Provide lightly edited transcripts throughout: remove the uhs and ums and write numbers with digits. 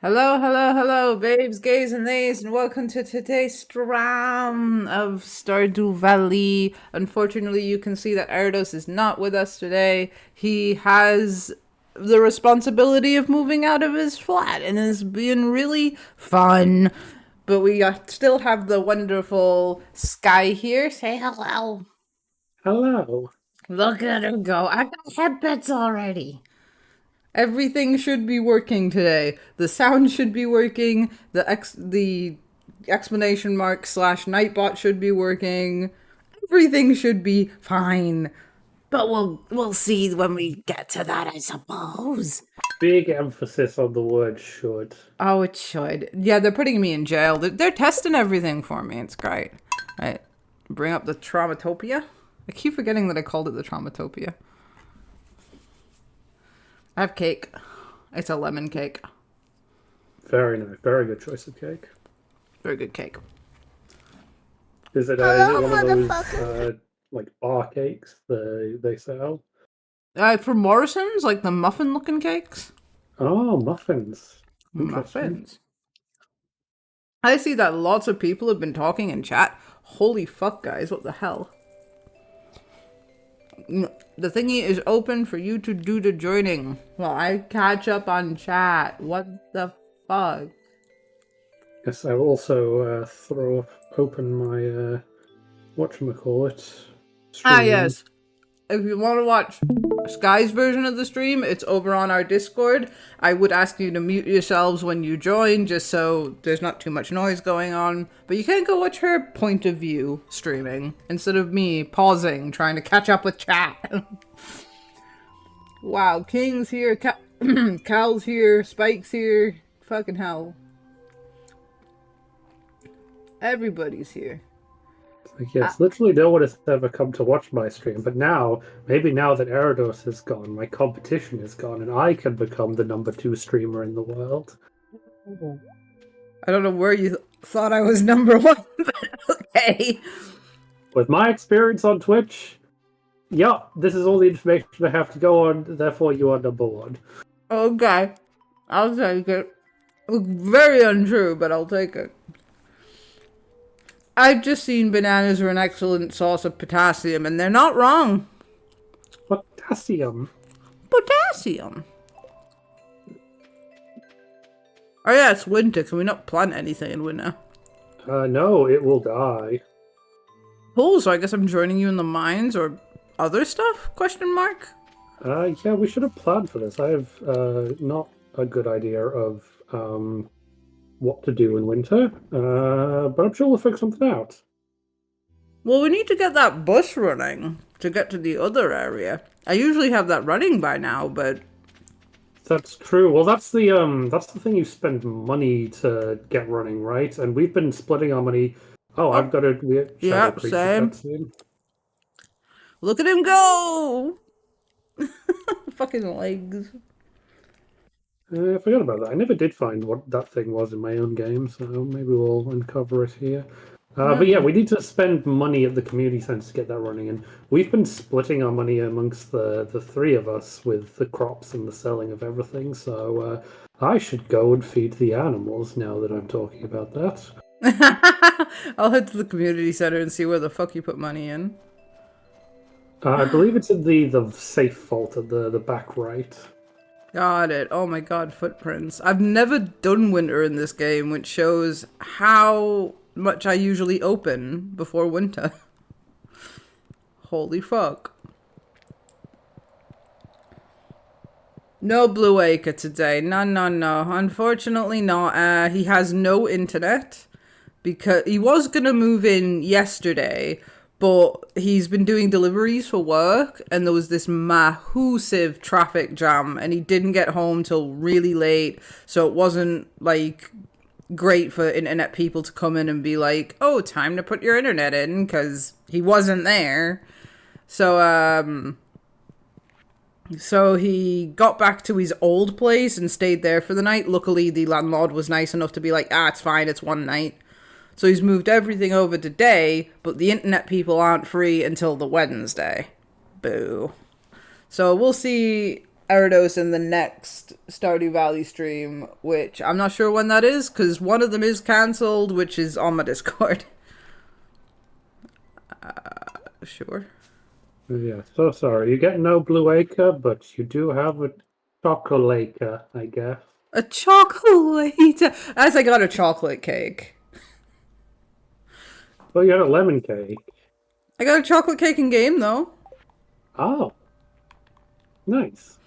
Hello, hello, hello, babes, gays, and theys, and welcome to today's stream of Stardew Valley. Unfortunately, you can see that Erdos is not with us today. He has the responsibility of moving out of his flat and is being really fun. But we still have the wonderful Sky here. Say hello. Hello. Look at her go. I got headbeds already. Everything should be working today. The sound should be working. The explanation mark slash nightbot should be working. Everything should be fine. But we'll see when we get to that, I suppose. Big emphasis on the word should. Oh, it should. Yeah, they're putting me in jail. They're testing everything for me. It's great. Right. Bring up the Traumatopia. I keep forgetting that I called it the Traumatopia. I have cake. It's a lemon cake. Very nice. Very good choice of cake. Very good cake. Is it one of those like bar cakes they sell? For Morrison's, like the muffin-looking cakes. Oh, muffins. Interesting. Muffins. I see that lots of people have been talking in chat. Holy fuck, guys! What the hell? The thingy is open for you to do the joining. Well, I catch up on chat. What the fuck? Yes, I will also open my whatchamacallit stream. Yes. If you want to watch Sky's version of the stream, it's over on our Discord. I would ask you to mute yourselves when you join, just so there's not too much noise going on. But you can go watch her point of view streaming, instead of me pausing, trying to catch up with chat. Wow, King's here, Cal's here, Spike's here. Fucking hell. Everybody's here. Like, yes, literally no one has ever come to watch my stream, but now, maybe now that Erados is gone, my competition is gone, and I can become the #2 streamer in the world. I don't know where you thought I was #1, but okay. With my experience on Twitch, yeah, this is all the information I have to go on, therefore you are #1. Okay. I'll take it. Very untrue, but I'll take it. I've just seen bananas are an excellent source of potassium, and they're not wrong. Potassium? Potassium. Oh yeah, it's winter. Can we not plant anything in winter? No, it will die. Cool, so I guess I'm joining you in the mines or other stuff? Question mark? Yeah, we should have planned for this. I have not a good idea of what to do in winter, but I'm sure we'll figure something out. Well, we need to get that bus running to get to the other area. I usually have that running by now, but That's true. Well, that's the thing you spend money to get running, right? And we've been splitting our money. Oh, I've got a yeah, same. Look at him go! Fucking legs. I forgot about that. I never did find what that thing was in my own game, so maybe we'll uncover it here. But yeah, we need to spend money at the community centre to get that running, and we've been splitting our money amongst the three of us with the crops and the selling of everything. So I should go and feed the animals now that I'm talking about that. I'll head to the community center and see where the fuck you put money in. I believe it's in the safe vault at the back right. Got it. Oh my god, footprints. I've never done winter in this game, which shows how much I usually open before winter. Holy fuck. No Blue Acre today. No, no, no. Unfortunately not. He has no internet because he was gonna move in yesterday, but he's been doing deliveries for work and there was this massive traffic jam and he didn't get home till really late, so it wasn't like great for internet people to come in and be like, oh, time to put your internet in, because he wasn't there. So he got back to his old place and stayed there for the night. Luckily the landlord was nice enough to be like, it's fine, it's one night. So he's moved everything over today, but the internet people aren't free until the Wednesday. Boo. So we'll see Eridos in the next Stardew Valley stream, which I'm not sure when that is, because one of them is cancelled, which is on my Discord. Sure. Yeah, so sorry. You get no blue acre, but you do have a chocolate, I guess. A chocolate! As I got a chocolate cake. Well, you had a lemon cake. I got a chocolate cake in game, though. Oh. Nice.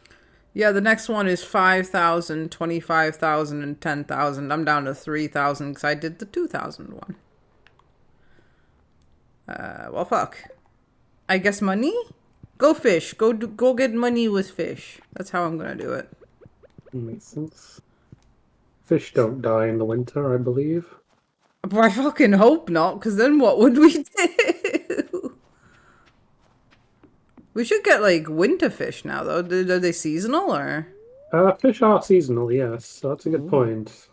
Yeah, the next one is 5,000, 25,000, and 10,000. I'm down to 3,000 because I did the 2,000 one. Well, fuck. I guess money? Go fish. Go get money with fish. That's how I'm gonna do it. Makes sense. Fish don't die in the winter, I believe. But I fucking hope not, because then what would we do? We should get, like, winter fish now, though. Are they seasonal, or? Fish are seasonal, yes. So that's a good point.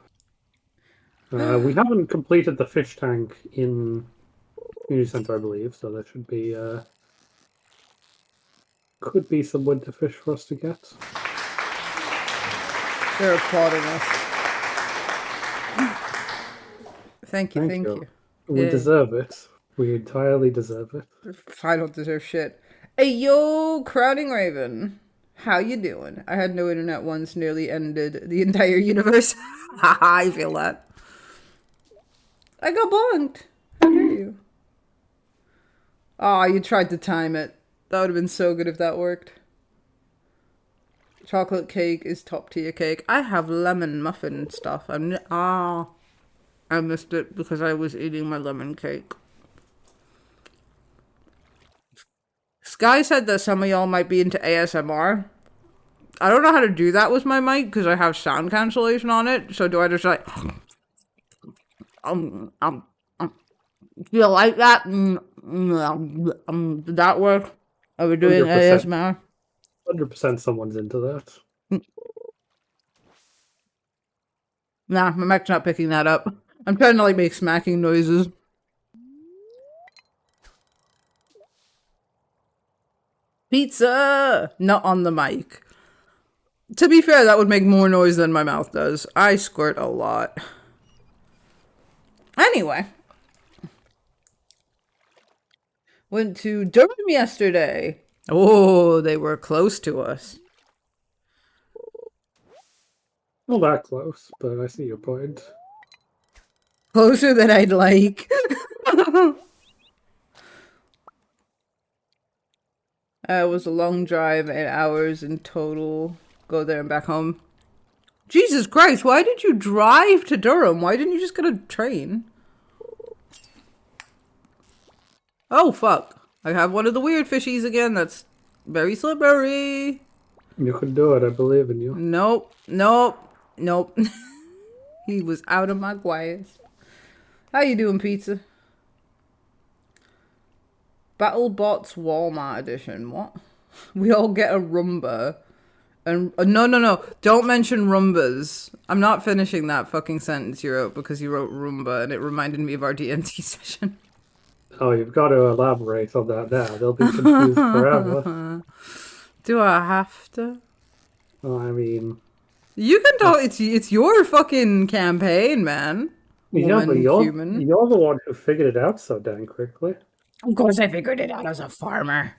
We haven't completed the fish tank in Community Center, I believe, so there should be, could be some winter fish for us to get. They're applauding us. Thank you. We deserve it. We entirely deserve it. I don't deserve shit. Hey, yo, Crowding Raven. How you doing? I had no internet once, nearly ended the entire universe. I feel that. I got bonked. How dare you? Oh, you tried to time it. That would have been so good if that worked. Chocolate cake is top tier cake. I have lemon muffin stuff. I missed it because I was eating my lemon cake. Sky said that some of y'all might be into ASMR. I don't know how to do that with my mic because I have sound cancellation on it. So do I just like... you like that? Did that work? Are we doing 100%. ASMR? 100% someone's into that. Nah, my mic's not picking that up. I'm trying to like make smacking noises. Pizza! Not on the mic. To be fair, that would make more noise than my mouth does. I squirt a lot. Anyway. Went to Durham yesterday. Oh, they were close to us. Not that close, but I see your point. Closer than I'd like. It was a long drive, 8 hours in total. Go there and back home. Jesus Christ, why did you drive to Durham? Why didn't you just get a train? Oh, fuck. I have one of the weird fishies again that's very slippery. You can do it, I believe in you. Nope. He was out of my guayas. How you doing, pizza? BattleBots Walmart edition. What? We all get a Roomba. And no. Don't mention Roombas. I'm not finishing that fucking sentence you wrote because you wrote Roomba and it reminded me of our D&D session. Oh, you've got to elaborate on that now. They'll be confused forever. Do I have to? Oh, I mean... You can talk. It's your fucking campaign, man. Yeah, but you're the one who figured it out so damn quickly. Of course I figured it out as a farmer.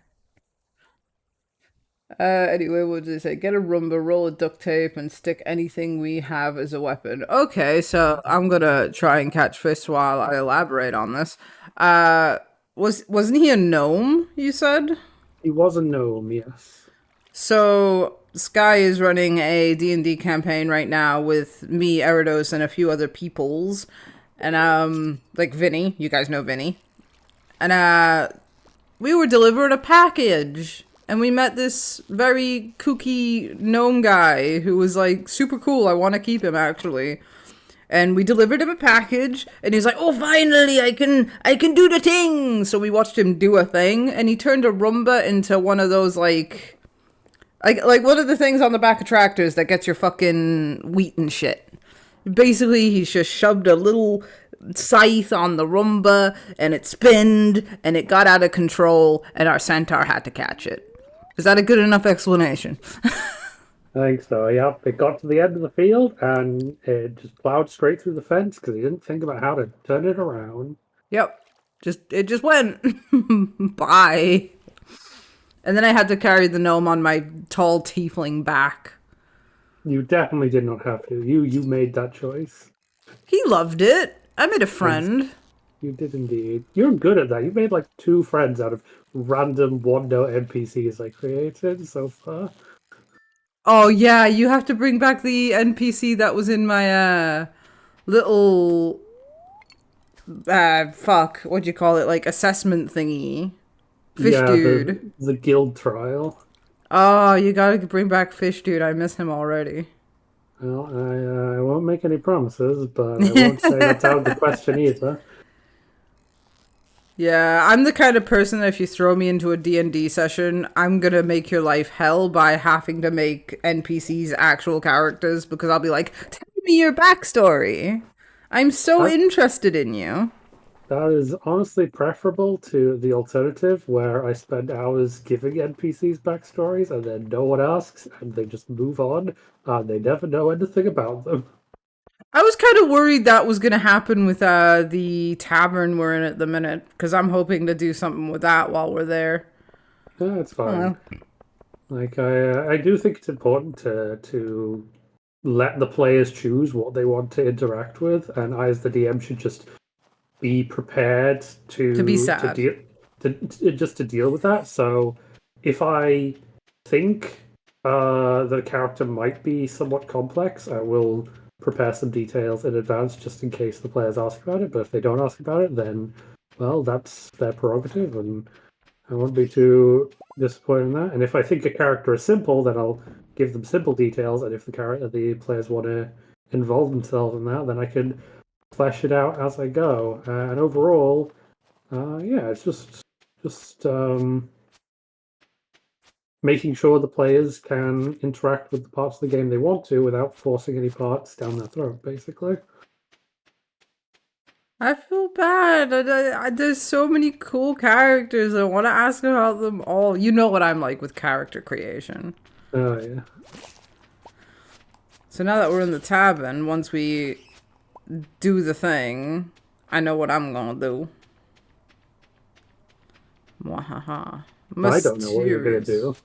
Anyway, what did it say? Get a Roomba, roll a duct tape, and stick anything we have as a weapon. Okay, so I'm gonna try and catch fish while I elaborate on this. Wasn't he a gnome, you said? He was a gnome, yes. So, Sky is running a D&D campaign right now with me, Eridos, and a few other peoples. And, like Vinny. You guys know Vinny. And, we were delivered a package. And we met this very kooky gnome guy who was, like, super cool. I want to keep him, actually. And we delivered him a package, and he's like, oh, finally, I can do the thing! So we watched him do a thing, and he turned a Roomba into one of those, like one of the things on the back of tractors that gets your fucking wheat and shit. Basically, he just shoved a little scythe on the Roomba, and it spinned, and it got out of control, and our centaur had to catch it. Is that a good enough explanation? I think so. Yeah, it got to the end of the field and it just plowed straight through the fence because he didn't think about how to turn it around. Yep. It just went. Bye. And then I had to carry the gnome on my tall tiefling back. You definitely did not have to. You made that choice. He loved it. I made a Thanks. friend. You did indeed. You're good at that. You made like two friends out of random one-note NPCs I created so far. Oh yeah, you have to bring back the NPC that was in my little fuck, what'd you call it? Like assessment thingy. Fish Yeah, dude. the guild trial. Oh, you gotta bring back Fish dude. I miss him already. Well, I won't make any promises, but I won't say that's out of the question either. Yeah, I'm the kind of person that if you throw me into a D&D session, I'm gonna make your life hell by having to make NPCs actual characters because I'll be like, tell me your backstory. I'm so That interested in you. that is honestly preferable to the alternative where I spend hours giving NPCs backstories and then no one asks and they just move on. They never know anything about them. I was kind of worried that was gonna happen with the tavern we're in at the minute because I'm hoping to do something with that while we're there. Yeah, it's Oh fine. well. Like I do think it's important to let the players choose what they want to interact with, and I as the DM should just be prepared To be to sad. deal just to deal with that. So if I think the character might be somewhat complex, I will prepare some details in advance just in case the players ask about it. But if they don't ask about it, then well, that's their prerogative, and I won't be too disappointed in that. And if I think a character is simple, then I'll give them simple details. And if the players want to involve themselves in that, then I can flesh it out as I go. And overall, yeah, it's just making sure the players can interact with the parts of the game they want to without forcing any parts down their throat, basically. I feel bad. There's so many cool characters. I want to ask about them all. You know what I'm like with character creation. Oh yeah. So now that we're in the tavern, once we do the thing, I know what I'm gonna do. Mwahaha. I don't know what you're gonna Mysterious. do,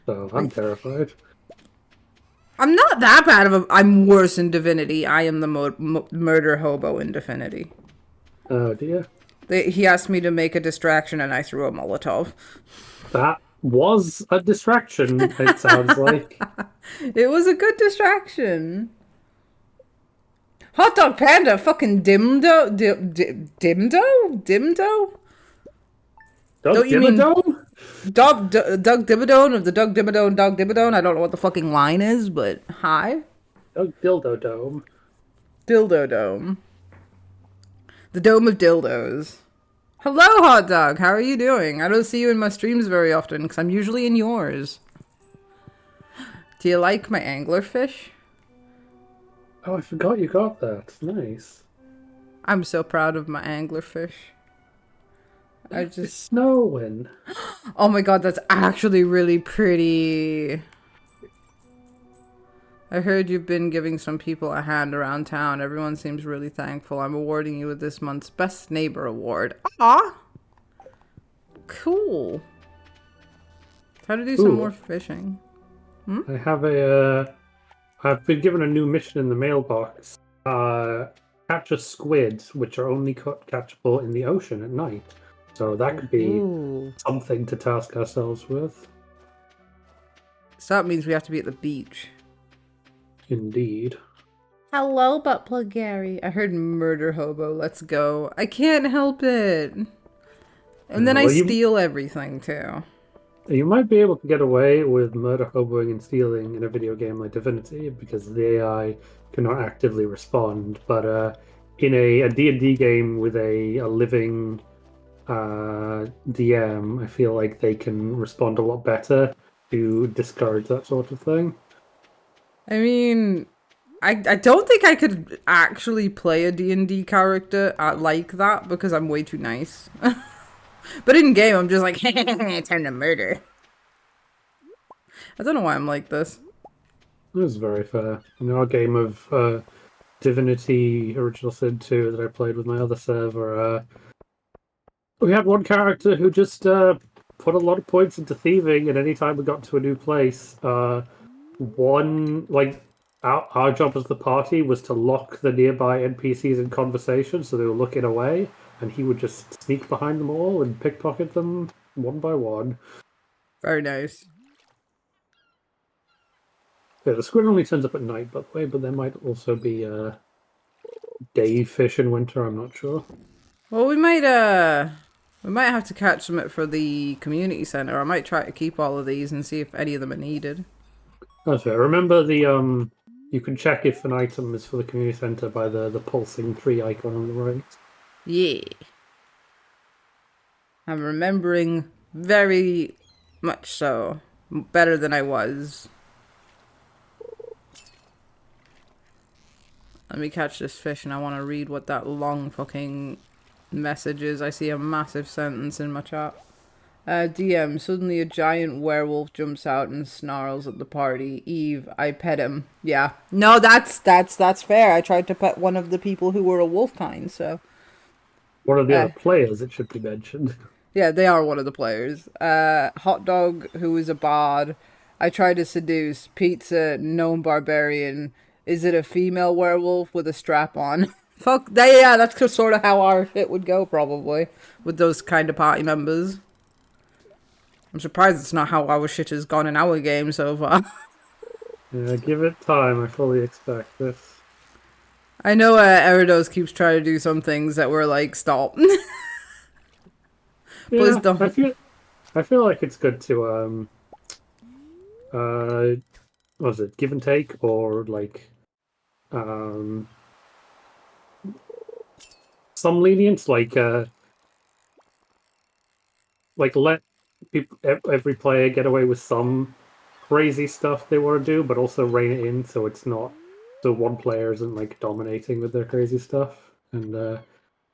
so I'm terrified. I'm not that bad of a. I'm worse in Divinity. I am the murder hobo in Divinity. Oh dear. He asked me to make a distraction and I threw a Molotov. That was a distraction, it sounds like. It was a good distraction. Hot dog panda, fucking dimdo, dimdo. Doug Don't you mean Dimmadome? Doug Dimmadome of the Doug Dimmadome Dog Dimmadome? I don't know what the fucking line is, but hi, Doug Dildo Dome. Dildo Dome, the Dome of Dildos. Hello, hot dog. How are you doing? I don't see you in my streams very often because I'm usually in yours. Do you like my anglerfish? Oh, I forgot you got that. Nice. I'm so proud of my anglerfish. I It's just. snowing. Oh my god, that's actually really pretty. I heard you've been giving some people a hand around town. Everyone seems really thankful. I'm awarding you with this month's Best Neighbor Award. Ah, cool. Time to do some more Ooh, fishing. I have a. I've been given a new mission in the mailbox. Catch a squid, which are only catchable in the ocean at night. So that could be Ooh. something to task ourselves with. So that means we have to be at the beach. Indeed. Hello, butt plug Gary. I heard murder hobo. Let's go. I can't help it. And then I Well, steal everything too. you might be able to get away with murder, hoboing, and stealing in a video game like Divinity because the AI cannot actively respond. But in a D&D game with a living DM, I feel like they can respond a lot better to discourage that sort of thing. I mean, I don't think I could actually play a D&D character like that because I'm way too nice. But in game, I'm just like, time to murder. I don't know why I'm like this. was very fair. In our game of Divinity Original Sin 2 that I played with my other server, we had one character who just put a lot of points into thieving, and anytime we got to a new place, one like our job as the party was to lock the nearby NPCs in conversation so they were looking away, and he would just sneak behind them all and pickpocket them one by one. Very nice. Yeah, the squid only turns up at night, by the way, but there might also be day fish in winter. I'm not sure. Well, we might have to catch some for the community center. I might try to keep all of these and see if any of them are needed. That's fair. Remember the. You can check if an item is for the community center by the pulsing 3 icon on the right. Yeah. I'm remembering very much so. Better than I was. Let me catch this fish and I want to read what that long fucking message is. I see a massive sentence in my chat. DM, suddenly a giant werewolf jumps out and snarls at the party. Eve, I pet him. Yeah. No, that's fair. I tried to pet one of the people who were a wolf kind, so. One of the other players, it should be mentioned. Yeah, they are one of the players. Hot Dog, who is a bard. I tried to seduce. Pizza, known barbarian. Is it a female werewolf with a strap on? Fuck, yeah, that's sort of how our shit would go, probably. With those kind of party members. I'm surprised it's not how our shit has gone in our game so far. Yeah, give it time. I fully expect this. I know Eridos keeps trying to do some things that we're like, stop. Please Yeah, don't. I feel like it's good to what was it, give and take, or like um some lenience, like let people, every player get away with some crazy stuff they want to do, but also rein it in so it's not so one player isn't like dominating with their crazy stuff. And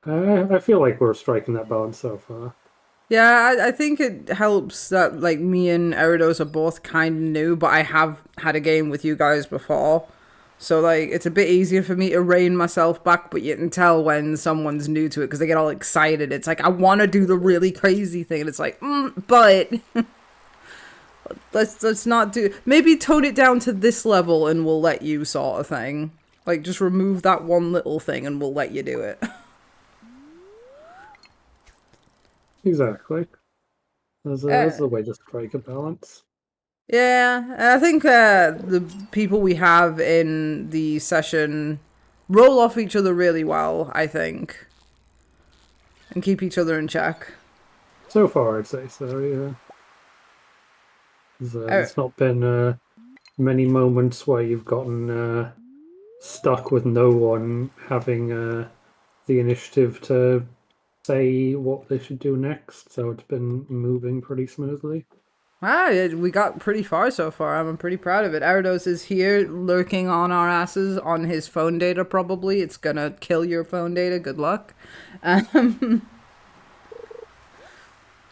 I feel like we're striking that balance so far. Yeah, I think it helps that like me and Eridos are both kind of new, but I have had a game with you guys before. So like it's a bit easier for me to rein myself back, but you can tell when someone's new to it because they get all excited. It's like I want to do the really crazy thing, and it's like, but let's not do. Maybe tone it down to this level, and we'll let you sort of thing. Like just remove that one little thing, and we'll let you do it. Exactly. There's a way to strike a balance. Yeah, I think the people we have in the session roll off each other really well, I think, and keep each other in check. So far, I'd say so. Yeah. There's not been many moments where you've gotten stuck with no one having the initiative to say what they should do next. So it's been moving pretty smoothly. We got pretty far so far. I'm pretty proud of it. Arados is here lurking on our asses on his phone data, probably. It's gonna kill your phone data. Good luck. Oh,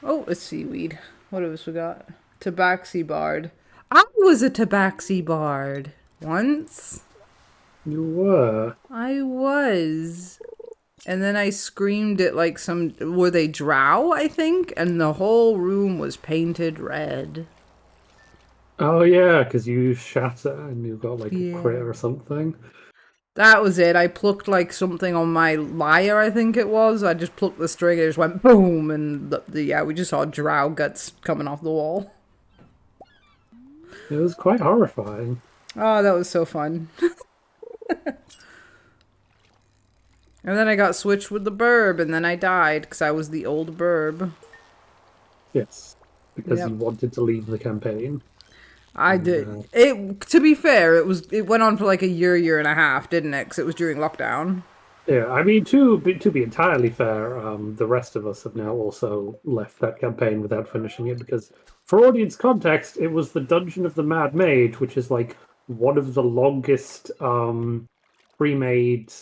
a seaweed. What else we got? Tabaxi Bard. I was a Tabaxi Bard once. You were. I was. And then I screamed at like some, were they drow, I think? And the whole room was painted red. Oh yeah, because you shat it and you got like a Yeah. crit or something. That was it. I plucked like something on my lyre, I think it was. I just plucked the string and it just went boom. And yeah, we just saw drow guts coming off the wall. It was quite horrifying. Oh, that was so fun. And then I got switched with the burb, and then I died because I was the old burb. Yes, because Yep. you wanted to leave the campaign. I did. It. To be fair, it went on for like a year and a half, didn't it? Because it was during lockdown. Yeah, I mean, to be entirely fair, the rest of us have now also left that campaign without finishing it because, for audience context, it was the Dungeon of the Mad Mage, which is like one of the longest pre-made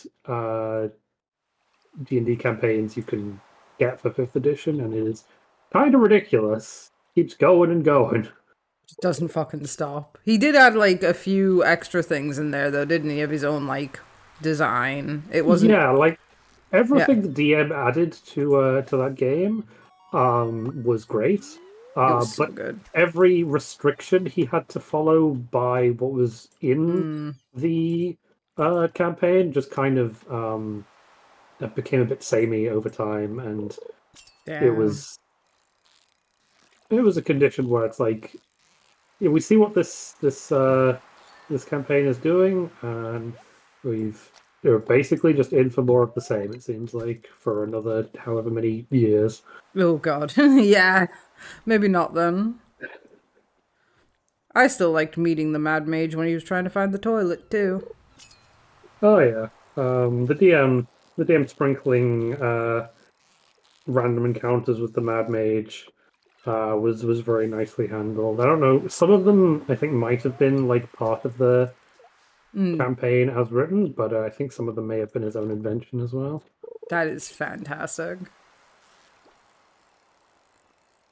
D&D campaigns you can get for 5th edition, and it is kind of ridiculous. Keeps going and going. Just doesn't fucking stop. He did add like a few extra things in there though, didn't he? Of his own like design. It wasn't. Yeah, like Yeah, everything the DM added to that game was great. it was so But good. every restriction he had to follow by what was in Mm, the campaign just kind of it became a bit samey over time, and it damn. was it was a condition where it's like, yeah, we see what this campaign is doing, and we're basically just in for more of the same. It seems like for another however many years. Oh god. Yeah. Maybe not then. I still liked meeting the Mad Mage when he was trying to find the toilet too. Oh yeah, the DM sprinkling random encounters with the Mad Mage was very nicely handled. I don't know, some of them I think might have been like part of the Mm, campaign as written, but I think some of them may have been his own invention as well. that is fantastic.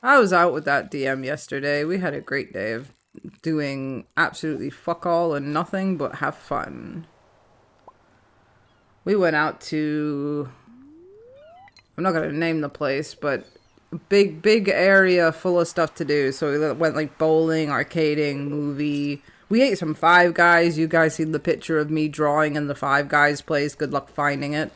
I was out with that DM yesterday. We had a great day of doing absolutely fuck all and nothing but have fun. We went out to, I'm not gonna name the place, but big area full of stuff to do. So we went like bowling, arcading, movie. We ate some Five Guys. You guys seen the picture of me drawing in the Five Guys place. Good luck finding it.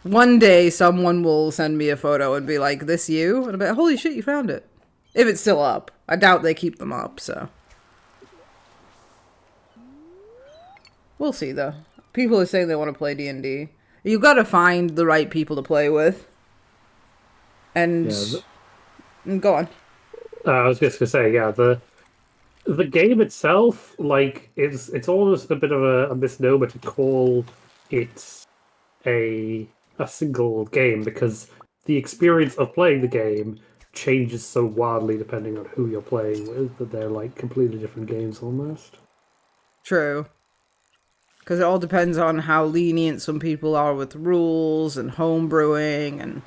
One day someone will send me a photo and be like, "This you?" And I'll be like, "Holy shit, you found it!" If it's still up, I doubt they keep them up. So we'll see though. People are saying they want to play D&D. You got to find the right people to play with, and Yeah, go on. I was just gonna say, yeah, the game itself, like, it's almost a bit of a misnomer to call it a single game because the experience of playing the game changes so wildly depending on who you're playing with that they're like completely different games almost. True. Because it all depends on how lenient some people are with rules and homebrewing and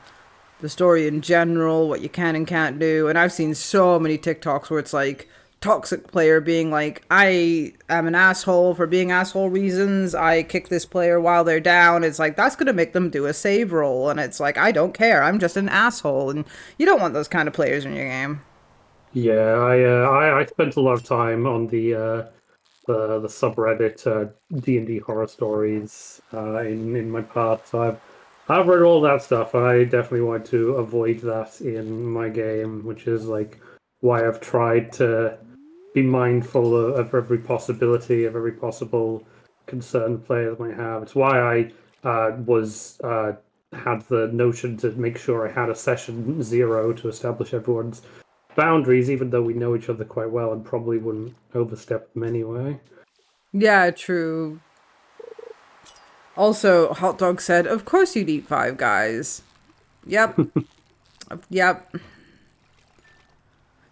the story in general, what you can and can't do. And I've seen so many TikToks where it's like toxic player being like, I am an asshole for being asshole reasons. I kick this player while they're down. It's like that's gonna make them do a save roll, and it's like I don't care. I'm just an asshole, and you don't want those kind of players in your game. Yeah, I spent a lot of time on the subreddit D&D horror stories in my past. So I've read all that stuff. I definitely want to avoid that in my game, which is like why I've tried to be mindful of every possibility of every possible concern players might have. It's why I was had the notion to make sure I had a session zero to establish everyone's boundaries, even though we know each other quite well and probably wouldn't overstep them anyway. Yeah, true. Also, Hot Dog said, "Of course you'd eat Five Guys." Yep, yep.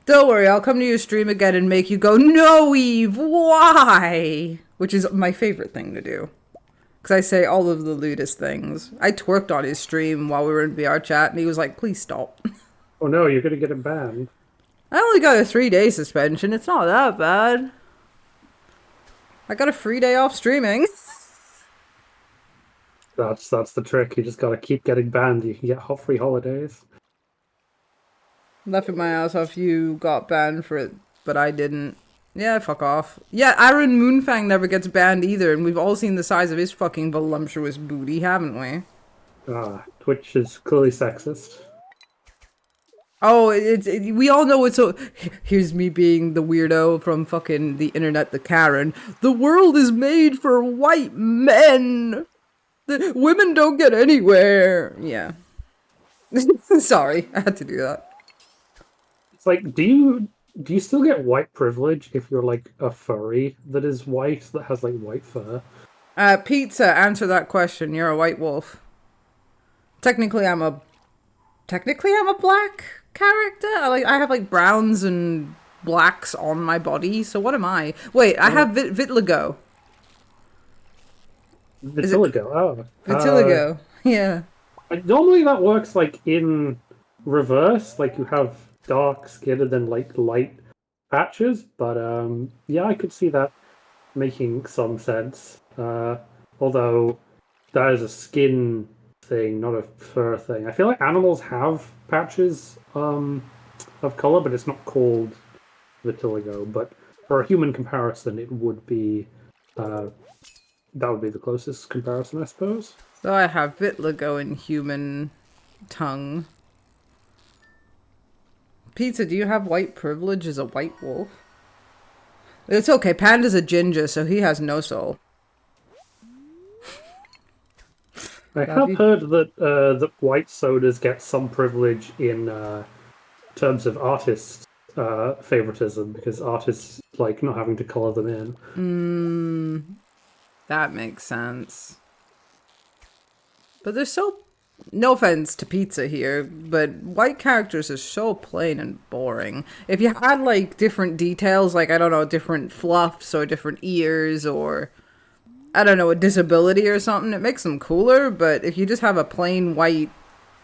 Don't worry, I'll come to your stream again and make you go, "No, Eve, why?" Which is my favorite thing to do. Because I say all of the lewdest things. I twerked on his stream while we were in VR chat, and he was like, "Please stop." Oh no, you're gonna get him banned. I only got a 3-day suspension. It's not that bad. I got a free day off streaming. That's the trick. You just gotta keep getting banned. You can get free holidays. Laughing my ass off you got banned for it, but I didn't. Yeah, fuck off. Yeah, Aaron Moonfang never gets banned either, and we've all seen the size of his fucking voluptuous booty, haven't we? Twitch is clearly sexist. Oh, we all know it's so. Here's me being the weirdo from fucking the internet, the Karen. The world is made for white men. The women don't get anywhere. Yeah. Sorry, I had to do that. It's like, do you still get white privilege if you're like a furry that is white that has like white fur? Pizza, answer that question. You're a white wolf. Technically, I'm a black character. I have like browns and blacks on my body. So what am I? Wait, I have vitiligo. Is it Vitiligo. Oh, vitiligo? Yeah. normally that works like in reverse. Like you have dark skin and then like light patches, but yeah, I could see that making some sense. Although that is a skin thing, not a fur thing. I feel like animals have patches of color, but it's not called vitiligo. But for a human comparison, it would be uh, that would be the closest comparison, I suppose. So I have vitiligo in human tongue. Pizza, do you have white privilege as a white wolf? It's okay. Panda's a ginger, so he has no soul. I Love have you. heard that white sodas get some privilege in terms of artist favoritism because artists like not having to color them in. That makes sense. But they're so. No offense to pizza here, but white characters are so plain and boring. If you had like different details, like I don't know, different fluffs or different ears or I don't know, a disability or something, it makes them cooler. But if you just have a plain white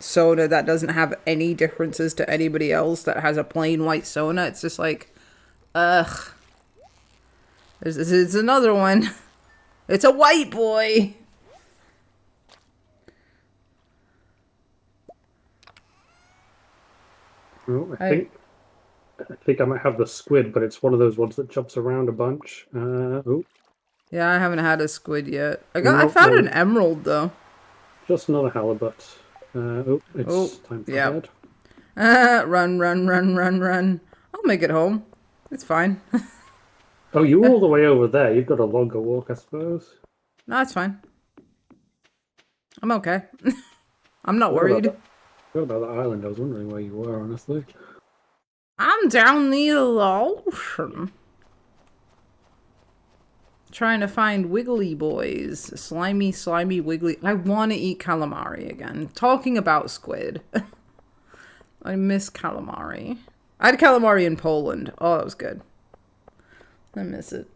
soda that doesn't have any differences to anybody else that has a plain white soda, it's just like, ugh. It's another one. It's a white boy. Oh, I I think I might have the squid, but it's one of those ones that jumps around a bunch. Oh, Yeah, I haven't had a squid yet. I no, found that an was emerald though. just another halibut. Oh, Oh, it's time for yeah. bed. Run, run, run, run, run. I'll make it home. It's fine. Oh, you were all the way over there. You've got a longer walk, I suppose. No, it's fine. I'm okay. I'm not Forgot about worried. that. Forgot about that island. I was wondering where you were, honestly. I'm down the ocean. Trying to find wiggly boys. Slimy, slimy, wiggly. I want to eat calamari again. Talking about squid. I miss calamari. I had calamari in Poland. Oh, that was good. I miss it.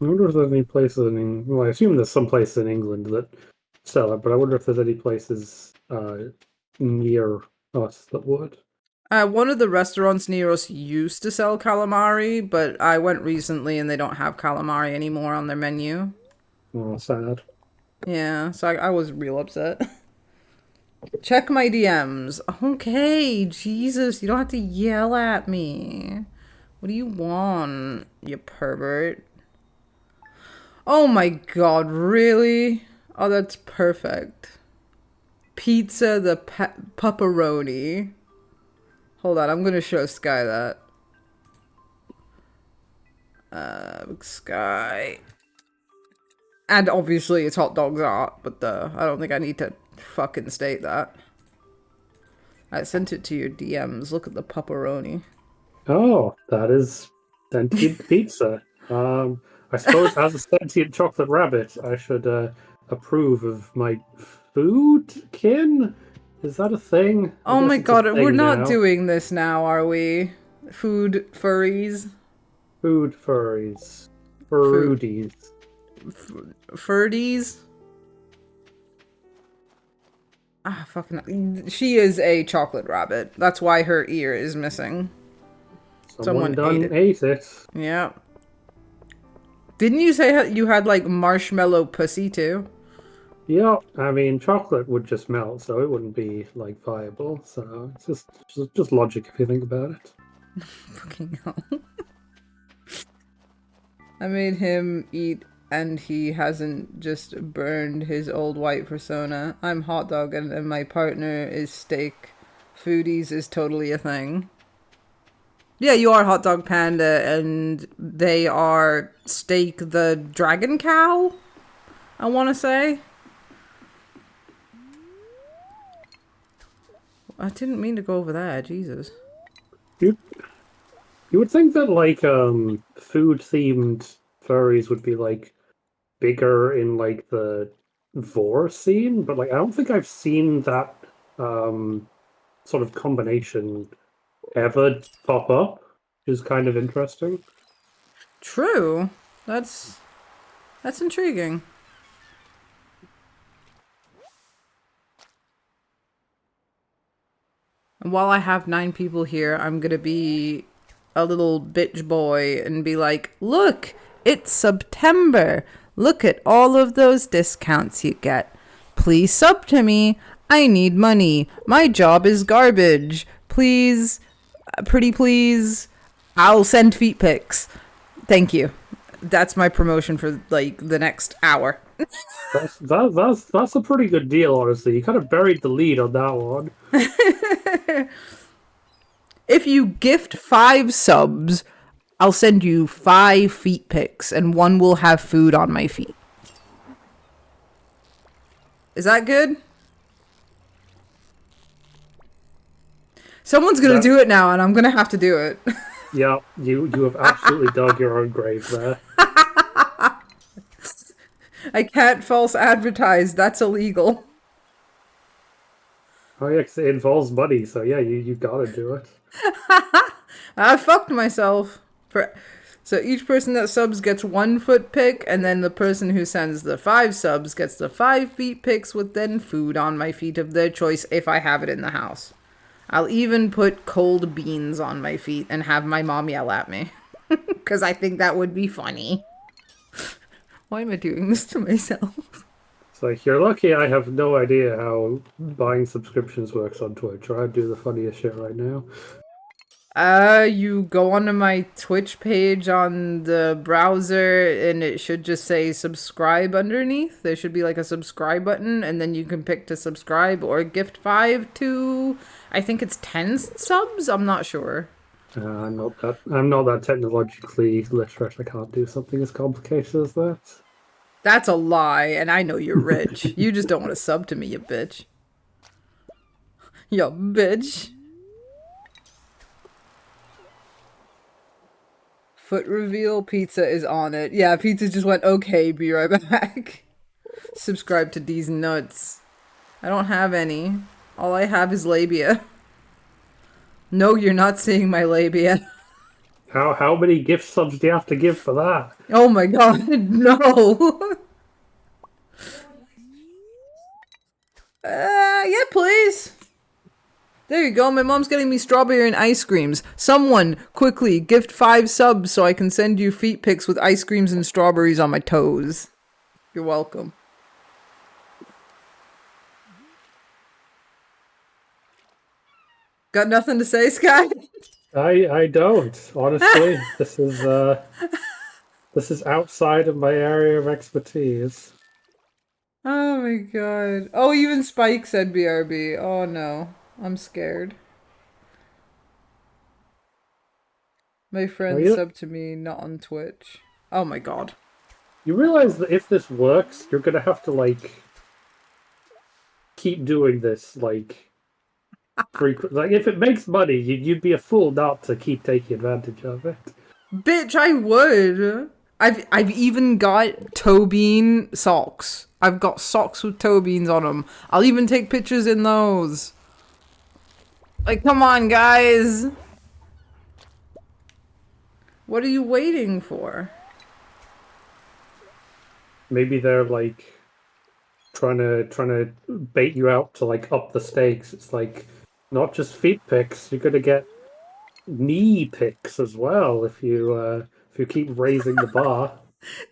I wonder if there's any places in England. Well, I assume there's some places in England that sell it, but I wonder if there's any places near us that would. One of the restaurants near us used to sell calamari, but I went recently and they don't have calamari anymore on their menu. Oh, sad. Yeah, so I was real upset. Check my DMs. Okay, Jesus, you don't have to yell at me. What do you want, you pervert? Oh my god, really? Oh, that's perfect. Pizza the pepperoni. Hold on, I'm gonna show Sky that. Sky. And obviously it's hot dogs art, but I don't think I need to fucking state that. I sent it to your DMs. Look at the pepperoni. Oh, that is sentient pizza. I suppose as a sentient chocolate rabbit, I should approve of my food kin. Is that a thing? I Oh guess my it's a god, we're thing not now. doing this now, are we? Food furries? Food furries, Food fruities. furdies? Ah, fucking. She is a chocolate rabbit. That's why her ear is missing. Someone Someone ate done it. ate it. Yeah. Didn't you say you had like marshmallow pussy too? Yeah, I mean, chocolate would just melt, so it wouldn't be like viable. So it's just logic if you think about it. Fucking hell. I made him eat and he hasn't just burned his old white persona. I'm hot dog and my partner is steak. Foodies is totally a thing. Yeah, you are hot dog panda and they are steak the dragon cow, I want to say. I didn't mean to go over there, Jesus. You you would think that like food themed furries would be like bigger in like the vor scene, but like I don't think I've seen that um sort of combination ever pop up, which is kind of interesting. True. That's intriguing. And while I have 9 people here, I'm gonna be a little bitch boy and be like, look, it's September. Look at all of those discounts you get. Please sub to me. I need money. My job is garbage. Please, pretty please. I'll send feet pics. Thank you. That's my promotion for like the next hour. That's a pretty good deal, honestly. You kind of buried the lead on that one. If you gift 5 subs, I'll send you 5 feet pics, and one will have food on my feet. Is that good? Someone's gonna do it now, and I'm gonna have to do it. Yeah, you have absolutely dug your own grave there. I can't false advertise. That's illegal. Oh yeah, 'cause it involves money, so yeah, you gotta do it. I fucked myself. So each person that subs gets 1 foot pic, and then the person who sends the 5 subs gets the 5 feet pics with then food on my feet of their choice if I have it in the house. I'll even put cold beans on my feet and have my mom yell at me. Because I think that would be funny. Why am I doing this to myself? It's like, you're lucky I have no idea how buying subscriptions works on Twitch, or I'd do the funniest shit right now. You go onto my Twitch page on the browser and it should just say subscribe underneath. There should be like a subscribe button and then you can pick to subscribe or gift 5 to, I think it's 10 subs? I'm not sure. I'm not that technologically literate. I can't do something as complicated as that. That's a lie, and I know you're rich. You just don't want to sub to me, you bitch. Yo, bitch. Foot reveal, pizza is on it. Yeah, pizza just went, okay, be right back. Subscribe to these nuts. I don't have any. All I have is labia. No, you're not seeing my labia. How many gift subs do you have to give for that? Oh my god, no. Yeah, please. There you go. My mom's getting me strawberry and ice creams. Someone, quickly, gift 5 subs so I can send you feet pics with ice creams and strawberries on my toes. You're welcome. Got nothing to say, Sky? I don't, honestly. This is outside of my area of expertise. Oh my god. Oh, even Spike said BRB. Oh no. I'm scared. My friend subbed to me, not on Twitch. Oh my god. You realize that if this works, you're gonna have to, like, keep doing this, like, frequent. Like, if it makes money, you'd be a fool not to keep taking advantage of it. Bitch, I would. I've even got toe bean socks. I've got socks with toe beans on them. I'll even take pictures in those. Like, come on, guys. What are you waiting for? Maybe they're, like, trying to bait you out to, like, up the stakes. It's like, not just feet pics, you're gonna get knee pics as well if you keep raising the bar.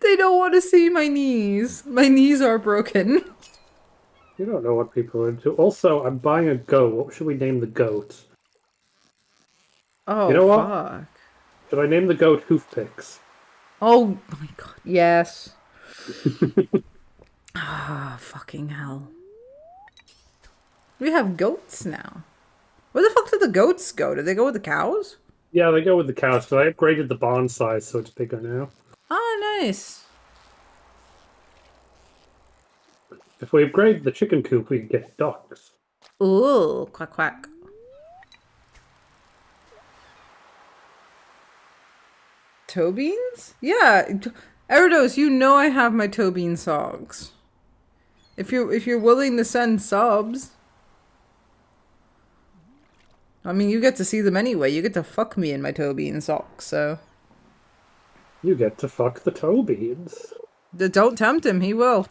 They don't want to see my knees. My knees are broken. You don't know what people are into. Also, I'm buying a goat. What should we name the goat? Oh, you know what? Fuck. Should I name the goat Hoofpicks? Oh my god. Yes. Ah, fucking hell. We have goats now. Where the fuck did the goats go? Did they go with the cows? Yeah, they go with the cows, so I upgraded the barn size so it's bigger now. Oh, nice. If we upgrade the chicken coop, we can get ducks. Ooh, quack quack. Toe beans? Yeah. Eridos, you know I have my toe bean socks. If you're willing to send subs. I mean, you get to see them anyway. You get to fuck me in my toe bean socks, so. You get to fuck the toe beans. Don't tempt him, he will.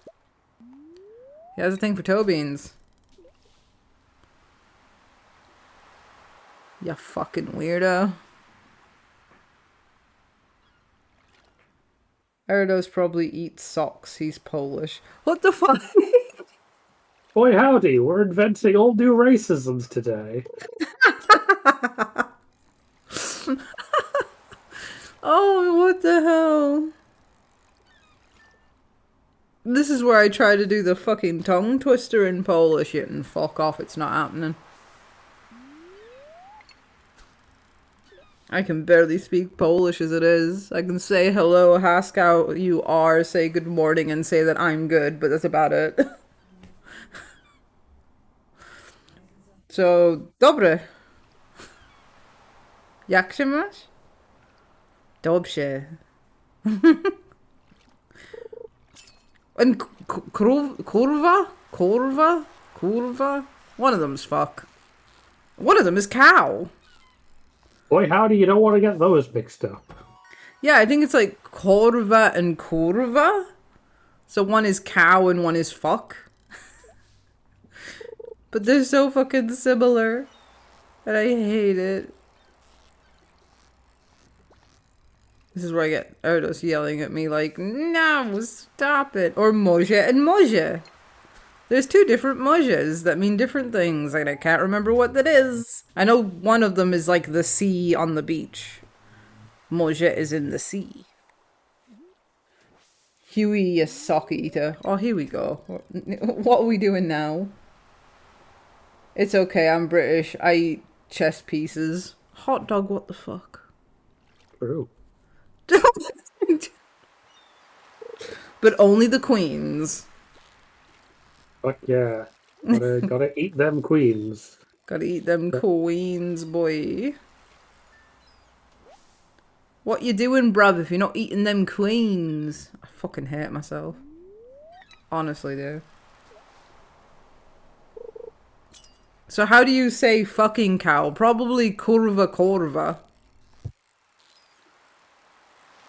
He has a thing for toe beans. You fucking weirdo. Erdos probably eats socks. He's Polish. What the fuck? Boy, howdy, we're inventing all new racisms today. Oh, what the hell? This is where I try to do the fucking tongue twister in Polish yet and fuck off, it's not happening. I can barely speak Polish as it is. I can say hello, ask how you are, say good morning, and say that I'm good, but that's about it. So, dobre. Jak się masz? Dobrze. And kurva? Kurva? Kurva? One of them's fuck. One of them is cow. Boy, howdy, you don't want to get those mixed up. Yeah, I think it's like korva and kurva. So one is cow and one is fuck. But they're so fucking similar. And I hate it. This is where I get Erdos yelling at me like, no, stop it. Or moja and moja. There's two different mojas that mean different things, and I can't remember what that is. I know one of them is like the sea on the beach. Moja is in the sea. Huey, you sock eater. Oh, here we go. What are we doing now? It's okay, I'm British. I eat chess pieces. Hot dog, what the fuck? True. But only the queens. Fuck yeah. Gotta eat them queens. Gotta eat them queens, boy. What you doing, bruv, if you're not eating them queens? I fucking hate myself. Honestly, do. So how do you say fucking cow? Probably kurva korva.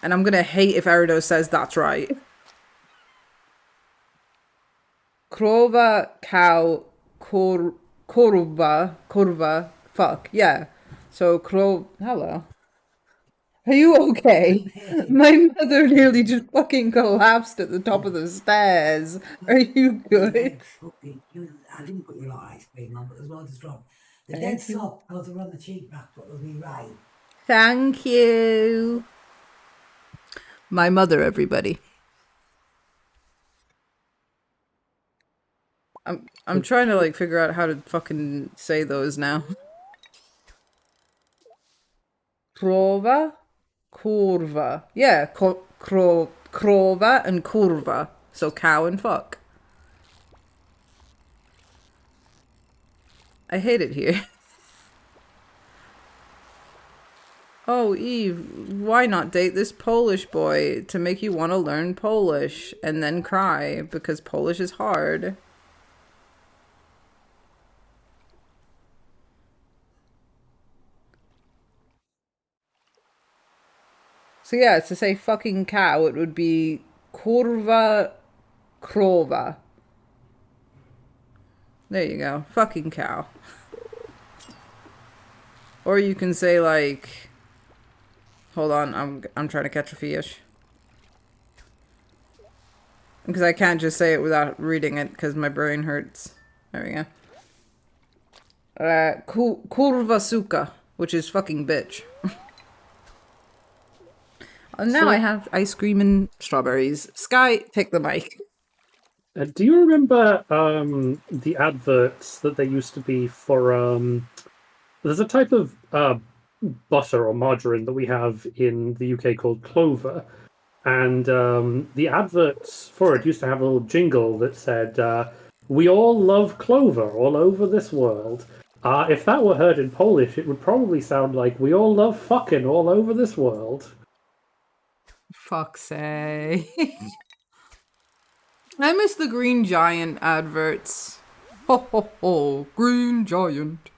And I'm gonna hate if Erido says that's right. Krova, cow, kurva, fuck, yeah. So hello. Are you okay? My mother nearly just fucking collapsed at the top of the stairs. Are you good? I didn't put your lot of ice cream on, but there's loads of strong. The dead soft, those are on the cheap rack, but they'll be right. Thank you. My mother, everybody. I'm trying to like figure out how to fucking say those now. Krova, kurva. Yeah, krova and kurva. So cow and fuck. I hate it here. Oh, Eve, why not date this Polish boy to make you want to learn Polish and then cry because Polish is hard? So yeah, to say fucking cow, it would be kurwa krowa. There you go. Fucking cow. Or you can say like, hold on, I'm trying to catch a fish. Because I can't just say it without reading it because my brain hurts. There we go. Kurwa suka, which is fucking bitch. And now I have ice cream and strawberries. Sky, take the mic. Do you remember the adverts that there used to be for... there's a type of butter or margarine that we have in the UK called Clover. And the adverts for it used to have a little jingle that said, we all love Clover all over this world. If that were heard in Polish, it would probably sound like, we all love fucking all over this world. Fuck's sake. I miss the Green Giant adverts. Ho ho ho, Green Giant.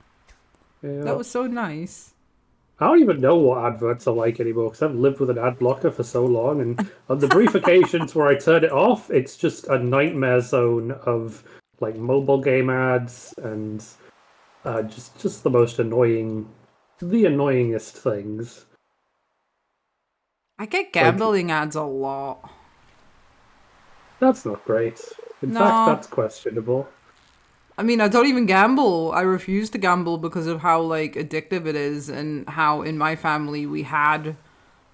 Yeah. That was so nice. I don't even know what adverts are like anymore because I've lived with an ad blocker for so long, and on the brief occasions where I turn it off, it's just a nightmare zone of like mobile game ads and just the most annoying, the annoyingest things. I get gambling ads a lot. That's not great. In fact, No. that's questionable. I mean, I don't even gamble. I refuse to gamble because of how, like, addictive it is and how in my family we had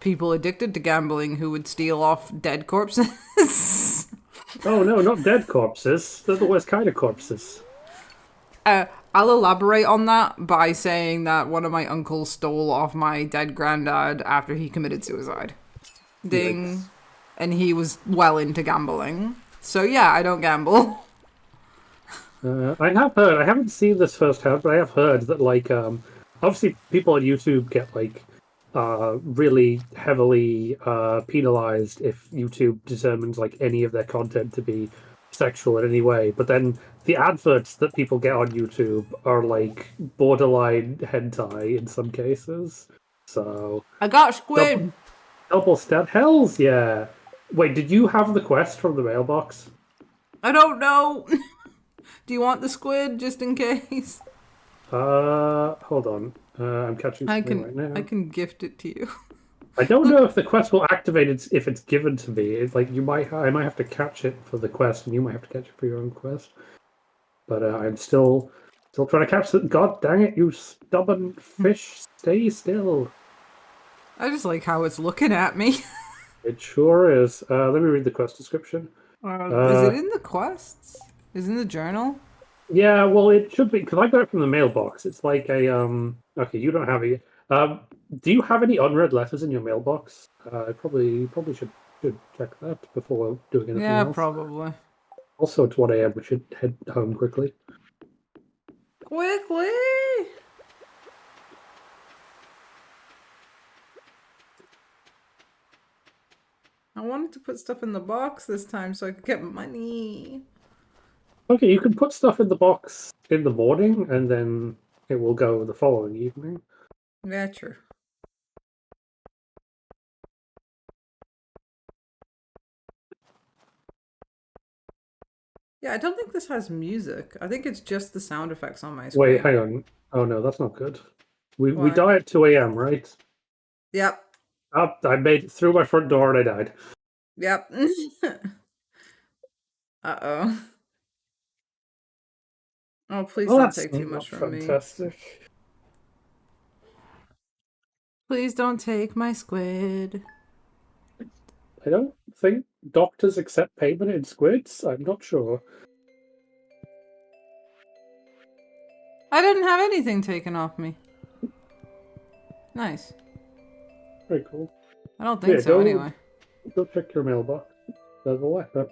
people addicted to gambling who would steal off dead corpses. Oh no, not dead corpses. They're the worst kind of corpses. I'll elaborate on that by saying that one of my uncles stole off my dead granddad after he committed suicide. Ding. Yikes. And he was well into gambling. So yeah, I don't gamble. I have heard, I haven't seen this firsthand, but I have heard that, like, obviously people on YouTube get, like, really heavily penalized if YouTube determines, like, any of their content to be sexual in any way. But then the adverts that people get on YouTube are, like, borderline hentai in some cases. So, I got double, squid. double stat. Hells yeah. Wait, did you have the quest from the mailbox? I don't know. Do you want the squid just in case? Hold on. I'm catching something right I now. can gift it to you. I don't Look, know if the quest will activate it if it's given to me. It's like I might have to catch it for the quest, and you might have to catch it for your own quest. But I'm still trying to catch it. God dang it, you stubborn fish! Stay still. I just like how it's looking at me. It sure is. Let me read the quest description. Is it Uh, in the quests? Is it in the journal? yeah, well, it should be because I got it from the mailbox. It's like a Okay, you don't have it. Um, do you have any unread letters in your mailbox? I probably should check that before doing anything Yeah, else. probably. Also, it's 1 a.m. We should head home quickly. Quickly! I wanted to put stuff in the box this time so I could get money. Okay, you can put stuff in the box in the morning, and then it will go the following evening. Yeah, true. Yeah, I don't think this has music. I think it's just the sound effects on my Wait, screen. hang on. Oh no, that's not good. We Why? die at 2 a.m., right? Yep. Up, I made it through my front door and I died. Yep. Uh-oh. Oh, please Oh, don't that's take too much not from me. fantastic. Please don't take my squid. I don't think doctors accept payment in squids. I'm not sure. I didn't have anything taken off me. Nice. Very cool. I don't think Yeah, so go anyway. go check your mailbox. There's a letter.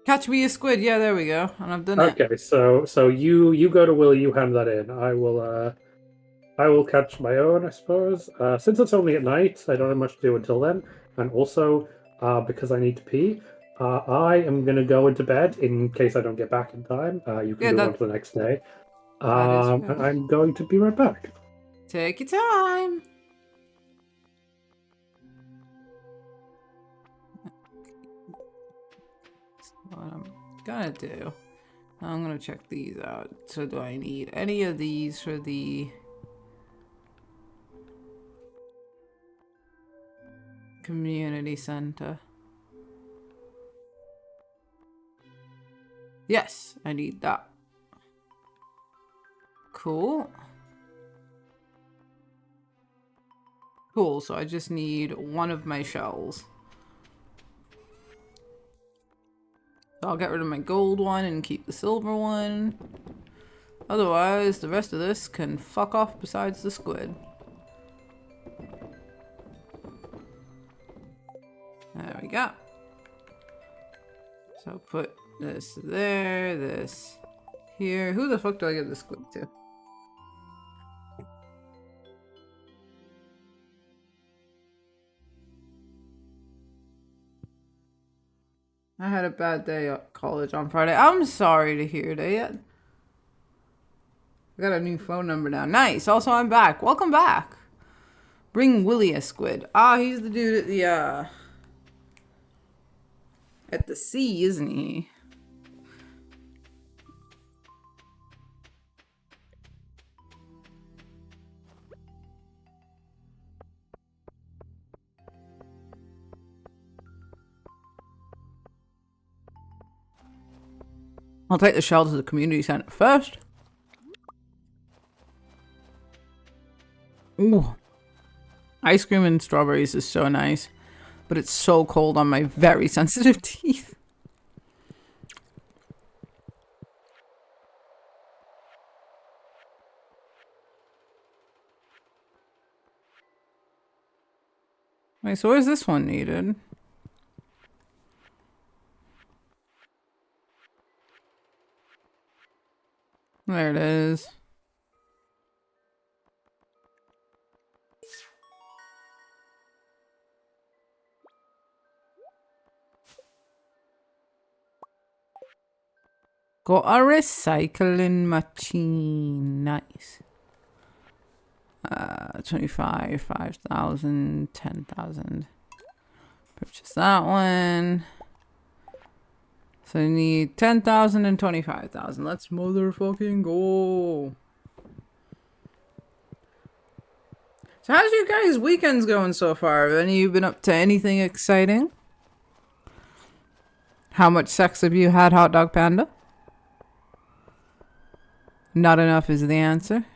Catch me a squid. Yeah, there we go. And I've done it. Okay, so you go to Willie, you hand that in. I will catch my own, I suppose. Since it's only at night, I don't have much to do until then. And also, because I need to pee, I am gonna go into bed in case I don't get back in time. You can Yeah, move on to the next day. that is fair. And I'm going to be right back. Take your time. What I'm gonna do, I'm gonna check these out. So do I need any of these for the community center? Yes, I need that. Cool. Cool, so I just need one of my shells. So I'll get rid of my gold one and keep the silver one. Otherwise, the rest of this can fuck off besides the squid. There we go. So put this there, this here. Who the fuck do I give the squid to? I had a bad day at college on Friday. I'm sorry to hear that. I got a new phone number now. Nice. Also, I'm back. Welcome back. Bring Willie a squid. Ah, he's the dude at the sea, isn't he? I'll take the shell to the community center first. Ooh. Ice cream and strawberries is so nice, but it's so cold on my very sensitive teeth. Wait, so where's this one needed? There it is. Got a recycling machine. Nice. 25, 5,000, 10,000. Purchase that one. So I need 10,000 and 25,000. Let's motherfucking go. So how's you guys' weekends going so far? Have any of you been up to anything exciting? How much sex have you had, Hot Dog Panda? Not enough is the answer.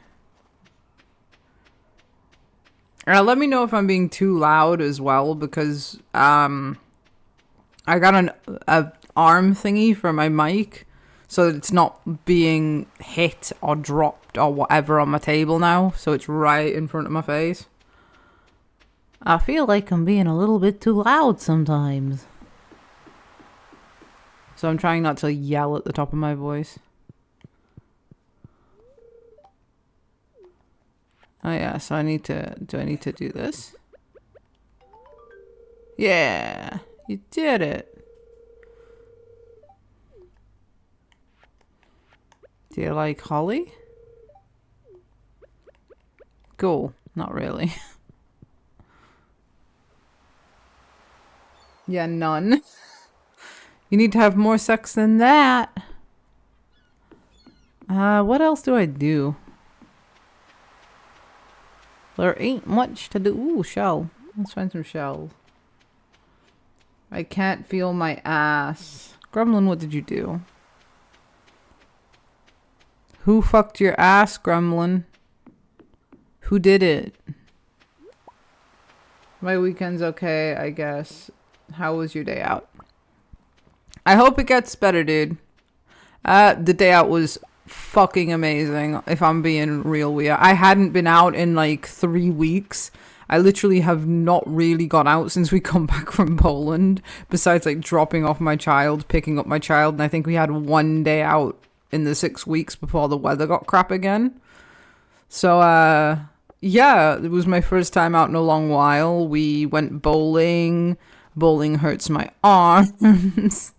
Let me know if I'm being too loud as well, because I got an arm thingy for my mic, so that it's not being hit or dropped or whatever on my table now, so it's right in front of my face. I feel like I'm being a little bit too loud sometimes. So I'm trying not to yell at the top of my voice. Oh yeah, so I need to, do I need to do this? Yeah, you did it. Do you like holly? Cool, not really. Yeah, none. You need to have more sex than that. What else do I do? There ain't much to do. Ooh, shell. Let's find some shells. I can't feel my ass. Gremlin, what did you do? Who fucked your ass, Gremlin? Who did it? My weekend's okay, I guess. How was your day out? I hope it gets better, dude. The day out was fucking amazing, if I'm being real with you. I hadn't been out in like 3 weeks. I literally have not really gone out since we come back from Poland, besides like dropping off my child, picking up my child, and I think we had 1 day out in the 6 weeks before the weather got crap again. So, yeah, it was my first time out in a long while. We went bowling. Bowling hurts my arms.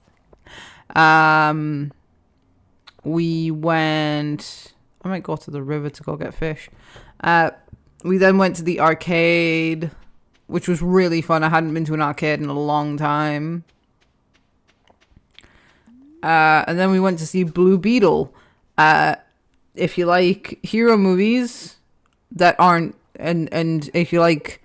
We went... I might go to the river to go get fish. We then went to the arcade, which was really fun. I hadn't been to an arcade in a long time. And then we went to see Blue Beetle. If you like hero movies that aren't... And if you like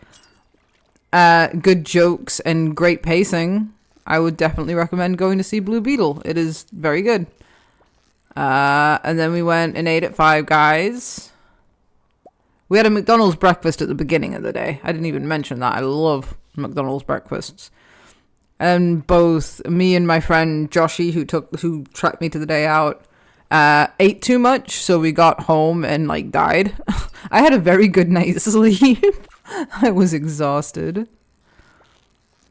good jokes and great pacing, I would definitely recommend going to see Blue Beetle. It is very good. And then we went and ate at Five Guys. We had a McDonald's breakfast at the beginning of the day. I didn't even mention that. I love McDonald's breakfasts. And both me and my friend Joshy, who tracked me to the day out, ate too much, so we got home and like died. I had a very good night's sleep. I was exhausted.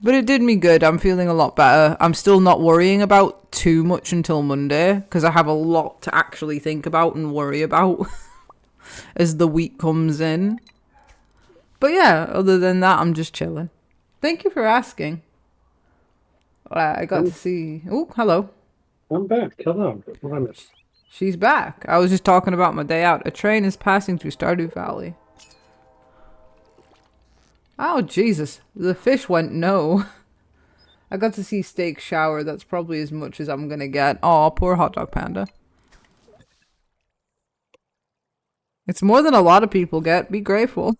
But it did me good. I'm feeling a lot better. I'm still not worrying about too much until Monday, because I have a lot to actually think about and worry about as the week comes in. But yeah, other than that, I'm just chilling. Thank you for asking. I got to see... Oh, hello. I'm back. Hello. What I missed? She's back. I was just talking about my day out. A train is passing through Stardew Valley. Oh, Jesus. The fish went no. I got to see Steak shower. That's probably as much as I'm going to get. Oh, poor Hot Dog Panda. It's more than a lot of people get. Be grateful.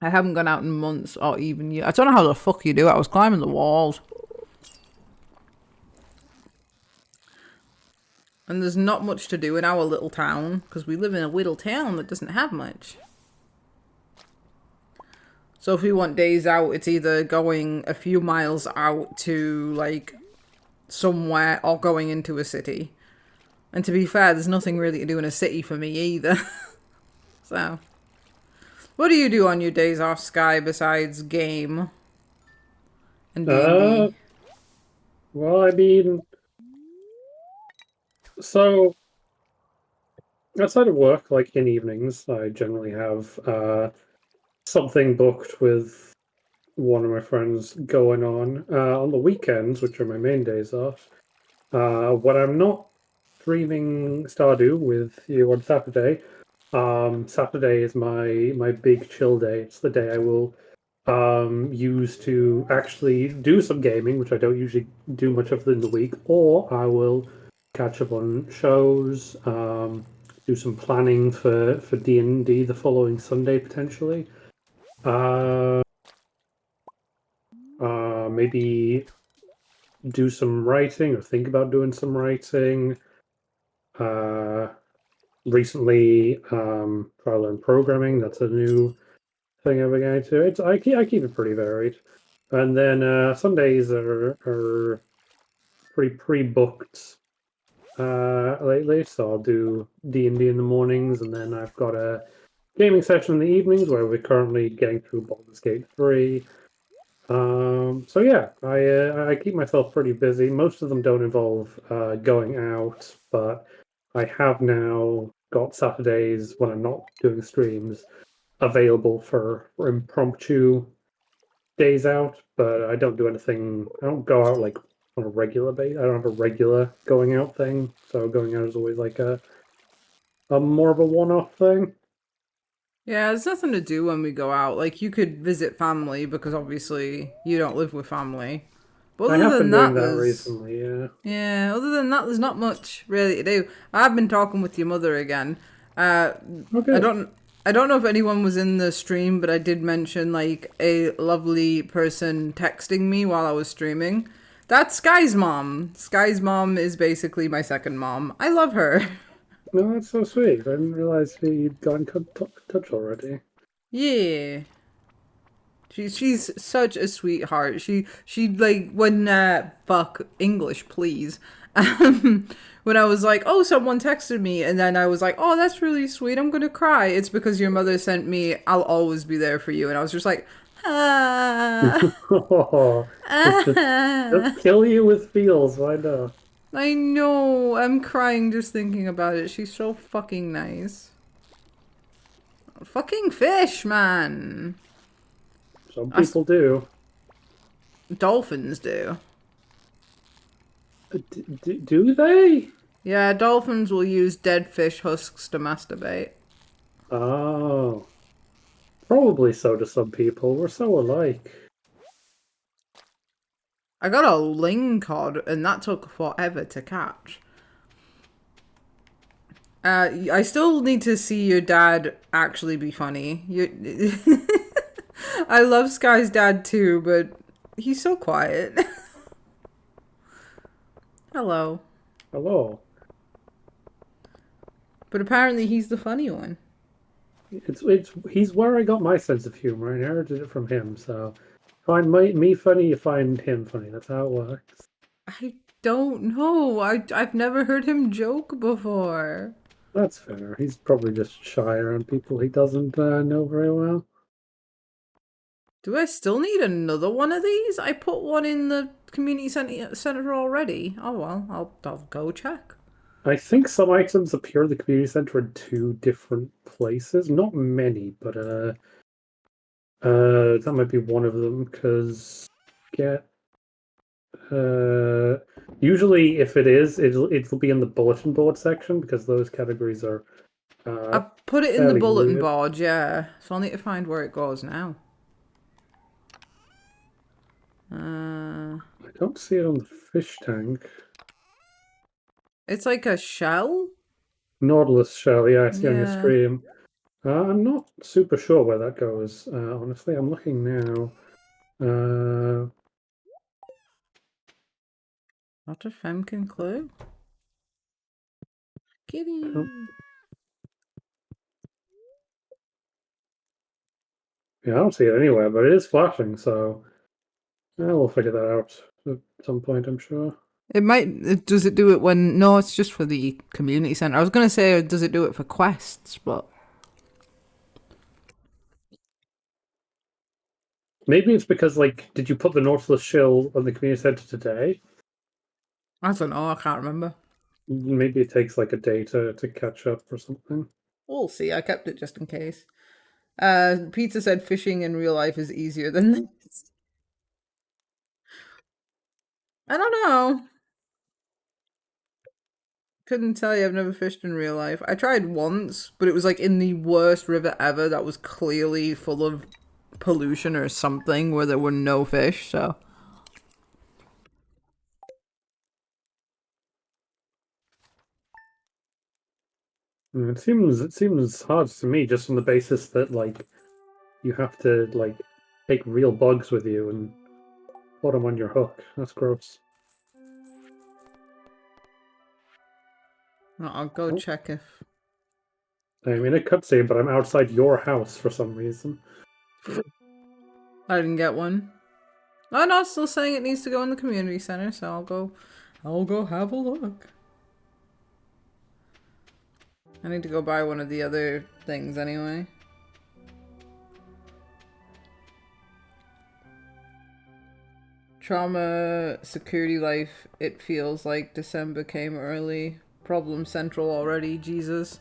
I haven't gone out in months or even years. I don't know how the fuck you do it. I was climbing the walls. And there's not much to do in our little town because we live in a little town that doesn't have much. So if we want days out, it's either going a few miles out to like somewhere or going into a city. And to be fair, there's nothing really to do in a city for me either. So, what do you do on your days off, Sky, besides game and D&D? Well, I mean, so outside of work, like in evenings, I generally have something booked with one of my friends going on. On the weekends, which are my main days off, when I'm not streaming Stardew with you on Saturday, Saturday is my big chill day. It's the day I will use to actually do some gaming, which I don't usually do much of in the week, or I will catch up on shows, do some planning for D&D the following Sunday potentially. Maybe do some writing or think about doing some writing. Recently, try to learn programming. That's a new thing I'm going to. I keep it pretty varied, and then Sundays are pretty pre-booked lately. So I'll do D&D in the mornings, and then I've got a gaming session in the evenings where we're currently getting through Baldur's Gate 3. So yeah, I keep myself pretty busy. Most of them don't involve going out, but I have now got Saturdays when I'm not doing streams available for impromptu days out. But I don't do anything. I don't go out like on a regular basis. I don't have a regular going out thing. So going out is always like a more of a one-off thing. Yeah, there's nothing to do when we go out. Like, you could visit family because obviously you don't live with family. But I other have than been doing that, that there's... recently. Yeah. Yeah, other than that, there's not much really to do. I've been talking with your mother again. I Okay. don't know if anyone was in the stream, but I did mention like a lovely person texting me while I was streaming. That's Sky's mom. Sky's mom is basically my second mom. I love her. No, that's so sweet. I didn't realize you'd got in touch already. Yeah. She's such a sweetheart. She like when fuck English please. When I was like, oh, someone texted me, and then I was like, oh, that's really sweet. I'm gonna cry. It's because your mother sent me. I'll always be there for you, and I was just like, ah, Oh, just ah. kill you with feels. Why not? I know. I'm crying just thinking about it. She's so fucking nice. Fucking fish, man. Some Us people do. dolphins do. Do they? Yeah, dolphins will use dead fish husks to masturbate. Oh, probably so to some people. We're so alike. I got a ling cod, and that took forever to catch. I still need to see your dad actually be funny. I love Sky's dad too, but he's so quiet. Hello. Hello. But apparently he's the funny one. He's where I got my sense of humor. I inherited it from him. So find me funny, you find him funny. That's how it works. I don't know. I've never heard him joke before. That's fair. He's probably just shy around people he doesn't know very well. Do I still need another one of these? I put one in the community center already. Oh well, I'll go check. I think some items appear in the community center in two different places. Not many, but that might be one of them. Because get usually if it is, it'll be in the bulletin board section because those categories are I put it in the fairly bulletin weird. board, yeah. So I'll need to find where it goes now. I don't see it on the fish tank. It's like a shell? Nautilus shell, yeah, I see on your Yeah. stream. I'm not super sure where that goes. Honestly, I'm looking now. Not a Femkin clue. Kitty. Yeah, I don't see it anywhere, but it is flashing, so we'll figure that out at some point, I'm sure. It might. Does it do it when? No, it's just for the community center. I was gonna say, does it do it for quests? But Maybe it's because, like, did you put the Nautilus shell on the community center today? I don't know. I can't remember. Maybe it takes like a day to catch up or something. We'll see. I kept it just in case. Pizza said fishing in real life is easier than this. I don't know. Couldn't tell you. I've never fished in real life. I tried once, but it was like in the worst river ever that was clearly full of pollution or something where there were no fish, so. It seems hard to me just on the basis that like you have to like take real bugs with you and put them on your hook. That's gross. I'll go Oh, check if. I'm in a cutscene, but I'm outside your house for some reason. I didn't get one. Oh no, it's still saying it needs to go in the community center, so I'll go have a look. I need to go buy one of the other things anyway. Trauma, security life, it feels like December came early. Problem central already, Jesus.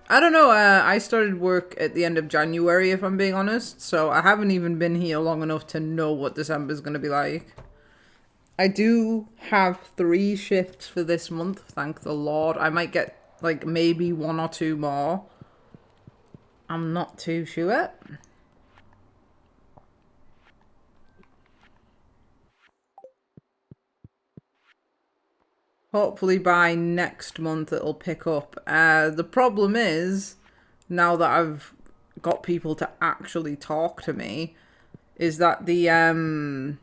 I don't know, I started work at the end of January, if I'm being honest, so I haven't even been here long enough to know what December's gonna be like. I do have 3 shifts for this month, thank the Lord. I might get, like, maybe 1 or 2 more. I'm not too sure. Hopefully by next month it'll pick up. The problem is, now that I've got people to actually talk to me, is that the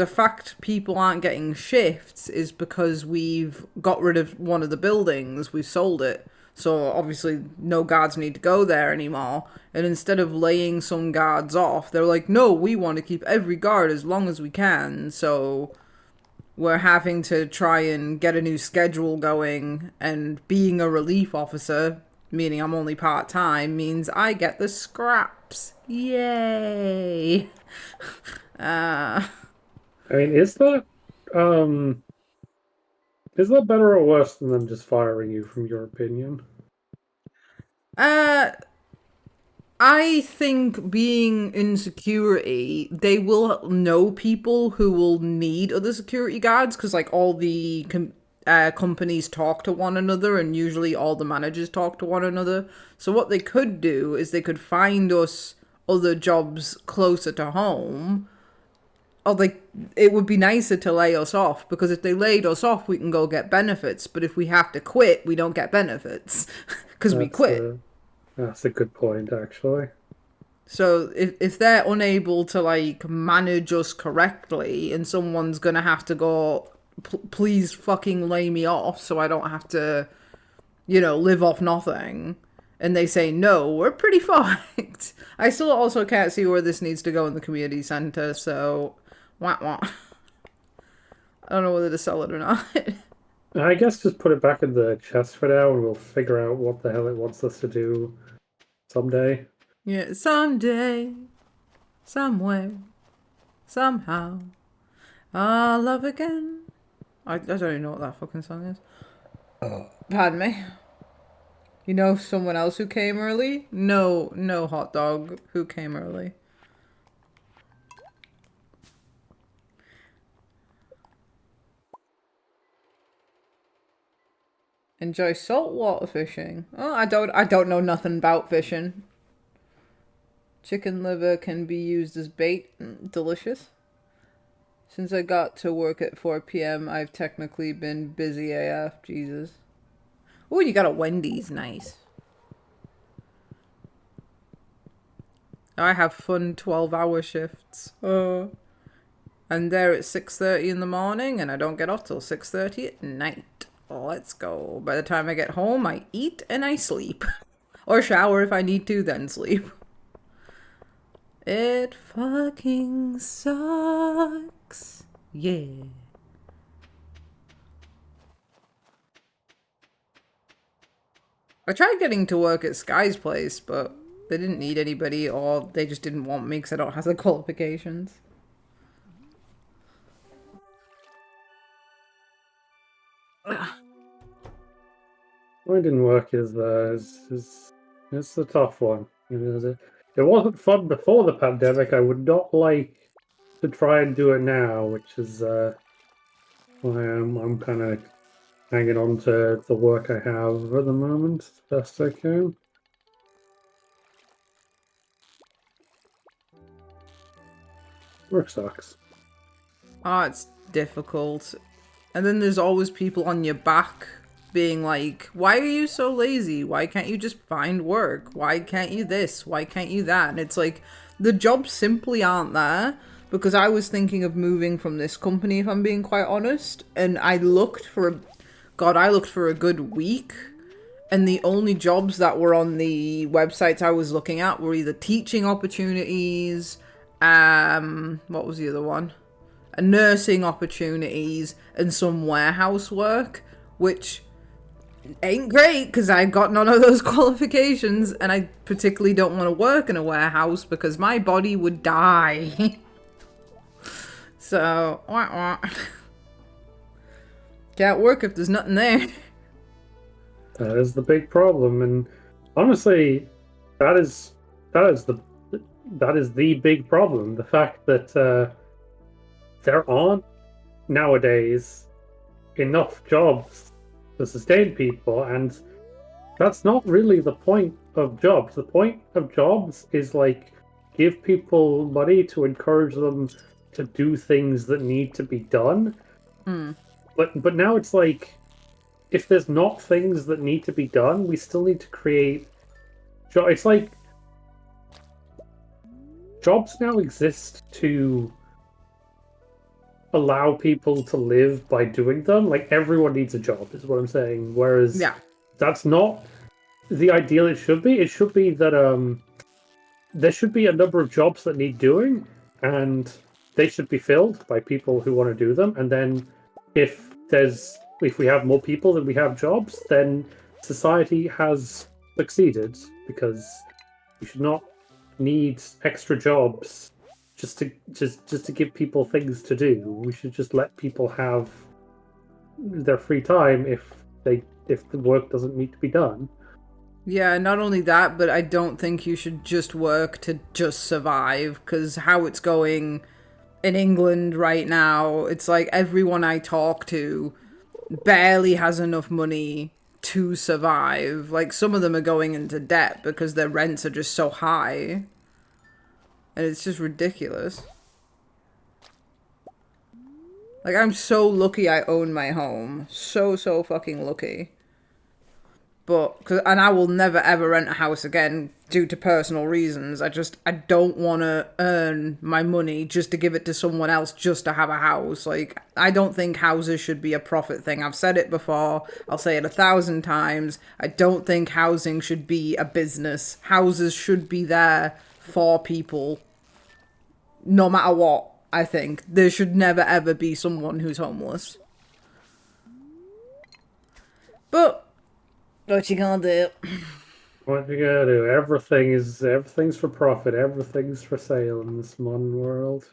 fact people aren't getting shifts is because we've got rid of one of the buildings, we've sold it. So obviously no guards need to go there anymore. And instead of laying some guards off, they're like, no, we want to keep every guard as long as we can. So we're having to try and get a new schedule going, and being a relief officer, meaning I'm only part-time, means I get the scraps. Yay! I mean, um is that better or worse than them just firing you from your opinion? Uh, I think being in security, they will know people who will need other security guards, because like all the companies talk to one another, and usually all the managers talk to one another. So what they could do is they could find us other jobs closer to home. Or like, it would be nicer to lay us off, because if they laid us off, we can go get benefits. But if we have to quit, we don't get benefits because we That's quit. that's a good point, actually. So if they're unable to like manage us correctly, and someone's gonna have to go, please fucking lay me off so I don't have to, live off nothing, and they say no, we're pretty fucked. I still also can't see where this needs to go in the community center, so wah wah. I don't know whether to sell it or not. I guess just put it back in the chest for now, and we'll figure out what the hell it wants us to do someday. Yeah, someday, somewhere, somehow, I'll love again. I don't even know what that fucking song is. Pardon me. You know someone else who came early? No hot dog who came early. Enjoy saltwater fishing. Oh, I don't know nothing about fishing. Chicken liver can be used as bait. Delicious. Since I got to work at 4 p.m., I've technically been busy AF. Jesus. Oh, you got a Wendy's. Nice. I have fun 12-hour shifts. And they're at 6:30 in the morning, and I don't get off till 6:30 at night. Let's go. By the time I get home, I eat and I sleep. Or shower if I need to, then sleep. It fucking sucks. Yeah. I tried getting to work at Sky's place, but they didn't need anybody, or they just didn't want me because I don't have the qualifications. Why didn't work is it's a tough one. It wasn't fun before the pandemic. I would not like to try and do it now, which is why I'm kind of hanging on to the work I have at the moment as best I can. Work sucks. Oh, it's difficult. And then there's always people on your back being like, why are you so lazy? Why can't you just find work? Why can't you this? Why can't you that? And it's like, the jobs simply aren't there. Because I was thinking of moving from this company, if I'm being quite honest. And I looked for a good week. And the only jobs that were on the websites I was looking at were either teaching opportunities, what was the other one? Nursing opportunities, and some warehouse work, which ain't great because I got none of those qualifications, and I particularly don't want to work in a warehouse because my body would die. So, can't work if there's nothing there. That is the big problem, and honestly, that is the big problem. The fact that there aren't nowadays enough jobs to sustain people, and that's not really the point of jobs. The point of jobs is like give people money to encourage them to do things that need to be done. But now it's like, if there's not things that need to be done, we still need to create jobs. It's like jobs now exist to allow people to live by doing them. Like, everyone needs a job, is what I'm saying. Whereas that's not the ideal it should be. It should be that there should be a number of jobs that need doing, and they should be filled by people who want to do them. And then if we have more people than we have jobs, then society has succeeded, because we should not need extra jobs just to give people things to do. We should just let people have their free time if the work doesn't need to be done. Yeah, not only that, but I don't think you should just work to just survive, because how it's going in England right now, it's like everyone I talk to barely has enough money to survive. Like, some of them are going into debt because their rents are just so high. And it's just ridiculous. Like, I'm so lucky I own my home. So fucking lucky. And I will never ever rent a house again due to personal reasons. I don't want to earn my money just to give it to someone else just to have a house. Like, I don't think houses should be a profit thing. I've said it before. I'll say it 1,000 times. I don't think housing should be a business. Houses should be there for people. No matter what, I think. There should never ever be someone who's homeless. But what you gonna do? What you gotta do? Everything's for profit. Everything's for sale in this modern world.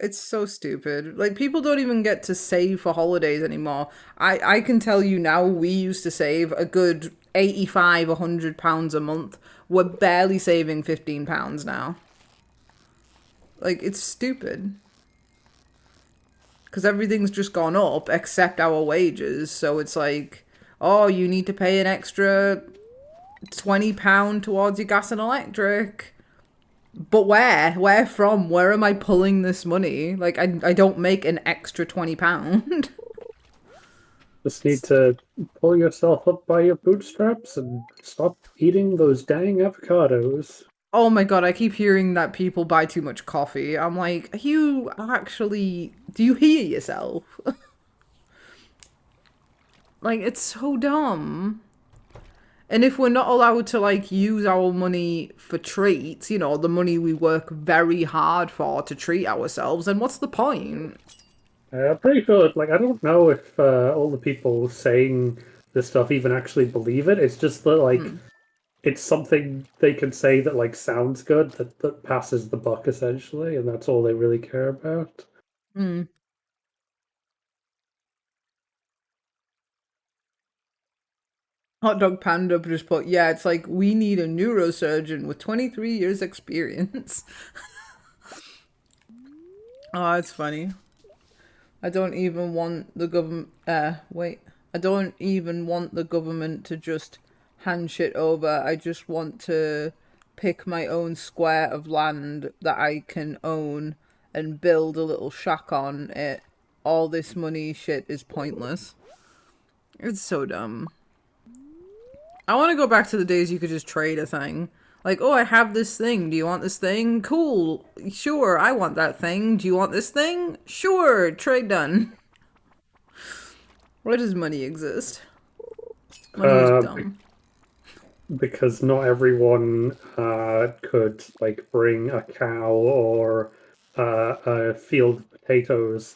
It's so stupid. Like, people don't even get to save for holidays anymore. I can tell you now, we used to save a good £85, £100 a month. We're barely saving £15 now. Like, it's stupid. Because everything's just gone up except our wages. So it's like, oh, you need to pay an extra £20 towards your gas and electric. But where? Where from? Where am I pulling this money? Like, I don't make an extra £20. Just need to pull yourself up by your bootstraps and stop eating those dang avocados. Oh my god, I keep hearing that people buy too much coffee. I'm like, are you actually... Do you hear yourself? Like, it's so dumb. And if we're not allowed to, like, use our money for treats, you know, the money we work very hard for to treat ourselves, then what's the point? I'm pretty sure, like, I don't know if all the people saying this stuff even actually believe it. It's just that, like, it's something they can say that, like, sounds good, that passes the buck, essentially, and that's all they really care about. Hmm. Hot Dog Panda just put, yeah, it's like we need a neurosurgeon with 23 years experience. Oh, it's funny. I don't even want the government. Wait. I don't even want the government to just hand shit over. I just want to pick my own square of land that I can own and build a little shack on it. All this money shit is pointless. It's so dumb. I want to go back to the days you could just trade a thing. Like, oh, I have this thing. Do you want this thing? Cool. Sure, I want that thing. Do you want this thing? Sure, trade done. Why does money exist? Money is Uh, dumb. because not everyone could like bring a cow or a field of potatoes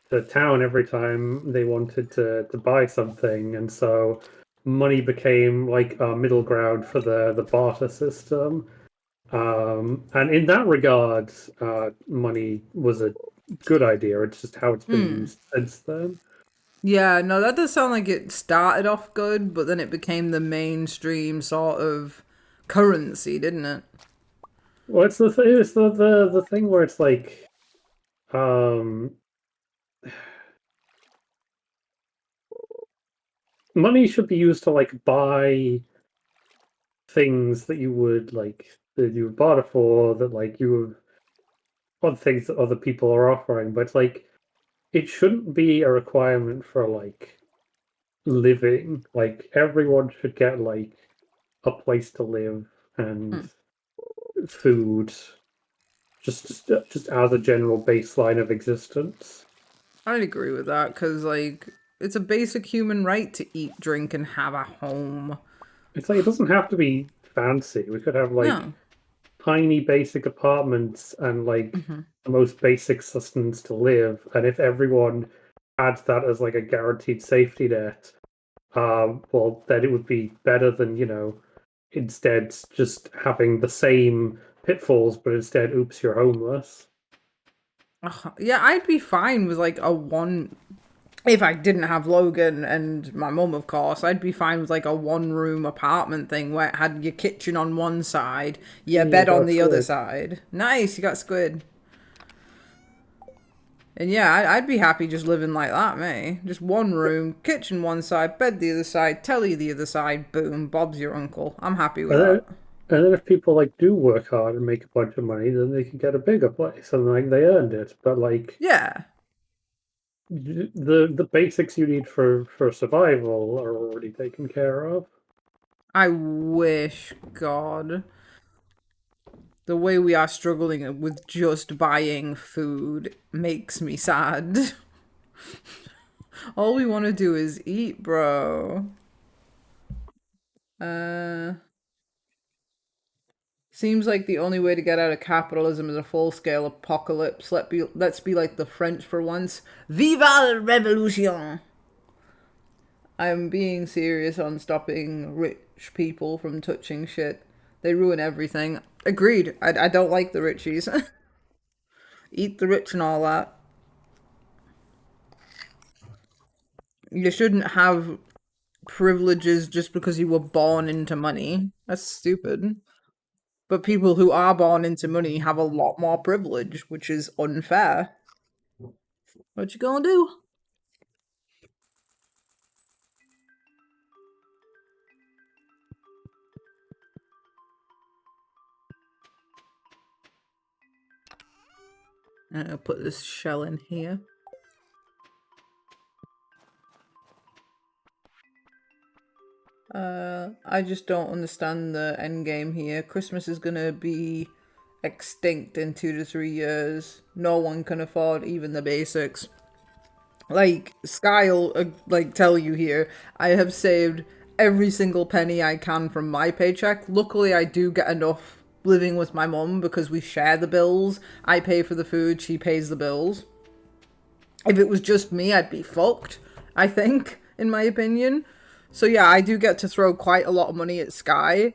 to town every time they wanted to buy something, and so money became like a middle ground for the barter system. And in that regard, money was a good idea. It's just how it's been used since then. Yeah, no, that does sound like it started off good, but then it became the mainstream sort of currency, didn't it? Well, it's the thing where it's like um money should be used to like buy things that you would like that you would barter for that like you would want things that other people are offering, but like it shouldn't be a requirement for like living. Like everyone should get like a place to live and food just as a general baseline of existence. I'd agree with that, because, like, it's a basic human right to eat, drink, and have a home. It's like it doesn't have to be fancy. We could have like No. tiny basic apartments and like the most basic sustenance to live. And if everyone had that as like a guaranteed safety net, well, then it would be better than, instead just having the same pitfalls, but instead, oops, you're homeless. Ugh, yeah, I'd be fine with, like, a one... If I didn't have Logan and my mum, of course, I'd be fine with, like, a one-room apartment thing where it had your kitchen on one side, your Yeah, bed on got the other squid. side. Nice, you got squid. And yeah, I'd be happy just living like that, mate. Just one room, kitchen one side, bed the other side, telly the other side, boom, Bob's your uncle. I'm happy with And then, that. and then if people like do work hard and make a bunch of money, then they can get a bigger place and like they earned it. But like Yeah, the basics you need for survival are already taken care of. I wish, God. The way we are struggling with just buying food makes me sad. All we want to do is eat, bro. Uh, Seems like the only way to get out of capitalism is a full-scale apocalypse. Let's be like the French for once. Viva la revolution! I'm being serious on stopping rich people from touching shit. They ruin everything. Agreed. I don't like the richies. Eat the rich and all that. You shouldn't have privileges just because you were born into money. That's stupid. But people who are born into money have a lot more privilege, which is unfair. What you gonna do? I'll put this shell in here. I just don't understand the end game here. Christmas is gonna be extinct in 2 to 3 years. No one can afford even the basics. Like Sky'll like tell you here, I have saved every single penny I can from my paycheck. Luckily, I do get enough living with my mum because we share the bills. I pay for the food, she pays the bills. If it was just me, I'd be fucked, I think, in my opinion. So yeah, I do get to throw quite a lot of money at Sky,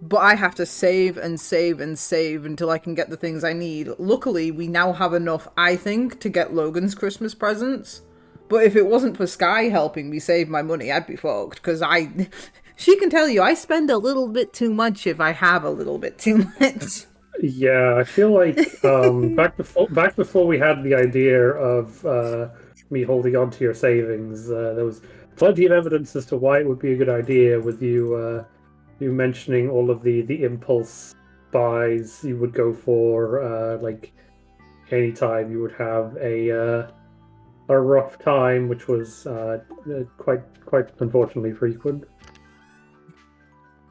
but I have to save and save and save until I can get the things I need. Luckily, we now have enough, I think, to get Logan's Christmas presents. But if it wasn't for Sky helping me save my money, I'd be fucked. Because she can tell you, I spend a little bit too much if I have a little bit too much. Yeah, I feel like back before we had the idea of me holding on to your savings, there was plenty of evidence as to why it would be a good idea with you mentioning all of the impulse buys you would go for, like anytime you would have a rough time, which was quite unfortunately frequent.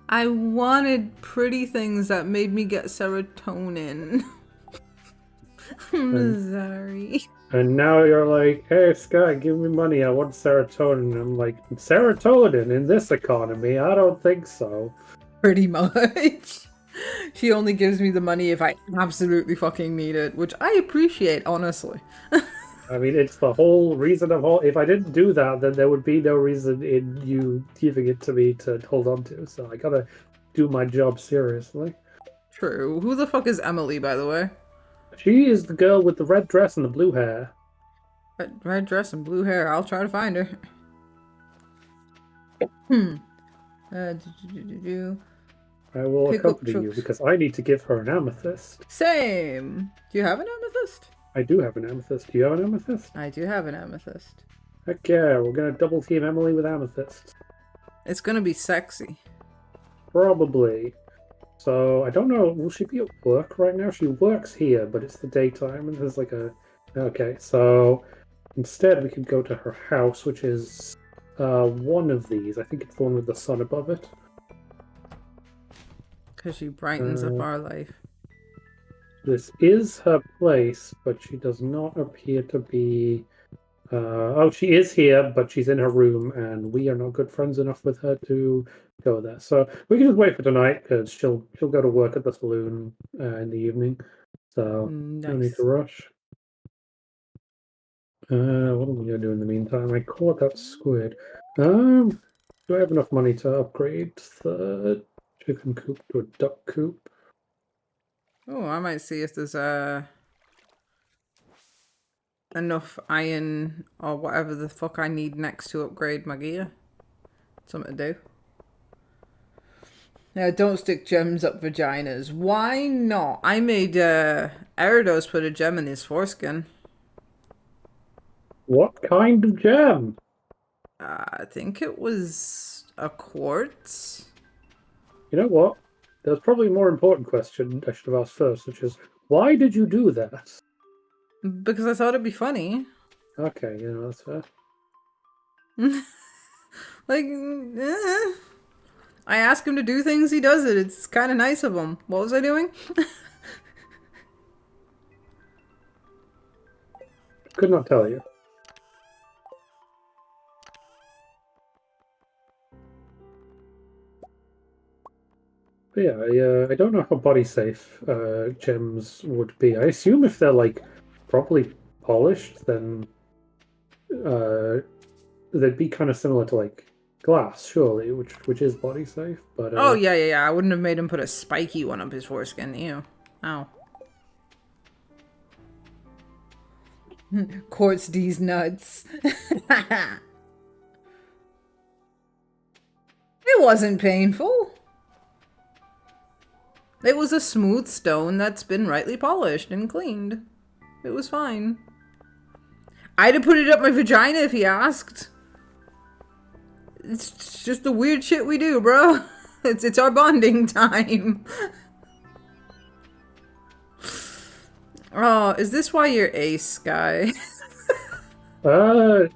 I wanted pretty things that made me get serotonin. I'm sorry. And now you're like, hey, Sky, give me money. I want serotonin. I'm like, serotonin in this economy? I don't think so. Pretty much. She only gives me the money if I absolutely fucking need it, which I appreciate, honestly. I mean, it's the whole reason of all. If I didn't do that, then there would be no reason in you giving it to me to hold on to. So I gotta do my job seriously. True. Who the fuck is Emily, by the way? She is the girl with the red dress and the blue hair. Red dress and blue hair. I'll try to find her. I will Pick up accompany you trucks. because I need to give her an amethyst. Same. Do you have an amethyst? I do have an amethyst. Do you have an amethyst? I do have an amethyst. Heck yeah, we're gonna double team Emily with amethysts. It's gonna be sexy. Probably. So I don't know. Will she be at work right now? She works here, but it's the daytime, and there's like a. Okay, so instead we could go to her house, which is one of these. I think it's the one with the sun above it. Because she brightens up our life. This is her place, but she does not appear to be. Oh, she is here, but she's in her room, and we are not good friends enough with her to go there. So we can just wait for tonight because she'll go to work at the saloon in the evening. So no need Nice. to rush. What am I gonna do in the meantime? I caught that squid. Do I have enough money to upgrade the chicken coop to a duck coop? Oh, I might see if there's enough iron or whatever the fuck I need next to upgrade my gear. Something to do. Now, don't stick gems up vaginas. Why not? I made Eridos put a gem in his foreskin. What kind of gem? I think it was a quartz. You know what? There's probably a more important question I should have asked first, which is, why did you do that? Because I thought it'd be funny. Okay, that's fair. Like, I ask him to do things, he does it. It's kind of nice of him. What was I doing? Could not tell you. But yeah, I don't know how body safe gems would be. I assume if they're like properly polished, then they'd be kind of similar to like glass, surely, which is body safe. But Oh, yeah. I wouldn't have made him put a spiky one up his foreskin. Ew. Ow. Quartz these nuts. It wasn't painful. It was a smooth stone that's been rightly polished and cleaned. It was fine. I'd have put it up my vagina if he asked. It's just the weird shit we do, bro. It's our bonding time. Oh, is this why you're ace, guy?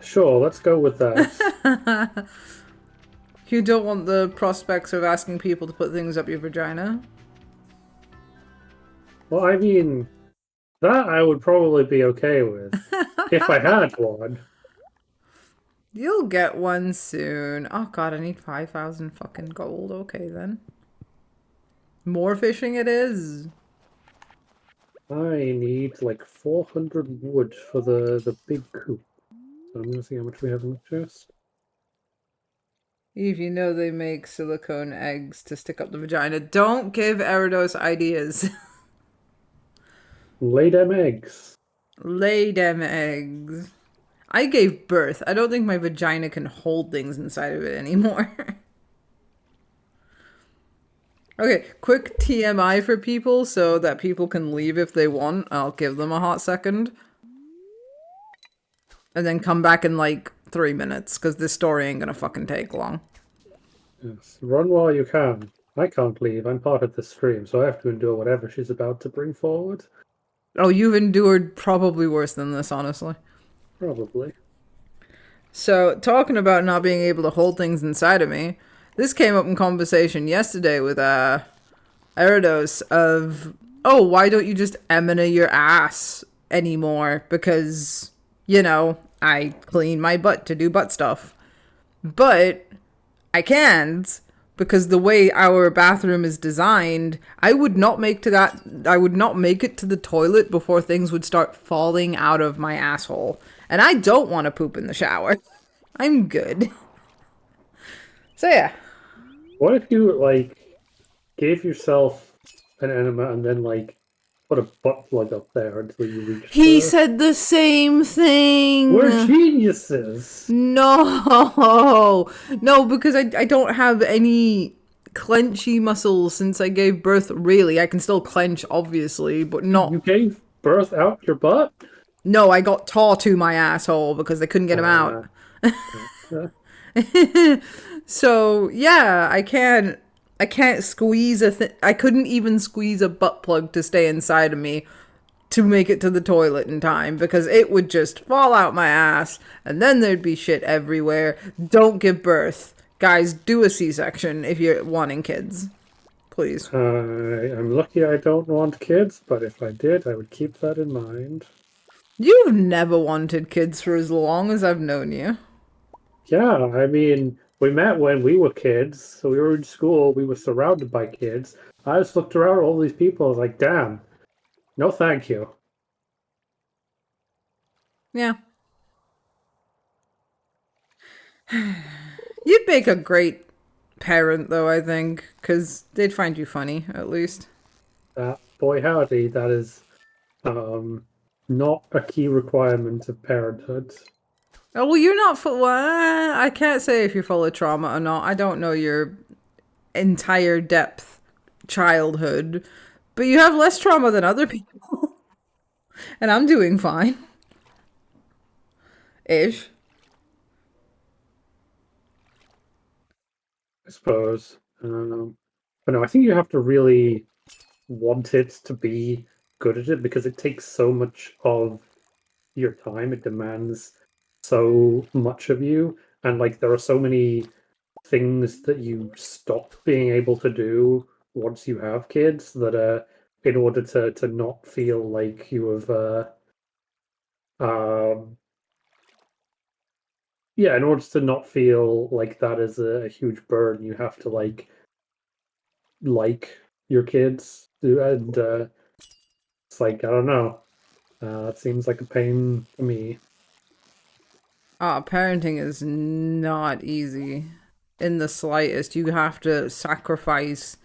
sure, let's go with that. You don't want the prospects of asking people to put things up your vagina? Well, I mean, that I would probably be okay with if I had one. You'll get one soon. Oh god, I need 5,000 fucking gold. Okay then. More fishing it is. I need like 400 wood for the big coop. So I'm gonna see how much we have in the chest. Eve, you know they make silicone eggs to stick up the vagina. Don't give Eridos ideas. Lay them eggs. Lay them eggs. I gave birth. I don't think my vagina can hold things inside of it anymore. Okay, quick TMI for people so that people can leave if they want. I'll give them a hot second. And then come back in like 3 minutes, because this story ain't gonna fucking take long. Yes. Run while you can. I can't leave. I'm part of the stream, so I have to endure whatever she's about to bring forward. Oh, you've endured probably worse than this, honestly. Probably. So, talking about not being able to hold things inside of me, this came up in conversation yesterday with Eridos of, oh, why don't you just emanate your ass anymore? Because, you know, I clean my butt to do butt stuff. But I can't, because the way our bathroom is designed, I would not make it to the toilet before things would start falling out of my asshole. And I don't want to poop in the shower. I'm good. So yeah. What if you, like, gave yourself an enema and then, like, put a butt plug up there until you reach He said the same thing. We're geniuses! No. No, because I don't have any clenchy muscles since I gave birth, really. I can still clench, obviously, but not... You gave birth out your butt? No, I got tar to my asshole because they couldn't get him out. So, yeah, I can't squeeze I couldn't even squeeze a butt plug to stay inside of me to make it to the toilet in time because it would just fall out my ass and then there'd be shit everywhere. Don't give birth. Guys, do a C-section if you're wanting kids. Please. I'm lucky I don't want kids, but if I did, I would keep that in mind. You've never wanted kids for as long as I've known you. Yeah, I mean, we met when we were kids, so we were in school, we were surrounded by kids. I just looked around at all these people, I was like, damn, no thank you. Yeah. You'd make a great parent, though, I think, because they'd find you funny, at least. Boy howdy, that is not a key requirement of parenthood. Oh, well, you're not full... Well, I can't say if you're full of trauma or not. I don't know your entire depth childhood. But you have less trauma than other people. And I'm doing fine. Ish. I suppose. But no, I think you have to really want it to be good at it because it takes so much of your time. It demands so much of you. And like there are so many things that you stop being able to do once you have kids that in order to not feel like you have yeah, in order to not feel like that is a huge burden, you have to like your kids, and it's like I don't know. It seems like a pain to me. Parenting is not easy in the slightest. You have to sacrifice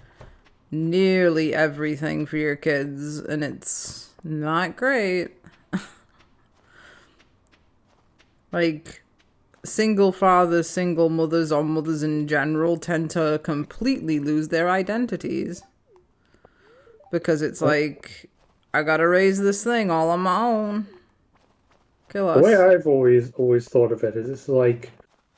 nearly everything for your kids, and it's not great. Like, single fathers, single mothers, or mothers in general tend to completely lose their identities. Because it's like, I gotta raise this thing all on my own. Kill us. The way I've always thought of it is it's like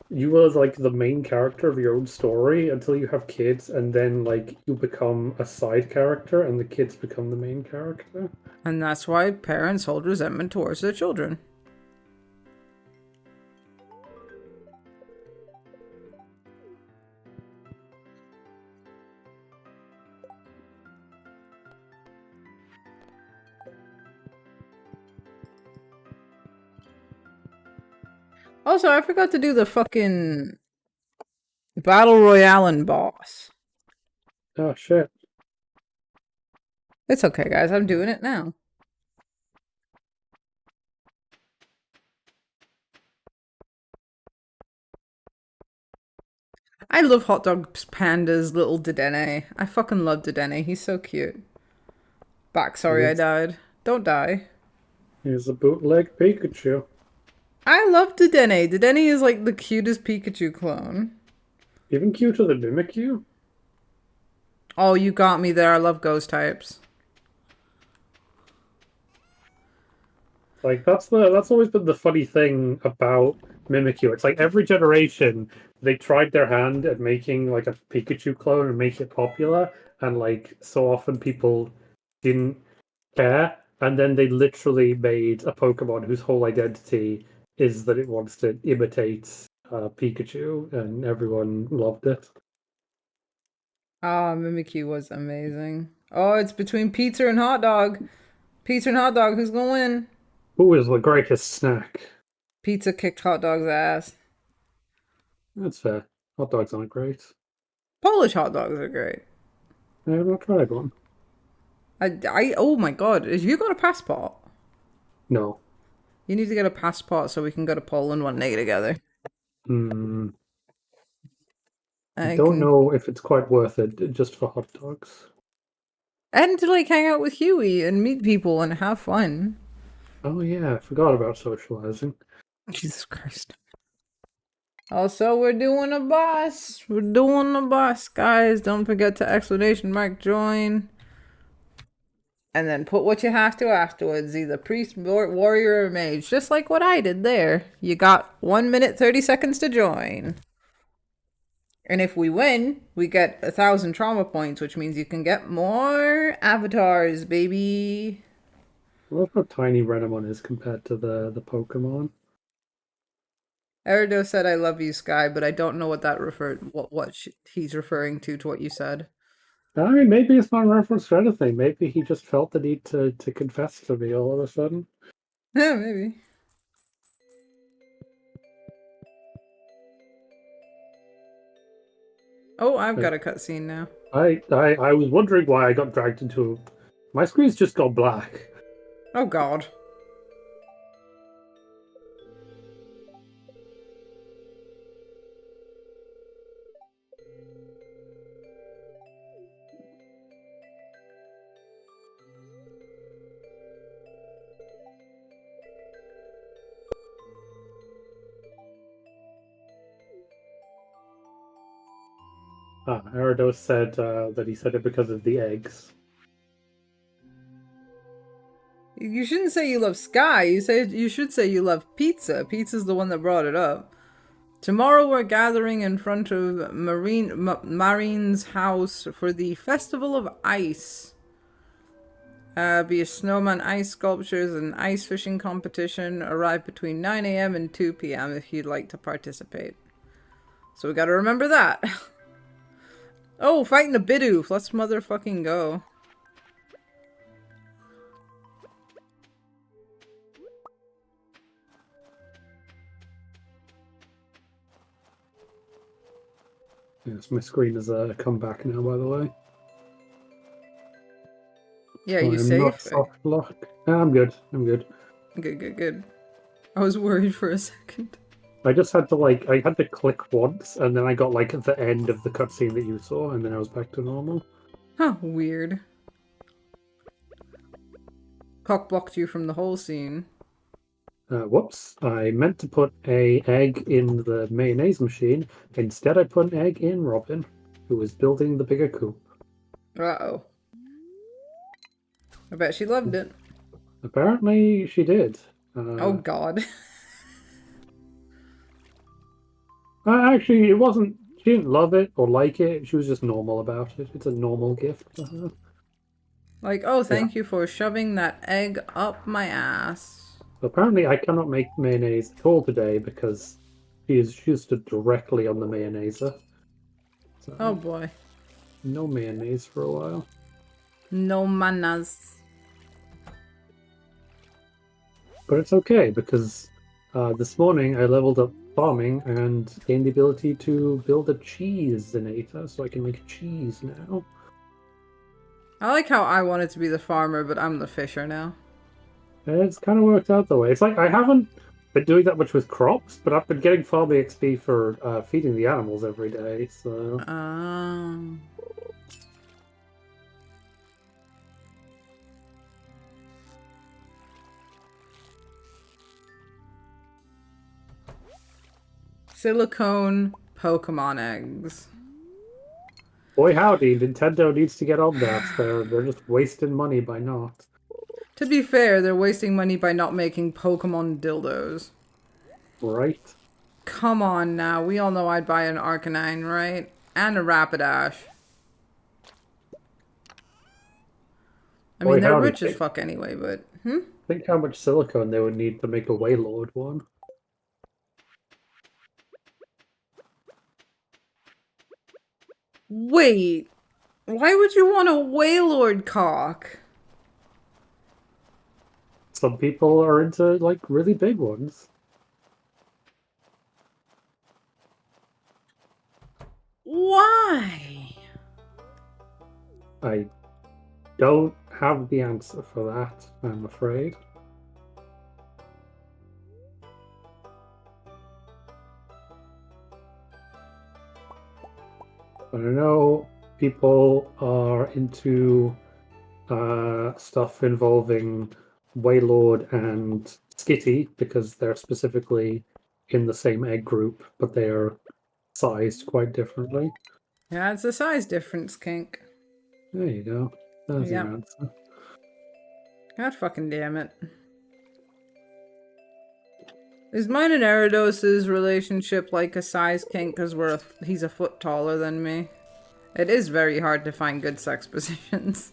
you are like the main character of your own story until you have kids, and then like you become a side character, and the kids become the main character. And that's why parents hold resentment towards their children. Also, I forgot to do the fucking Battle Royale and boss. Oh shit. It's okay, guys. I'm doing it now. I love Hot Dog Panda's little Dedenne. I fucking love Dedenne. He's so cute. Back, sorry I died. Don't die. Here's a bootleg Pikachu. I love Dedenne. Dedenne is like the cutest Pikachu clone. Even cuter than Mimikyu? Oh, you got me there. I love ghost types. Like that's always been the funny thing about Mimikyu. It's like every generation they tried their hand at making like a Pikachu clone and make it popular, and like so often people didn't care, and then they literally made a Pokemon whose whole identity is that it wants to imitate Pikachu, and everyone loved it. Ah, Mimikyu was amazing. Oh, it's between pizza and hot dog. Pizza and hot dog. Who's gonna win? Who is the greatest snack? Pizza kicked hot dog's ass. That's fair. Hot dogs aren't great. Polish hot dogs are great. I've not tried one. Oh my god, have you got a passport? No. You need to get a passport so we can go to Poland one day together. Hmm. I Don't can... know if it's quite worth it just for hot dogs. And to like hang out with Huey and meet people and have fun. Oh yeah, I forgot about socializing. Jesus Christ. Also, we're doing a boss. We're doing a boss, guys. Don't forget to exclamation mark join. And then put what you have to afterwards. Either priest, warrior, or mage. Just like what I did there. You got 1 minute, 30 seconds to join. And if we win, we get 1,000 trauma points, which means you can get more avatars, baby. I love how tiny Renamon is compared to the Pokemon. Erido said, "I love you, Sky," but I don't know what that he's referring to what you said. I mean, maybe it's not a reference to anything. Maybe he just felt the need to confess to me all of a sudden. Yeah, maybe. Oh, I've got a cutscene now. I was wondering why I got dragged into. My screen's just got black. Oh God. Eridos said that he said it because of the eggs. You shouldn't say you love Sky. You should say you love pizza. Pizza's the one that brought it up. Tomorrow we're gathering in front of Marine's house for the Festival of Ice. Be a snowman ice sculptures and ice fishing competition. Arrive between 9 a.m. and 2 p.m. if you'd like to participate. So we gotta remember that. Oh, fighting a Bidoof. Let's motherfucking go. Yes, my screen has come back now, by the way. Yeah, So you I'm safe? not soft lock. I'm good. I'm good. Good. I was worried for a second. I just had to I had to click once, and then I got at the end of the cutscene that you saw, and then I was back to normal. Huh, weird. Cock blocked you from the whole scene. Whoops! I meant to put a egg in the mayonnaise machine. Instead, I put an egg in Robin, who was building the bigger coop. Uh-oh. I bet she loved it. Apparently, she did. Oh God. Actually, it wasn't. She didn't love it or like it. She was just normal about it. It's a normal gift for her. Like, oh, thank you for shoving that egg up my ass. Apparently, I cannot make mayonnaise at all today because she stood directly on the mayonnaiser. So, Oh boy. no mayonnaise for a while. No manas. But it's okay because this morning I leveled up farming and gained the ability to build a cheese-inator, so I can make cheese now. I like how I wanted to be the farmer, but I'm the fisher now. It's kind of worked out that way. It's like I haven't been doing that much with crops, but I've been getting farming XP for feeding the animals every day, so... Silicone Pokemon eggs. Boy howdy, Nintendo needs to get on that. They're just wasting money by not. To be fair, they're wasting money by not making Pokemon dildos. Right? Come on now, we all know I'd buy an Arcanine, right? And a Rapidash. I mean, Boy, they're howdy. rich as fuck anyway, but... Think how much silicone they would need to make a Wailord one. Wait, why would you want a Wailord cock? Some people are into, like, really big ones. Why? I don't have the answer for that, I'm afraid. But I know people are into stuff involving Wailord and Skitty because they're specifically in the same egg group, but they are sized quite differently. Yeah, it's a size difference, kink. There you go. There's your Yep. answer. God fucking damn it. Is mine and Eridos's relationship like a size kink because he's a foot taller than me? It is very hard to find good sex positions.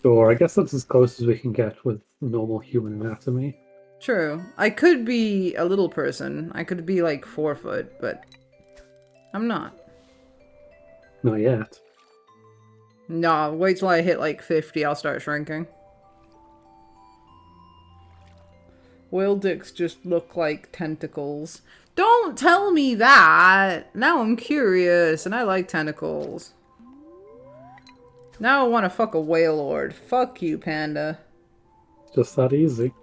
Sure, I guess that's as close as we can get with normal human anatomy. True. I could be a little person. I could be like 4 foot, but I'm not. Not yet. No, wait till I hit like 50, I'll start shrinking. Whale dicks just look like tentacles. Don't tell me that! Now I'm curious, and I like tentacles. Now I want to fuck a Wailord. Fuck you, panda. It's just that easy.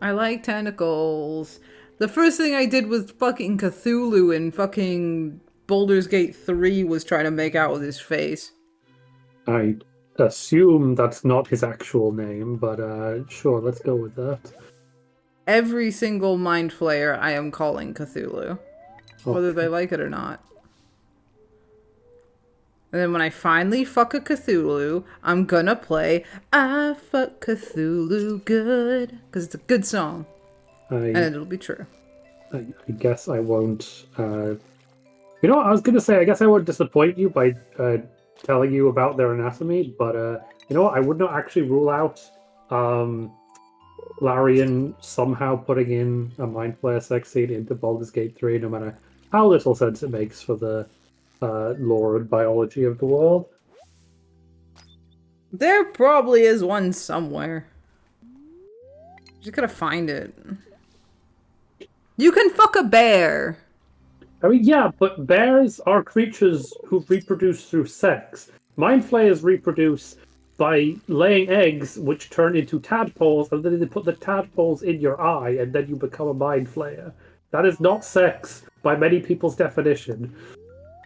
I like tentacles. The first thing I did with fucking Cthulhu in fucking Baldur's Gate 3 was trying to make out with his face. I assume that's not his actual name, but sure, let's go with that. Every single mind flayer I am calling Cthulhu. Whether they like it or not. And then when I finally fuck a Cthulhu, I'm gonna play I Fuck Cthulhu Good. Because it's a good song. And it'll be true. I guess I won't... You know what I was going to say? I guess I won't disappoint you by telling you about their anatomy, but you know what? I would not actually rule out Larian somehow putting in a Mind Flayer sex scene into Baldur's Gate 3, no matter how little sense it makes for the lore and biology of the world. There probably is one somewhere. Just gotta find it. You can fuck a bear! I mean, yeah, but bears are creatures who reproduce through sex. Mind Flayers reproduce by laying eggs, which turn into tadpoles, and then they put the tadpoles in your eye, and then you become a Mind Flayer. That is not sex, by many people's definition.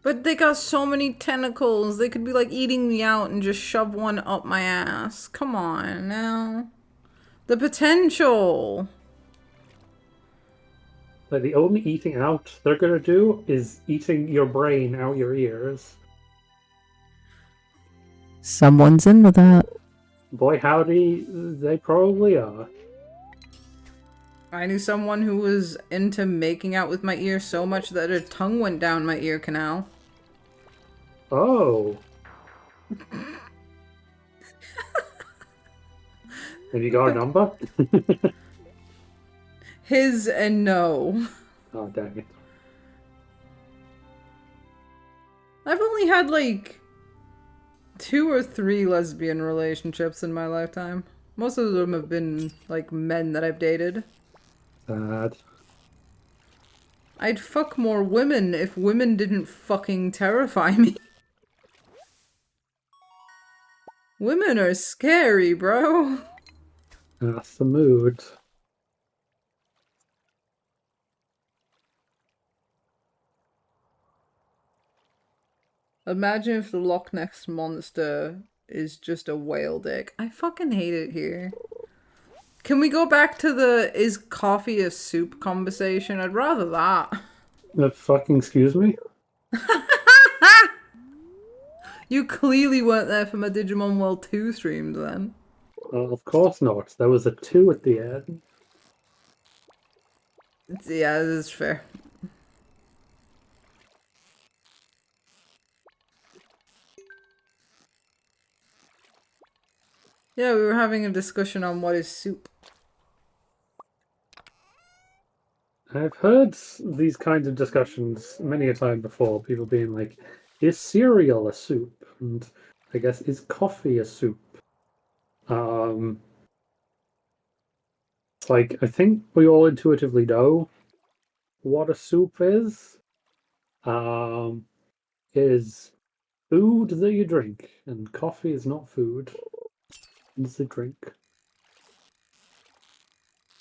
But they got so many tentacles, they could be like eating me out and just shove one up my ass. Come on, now. The potential! Like, the only eating out they're gonna do is eating your brain out your ears. Someone's into that. Boy howdy, they probably are. I knew someone who was into making out with my ear so much that her tongue went down my ear canal. Oh. Have you got a number? His and no. Oh, dang it. I've only had like 2 or 3 lesbian relationships in my lifetime. Most of them have been like men that I've dated. Sad. I'd fuck more women if women didn't fucking terrify me. Women are scary, bro. That's the mood. Imagine if the Loch Ness Monster is just a whale dick. I fucking hate it here. Can we go back to the is coffee a soup conversation? I'd rather that. Fucking excuse me? You clearly weren't there for my Digimon World 2 streams then. Of course not. There was a 2 at the end. Yeah, that's fair. Yeah, we were having a discussion on what is soup. I've heard these kinds of discussions many a time before, people being like, is cereal a soup? And I guess, is coffee a soup? It's like, I think we all intuitively know what a soup is. It is food that you drink, and coffee is not food. It's a drink.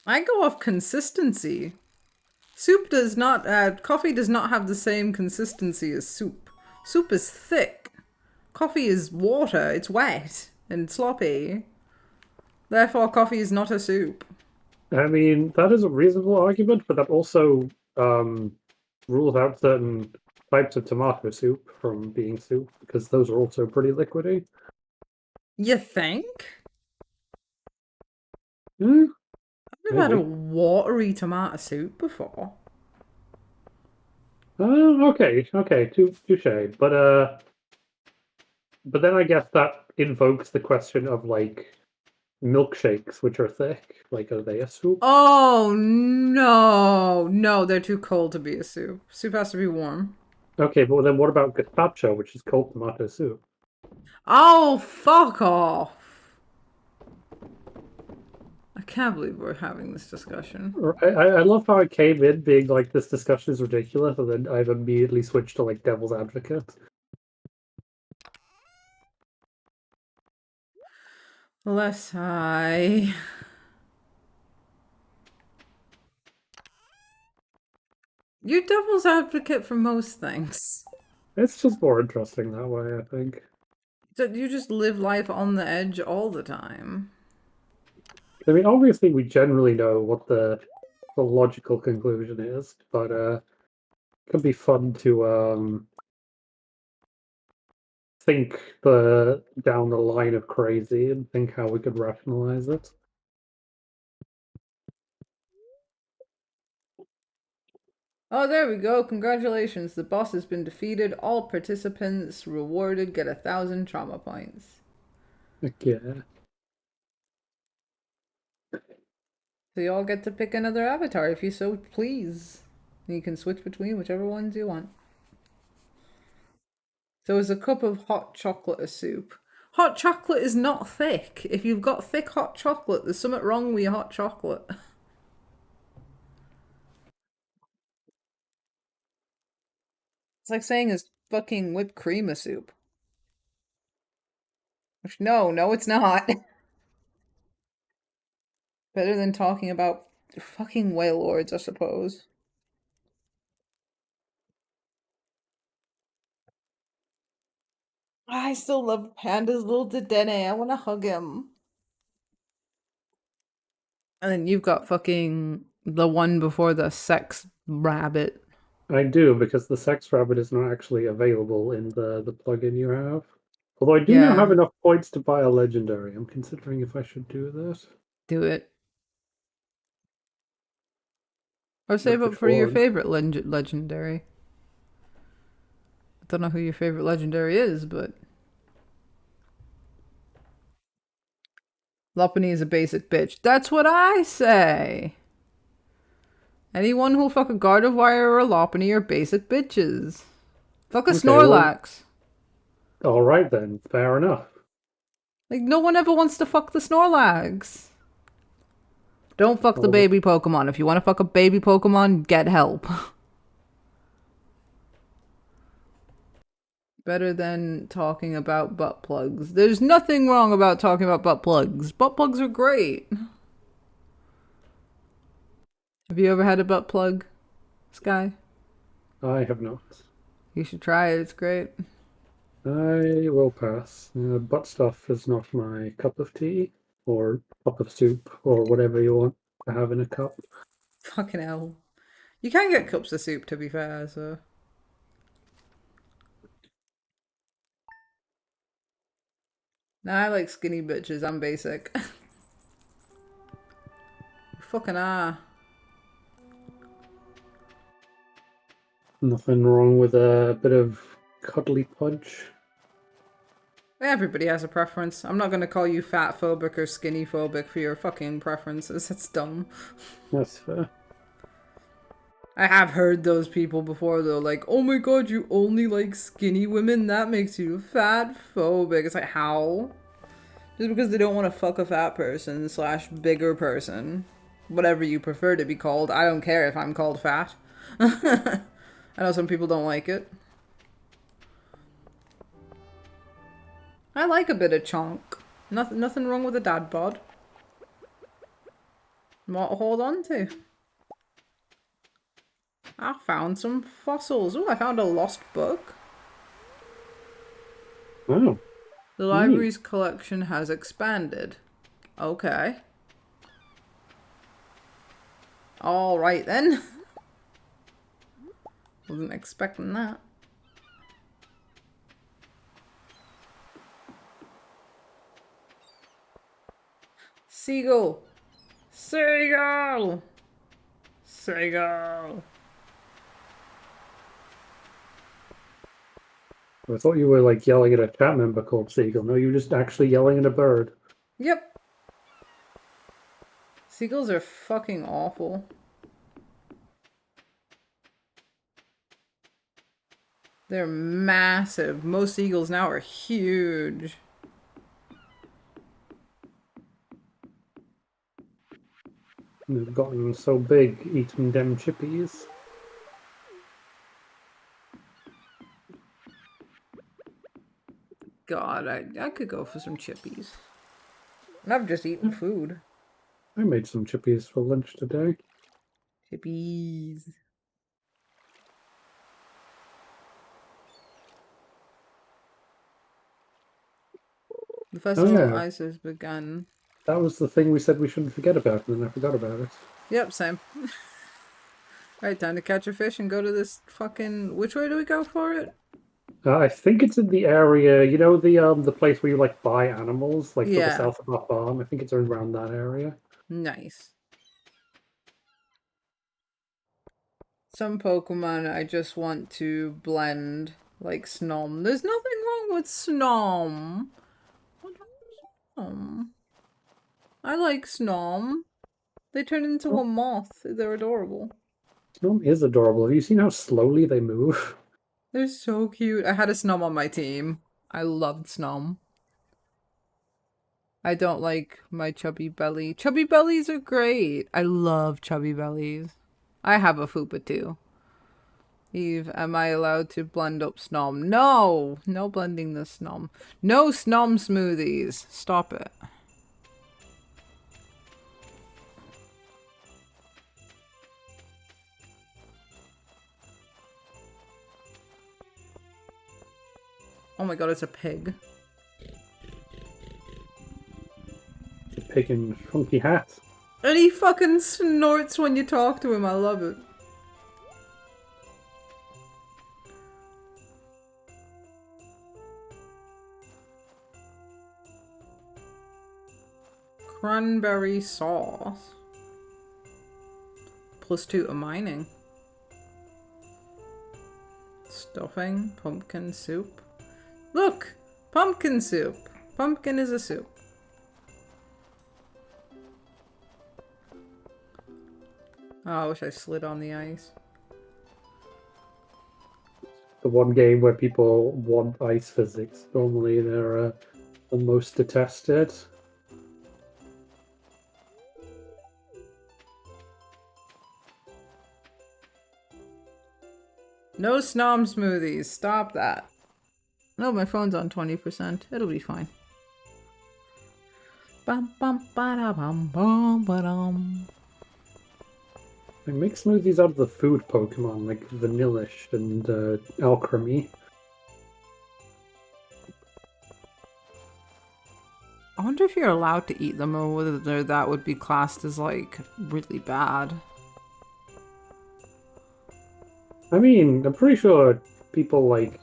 I go off consistency. Soup does not, coffee does not have the same consistency as soup. Soup is thick. Coffee is water. It's wet and sloppy. Therefore, coffee is not a soup. I mean, that is a reasonable argument, but that also rules out certain types of tomato soup from being soup, because those are also pretty liquidy. You think? Hmm, I've never had a maybe. watery tomato soup before. Okay, touche. But then I guess that invokes the question of like milkshakes, which are thick. Like, are they a soup? Oh, no. No, they're too cold to be a soup. Soup has to be warm. Okay, but then what about gazpacho, which is cold tomato soup? Oh, fuck off. I can't believe we're having this discussion. I love how I came in being like, this discussion is ridiculous, and then I've immediately switched to like devil's advocate. Less high. You're devil's advocate for most things. It's just more interesting that way, I think. You just live life on the edge all the time. I mean, obviously, we generally know what the logical conclusion is, but it could be fun to think down the line of crazy and think how we could rationalize it. Oh, there we go. Congratulations. The boss has been defeated. All participants rewarded get 1,000 trauma points. Like, yeah. So you all get to pick another avatar if you so please. And you can switch between whichever ones you want. So is a cup of hot chocolate a soup? Hot chocolate is not thick. If you've got thick hot chocolate, there's something wrong with your hot chocolate. It's like saying is fucking whipped cream a soup. No, it's not. Better than talking about fucking whale lords, I suppose. I still love Panda's little Dedenne. I want to hug him. And then you've got fucking the one before the sex rabbit. I do, because the sex rabbit is not actually available in the plugin you have. Although I do now have Yeah, enough points to buy a legendary. I'm considering if I should do that. do it. Or save But up which for your one? favorite legendary. I don't know who your favorite legendary is, but Lopunny is a basic bitch. That's what I say. Anyone who'll fuck a Gardevoir or a Lopunny are basic bitches. Fuck a Okay, well, Snorlax. alright then, fair enough. Like, no one ever wants to fuck the Snorlax. Don't fuck the Well, baby Pokemon. If you want to fuck a baby Pokemon, get help. Better than talking about butt plugs. There's nothing wrong about talking about butt plugs. Butt plugs are great. Have you ever had a butt plug, Sky? I have not. You should try it. It's great. I will pass. Butt stuff is not my cup of tea, or cup of soup, or whatever you want to have in a cup. Fucking hell. You can get cups of soup, to be fair, so. Nah, I like skinny bitches. I'm basic. Fucking ah. Nothing wrong with a bit of cuddly pudge. Everybody has a preference. I'm not gonna call you fat phobic or skinny phobic for your fucking preferences. That's dumb. That's fair. I have heard those people before though, like, oh my god, you only like skinny women? That makes you fat phobic. It's like, how? Just because they don't want to fuck a fat person / bigger person. Whatever you prefer to be called. I don't care if I'm called fat. I know some people don't like it. I like a bit of chunk. Nothing wrong with a dad bod. What to hold on to. I found some fossils. Oh, I found a lost book. Oh. The library's collection has expanded. Okay. Alright then. Wasn't expecting that. Seagull! Seagull! Seagull! I thought you were like yelling at a chat member called Seagull. No, you're just actually yelling at a bird. Yep. Seagulls are fucking awful. They're massive. Most seagulls now are huge. They've gotten so big eating them chippies. God, I could go for some chippies. And I've just eaten food. I made some chippies for lunch today. Chippies. The festival of ice has begun. That was the thing we said we shouldn't forget about, and then I forgot about it. Yep, same. Alright, time to catch a fish and go to this fucking... Which way do we go for it? I think it's in the area, you know, the place where you like buy animals, like to the Yeah. south of our farm. I think it's around that area. Nice. Some Pokemon I just want to blend, like Snom. There's nothing wrong with Snom. What's wrong with Snom? I like Snom. They turn into a moth. They're adorable. Snom is adorable. Have you seen how slowly they move? They're so cute. I had a Snom on my team. I loved Snom. I don't like my chubby belly. Chubby bellies are great. I love chubby bellies. I have a fupa too. Eve, am I allowed to blend up Snom? No! No blending the Snom. No Snom smoothies. Stop it. Oh my god, it's a pig. It's a pig in a funky hat. And he fucking snorts when you talk to him. I love it. Cranberry sauce. +2 to mining. Stuffing. Pumpkin soup. Look! Pumpkin soup. Pumpkin is a soup. Oh, I wish I slid on the ice. The one game where people want ice physics. Normally they're the most detested. No Snom smoothies. Stop that. No, my phone's on 20%. It'll be fine. Bum bum ba da bum bum ba dum. I make smoothies out of the food Pokemon, like Vanillish and Alchemy. I wonder if you're allowed to eat them or whether that would be classed as like really bad. I mean, I'm pretty sure people like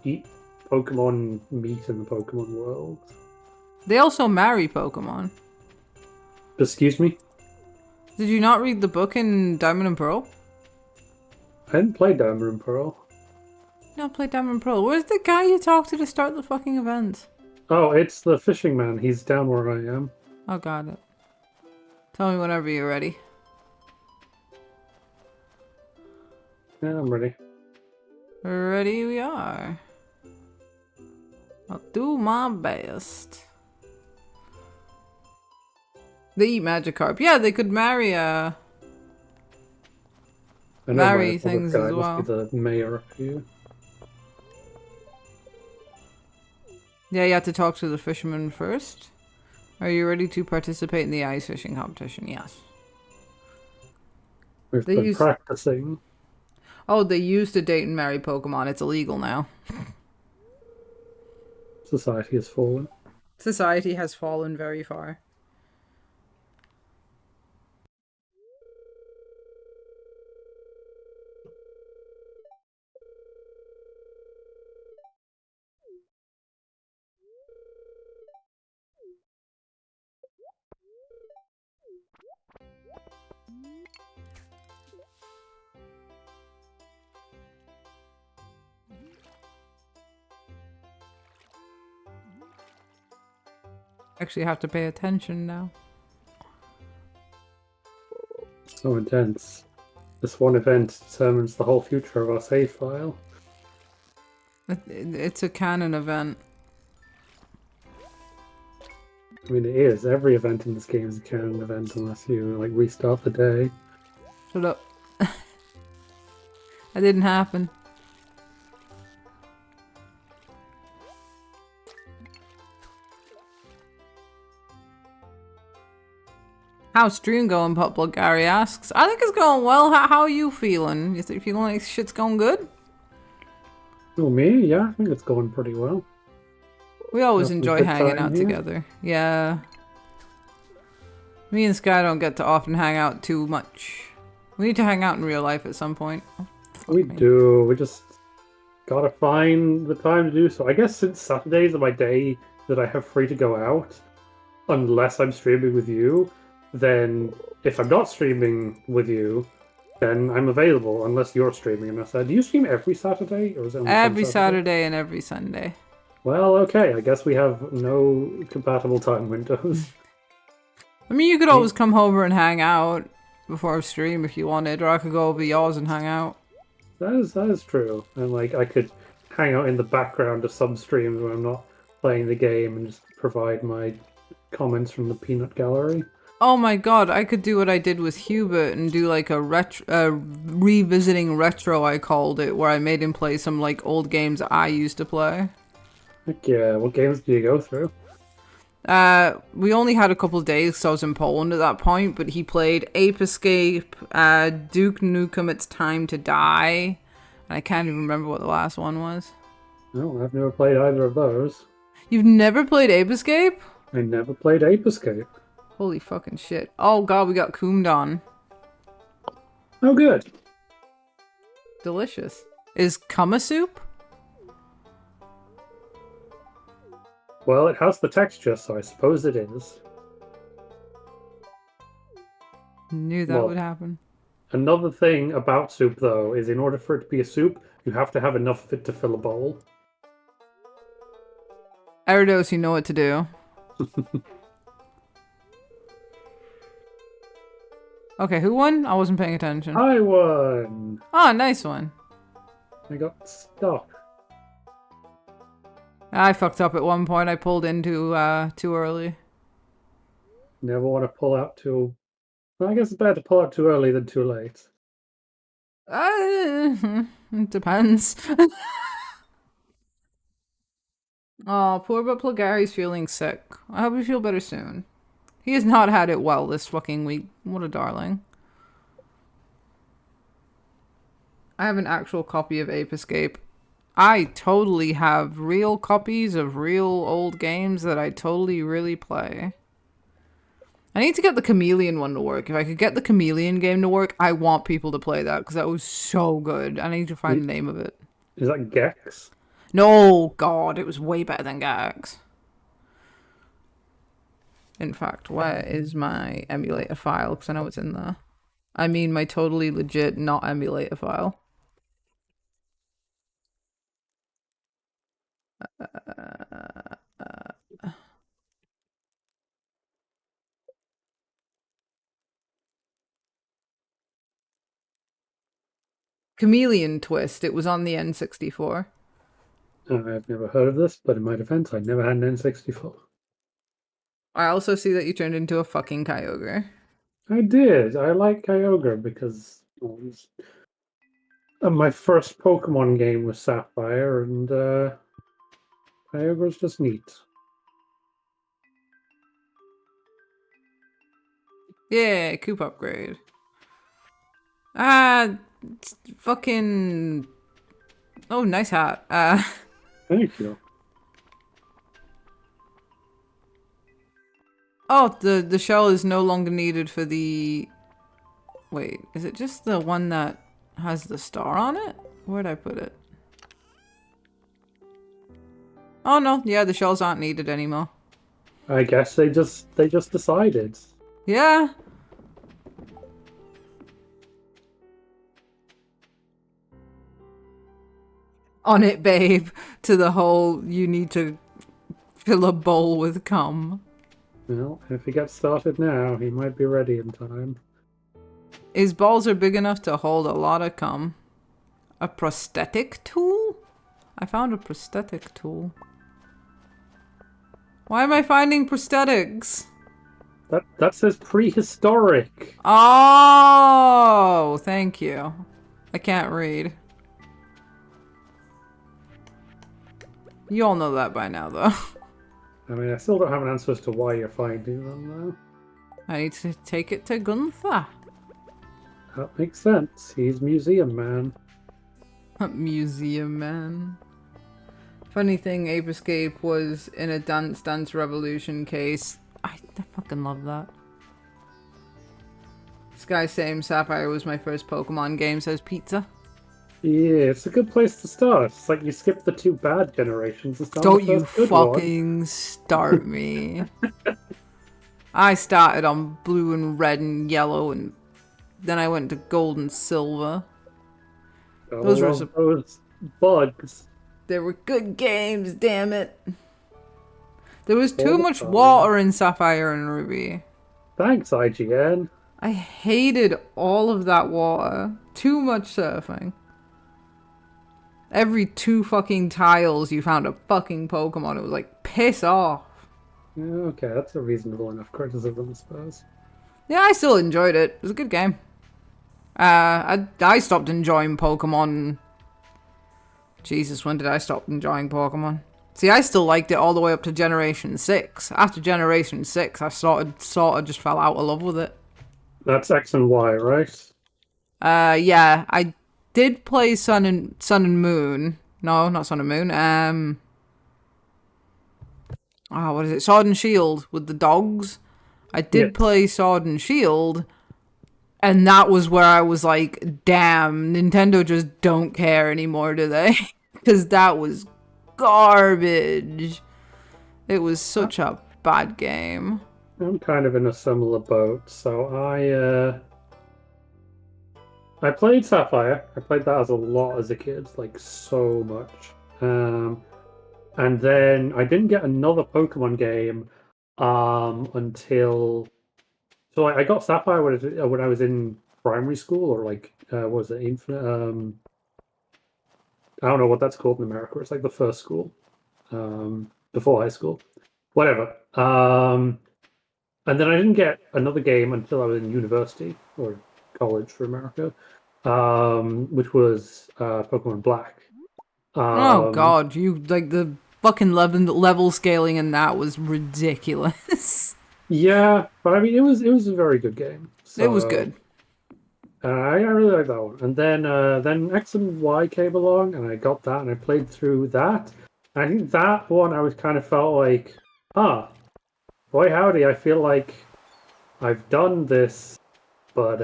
eat Pokemon meat in the Pokemon world. They also marry Pokemon. Excuse me? Did you not read the book in Diamond and Pearl? I didn't play Diamond and Pearl. No, play Diamond and Pearl. Where's the guy you talked to start the fucking event? Oh, it's the fishing man. He's down where I am. Oh, got it. Tell me whenever you're ready. Yeah, I'm ready. Ready we are. I'll do my best. They eat Magikarp. Yeah, they could marry I know marry my things guy as well. must be the mayor up here. Yeah, you have to talk to the fisherman first. Are you ready to participate in the ice fishing competition? Yes. We've They been use- practicing. Oh, they used to date and marry Pokemon. It's illegal now. Society has fallen. Society has fallen very far. Actually have to pay attention now. So intense. This one event determines the whole future of our save file. It's a canon event. I mean, it is. Every event in this game is a canon event unless you, like, restart the day. Shut up. That didn't happen. How's stream going, Popblood Gary asks. I think it's going well. How are you feeling? You feeling like shit's going good? Oh, me? Yeah, I think it's going pretty well. We always Having a enjoy good hanging time out here. together. Yeah. Me and Sky don't get to often hang out too much. We need to hang out in real life at some point. Oh, fuck We me. do. We just gotta find the time to do so. I guess since Saturdays are my day that I have free to go out, unless I'm streaming with you, then if I'm not streaming with you, then I'm available unless you're streaming. And I said, do you stream every Saturday or is it only some Every Saturday and every Sunday. Well, okay. I guess we have no compatible time windows. I mean, you could always come over and hang out before stream if you wanted, or I could go over yours and hang out. That is true. And like I could hang out in the background of some streams when I'm not playing the game and just provide my comments from the peanut gallery. Oh my god, I could do what I did with Hubert and do like a revisiting retro, I called it, where I made him play some like old games I used to play. Heck yeah, what games do you go through? We only had a couple of days because I was in Poland at that point, but he played Ape Escape, Duke Nukem It's Time to Die, and I can't even remember what the last one was. No, I've never played either of those. You've never played Ape Escape? I never played Ape Escape. Holy fucking shit. Oh god, we got coomed on. Oh, good. Delicious. Is Kuma soup? Well, it has the texture, so I suppose it is. Knew that Well, would happen. Another thing about soup, though, is in order for it to be a soup, you have to have enough of it to fill a bowl. Eridos, you know what to do. Okay, who won? I wasn't paying attention. I won! Oh, nice one. I got stuck. I fucked up at one point. I pulled in too early. Never want to pull out too... Well, I guess it's better to pull out too early than too late. It depends. Oh, poor but Plagary's feeling sick. I hope you feel better soon. He has not had it well this fucking week. What a darling. I have an actual copy of Ape Escape. I totally have real copies of real old games that I totally really play. I need to get the Chameleon one to work. If I could get the Chameleon game to work, I want people to play that because that was so good. I need to find the name of it. Is that Gex? No, God, it was way better than Gax. In fact, where is my emulator file? Because I know it's in there. I mean my totally legit not emulator file. Chameleon Twist. It was on the N64. I've never heard of this, but in my defense, I never had an N64. I also see that you turned into a fucking Kyogre. I did. I like Kyogre because my first Pokemon game was Sapphire, and Kyogre's just neat. Yeah, Coop upgrade. Fucking... Oh, nice hat. Thank you. Oh, the shell is no longer needed for the... Wait, is it just the one that has the star on it? Where'd I put it? Oh no, yeah, the shells aren't needed anymore. I guess they just decided. Yeah. On it, babe. To the whole, you need to fill a bowl with cum. Well, if he gets started now, he might be ready in time. His balls are big enough to hold a lot of cum. A prosthetic tool? I found a prosthetic tool. Why am I finding prosthetics? That says prehistoric. Oh, thank you. I can't read. You all know that by now, though. I mean, I still don't have an answer as to why you're finding them, though. I need to take it to Gunther. That makes sense. He's museum man. Museum man. Funny thing, Ape Escape was in a Dance Dance Revolution case. I fucking love that. Sky Same Sapphire was my first Pokemon game, says Pizza. Yeah, it's a good place to start. It's like you skip the two bad generations and start Don't the you first good fucking start me. I started on blue and red and yellow, and then I went to gold and silver. one. Those were those bugs. They were good games, damn it. There was too All the much time. water in Sapphire and Ruby. Thanks, IGN. I hated all of that water. Too much surfing. Every 2 fucking tiles you found a fucking Pokemon. It was like, piss off. Yeah, okay, that's a reasonable enough criticism, I suppose. Yeah, I still enjoyed it. It was a good game. I stopped enjoying Pokemon. Jesus, when did I stop enjoying Pokemon? See, I still liked it all the way up to Generation 6. After Generation 6, I sort of just fell out of love with it. That's X and Y, right? Yeah, I did play Sun and Moon. No, not Sun and Moon. What is it? Sword and Shield with the dogs. I did Yes. play Sword and Shield, and that was where I was like, damn, Nintendo just don't care anymore, do they? Because that was garbage. It was such a bad game. I'm kind of in a similar boat, so I played Sapphire. I played that as a lot as a kid, like so much. And then I didn't get another Pokemon game until I got Sapphire when I was in primary school, or like what was it, Infinite? I don't know what that's called in America. It's like the first school, before high school, whatever. And then I didn't get another game until I was in university or college for America, which was Pokemon Black. Oh god, you like the fucking level scaling in that was ridiculous. Yeah, but I mean, it was a very good game. It was So good. I really like that one. And then X and Y came along, and I got that, and I played through that. And I think that one I was kind of felt like, ah, boy howdy, I feel like I've done this, but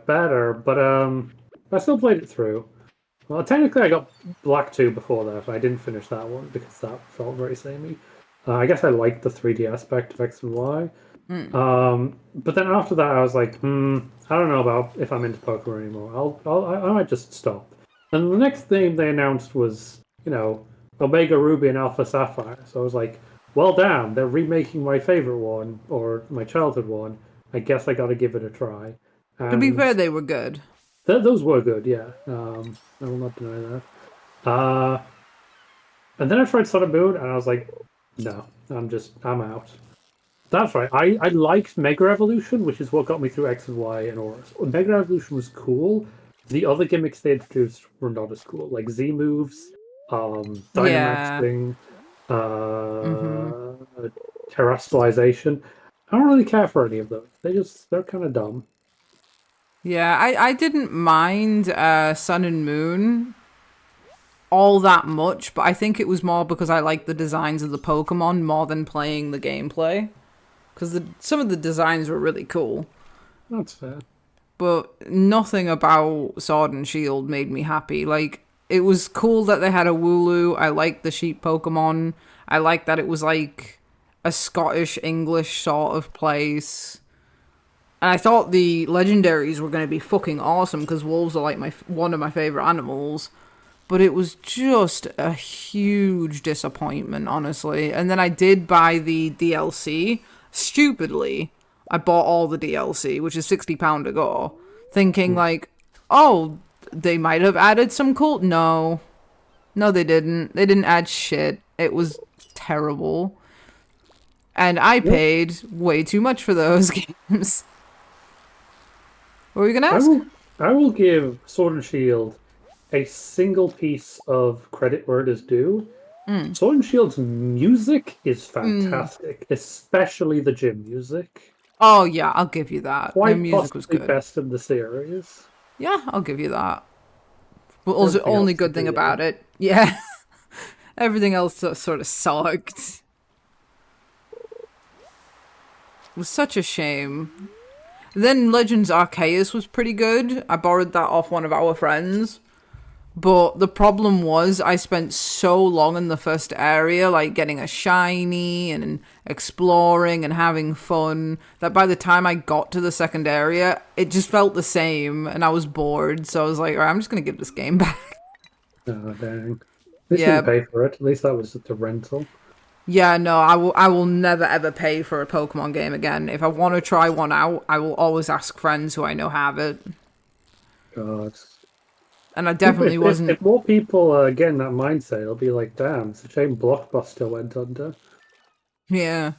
better. But I still played it through. Well, technically, I got Black 2 before that. I didn't finish that one because that felt very samey. I guess I liked the 3D aspect of X and Y. But then after that, I was like, I don't know about if I'm into Pokemon anymore. I might just stop. And the next thing they announced was, Omega Ruby and Alpha Sapphire. So I was like, well, damn, they're remaking my favorite one or my childhood one. I guess I got to give it a try. To be And fair, they were good. those were good, yeah. I will not deny that. And then I tried Sun and Moon, and I was like, no, I'm out. That's right. I liked Mega Evolution, which is what got me through X and Y and Oris. Mega Evolution was cool. The other gimmicks they introduced were not as cool, like Z moves, Yeah. Dynamaxing, Terrestrialization. I don't really care for any of those. They're kind of dumb. Yeah, I didn't mind Sun and Moon all that much, but I think it was more because I liked the designs of the Pokemon more than playing the gameplay. Because some of the designs were really cool. That's fair. But nothing about Sword and Shield made me happy. Like, it was cool that they had a Wooloo. I liked the sheep Pokemon. I liked that it was like a Scottish English sort of place. And I thought the legendaries were going to be fucking awesome because wolves are like one of my favorite animals. But it was just a huge disappointment, honestly. And then I did buy the DLC. Stupidly, I bought all the DLC, which is £60 a go, thinking like, oh, they might have added some cool. No, they didn't. They didn't add shit. It was terrible. And I paid way too much for those games. What were you going to ask? I will give Sword and Shield a single piece of credit where it is due. Sword and Shield's music is fantastic, especially the gym music. Oh, yeah, I'll give you that. Their Quite music was possibly good. best in the series. Yeah, I'll give you that. But also, Everything only else good is thing good. about it. Yeah. Everything else sort of sucked. It was such a shame. Then Legends Arceus was pretty good. I borrowed that off one of our friends. But the problem was I spent so long in the first area, like getting a shiny and exploring and having fun, that by the time I got to the second area, it just felt the same and I was bored. So I was like, all right, I'm just going to give this game back. Oh, dang. At least you Yeah. didn't pay for it. At least that was the rental. Yeah, no, I will never ever pay for a Pokemon game again. If I want to try one out, I will always ask friends who I know have it. God. And I definitely wasn't. If more people get in that mindset, it'll be like, damn, it's a shame Blockbuster went under. Yeah.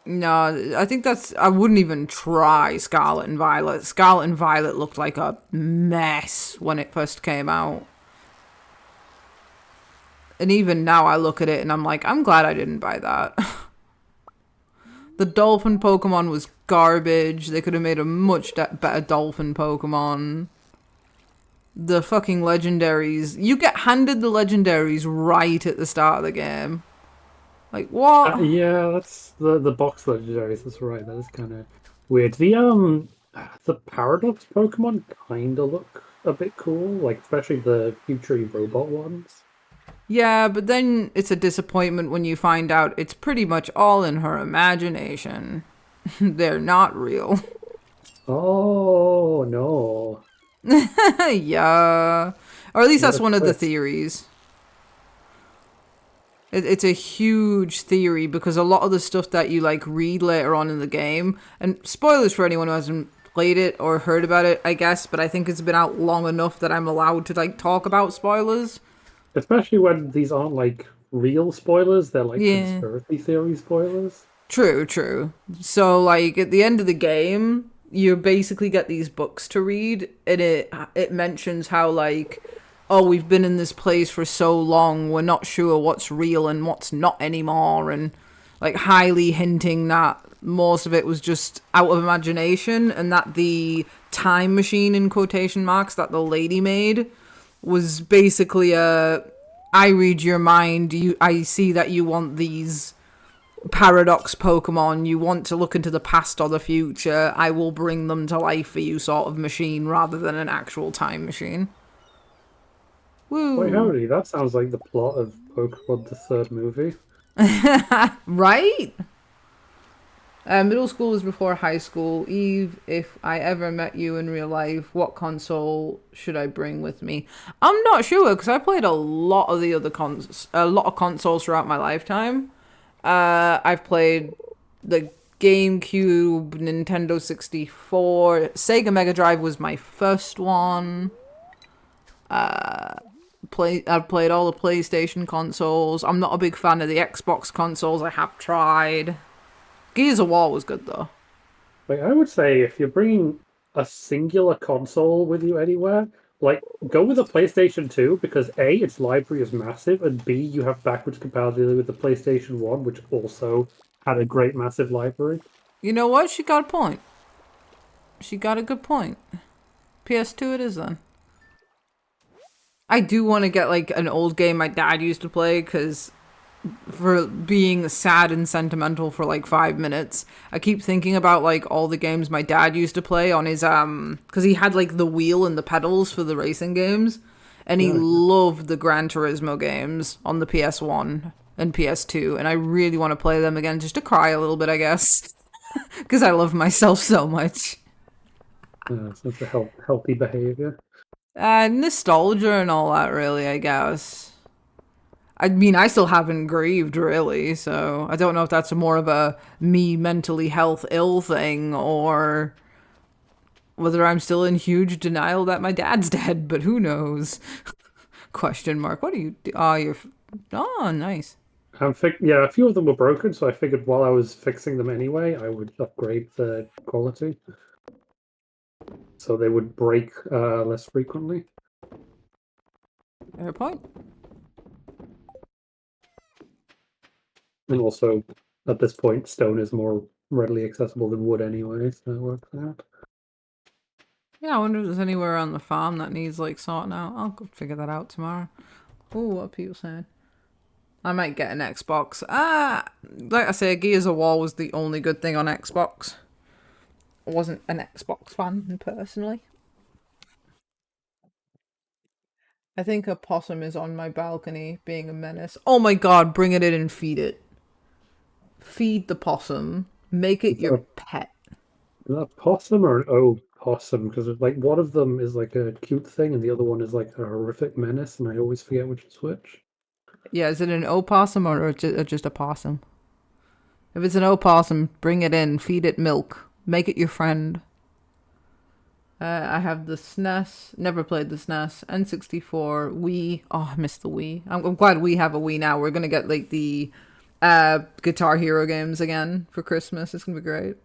No, I think I wouldn't even try Scarlet and Violet. Scarlet and Violet looked like a mess when it first came out. And even now I look at it and I'm like, I'm glad I didn't buy that. The dolphin Pokemon was garbage. They could have made a much better dolphin Pokemon. The fucking legendaries. You get handed the legendaries right at the start of the game. Like, what? Yeah, that's the box legendaries. That's right. That is kind of weird. The Paradox Pokemon kind of look a bit cool, like especially the future robot ones. Yeah, but then it's a disappointment when you find out it's pretty much all in her imagination. They're not real. Oh no! Yeah. Or at least that's What a one of the twist. theories. It's a huge theory because a lot of the stuff that you like read later on in the game, and spoilers for anyone who hasn't played it or heard about it, I guess, but I think it's been out long enough that I'm allowed to like talk about spoilers. Especially when these aren't like real spoilers; they're like Yeah. conspiracy theory spoilers. True. So like at the end of the game, you basically get these books to read, and it mentions how like oh, we've been in this place for so long, we're not sure what's real and what's not anymore, and like highly hinting that most of it was just out of imagination, and that the time machine in quotation marks that the lady made was basically a I read your mind, I see that you want these paradox Pokemon, you want to look into the past or the future, I will bring them to life for you sort of machine rather than an actual time machine. Woo. Wait, howdy, that sounds like the plot of Pokemon the third movie. Right? Middle school was before high school. Eve, if I ever met you in real life, what console should I bring with me? I'm not sure because I played a lot of the other a lot of consoles throughout my lifetime. I've played the GameCube, Nintendo 64, Sega Mega Drive was my first one. I've played all the PlayStation consoles. I'm not a big fan of the Xbox consoles. I have tried. Gears of War was good though. Like, I would say if you're bringing a singular console with you anywhere, like, go with a PlayStation 2 because A, its library is massive, and B, you have backwards compatibility with the PlayStation 1, which also had a great massive library. You know what? She got a point. She got a good point. PS2 it is then. I do want to get like an old game my dad used to play because for being sad and sentimental for like 5 minutes, I keep thinking about like all the games my dad used to play on his because he had like the wheel and the pedals for the racing games, and he loved the Gran Turismo games on the PS1 and PS2, and I really want to play them again just to cry a little bit, I guess, because I love myself so much. So it's a healthy behavior. Nostalgia and all that, really, I guess. I mean, I still haven't grieved, really, so I don't know if that's more of a me mentally health ill thing or whether I'm still in huge denial that my dad's dead, but who knows? Question mark. What do you do? Oh, you're... Oh, nice. Yeah, a few of them were broken, so I figured while I was fixing them anyway, I would upgrade the quality. So they would break less frequently. Fair point. And also, at this point, stone is more readily accessible than wood anyway, so it works out. Yeah, I wonder if there's anywhere on the farm that needs, like, sorting out. I'll go figure that out tomorrow. Oh, what are people saying? I might get an Xbox. Like I say, Gears of War was the only good thing on Xbox. I wasn't an Xbox fan, personally. I think a possum is on my balcony, being a menace. Oh my god, bring it in and feed it. Feed the possum. Make it your pet. Is that a possum or an opossum? Because like one of them is like a cute thing, and the other one is like a horrific menace, and I always forget which is which. Yeah, is it an opossum or just a possum? If it's an opossum, bring it in, feed it milk, make it your friend. I have the SNES, never played the SNES, N64, Wii. Oh, I missed the Wii. I'm glad we have a Wii now. We're gonna get like the Guitar Hero games again for Christmas. It's gonna be great.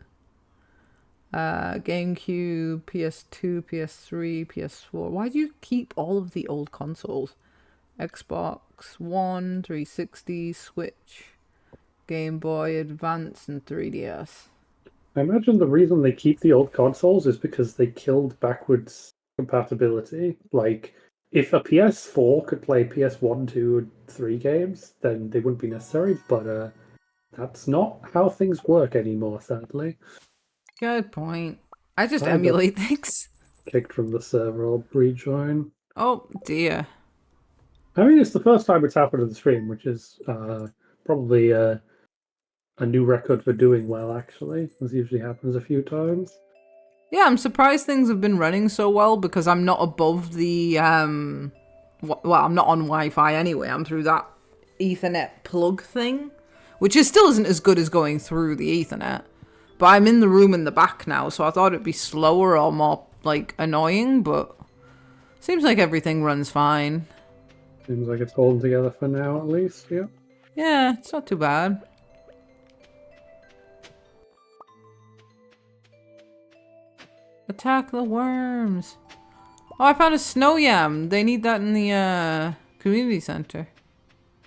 GameCube, PS2, PS3, PS4. Why do you keep all of the old consoles? Xbox One, 360, Switch, Game Boy Advance, and 3DS. I imagine the reason they keep the old consoles is because they killed backwards compatibility. Like, if a PS4 could play PS1, 2, and 3 games, then they wouldn't be necessary, but that's not how things work anymore, sadly. Good point. I just I got emulate things. kicked from the server, I'll rejoin. Oh dear. I mean, it's the first time it's happened on the stream, which is probably a new record for doing well, actually. This usually happens a few times. Yeah, I'm surprised things have been running so well because I'm not above the well, I'm not on Wi-Fi anyway. I'm through that Ethernet plug thing, which still isn't as good as going through the Ethernet. But I'm in the room in the back now, so I thought it'd be slower or more like annoying, but seems like everything runs fine. Seems like it's holding together for now, at least, yeah. Yeah, it's not too bad. Attack the worms. Oh, I found a snow yam. They need that in the community center.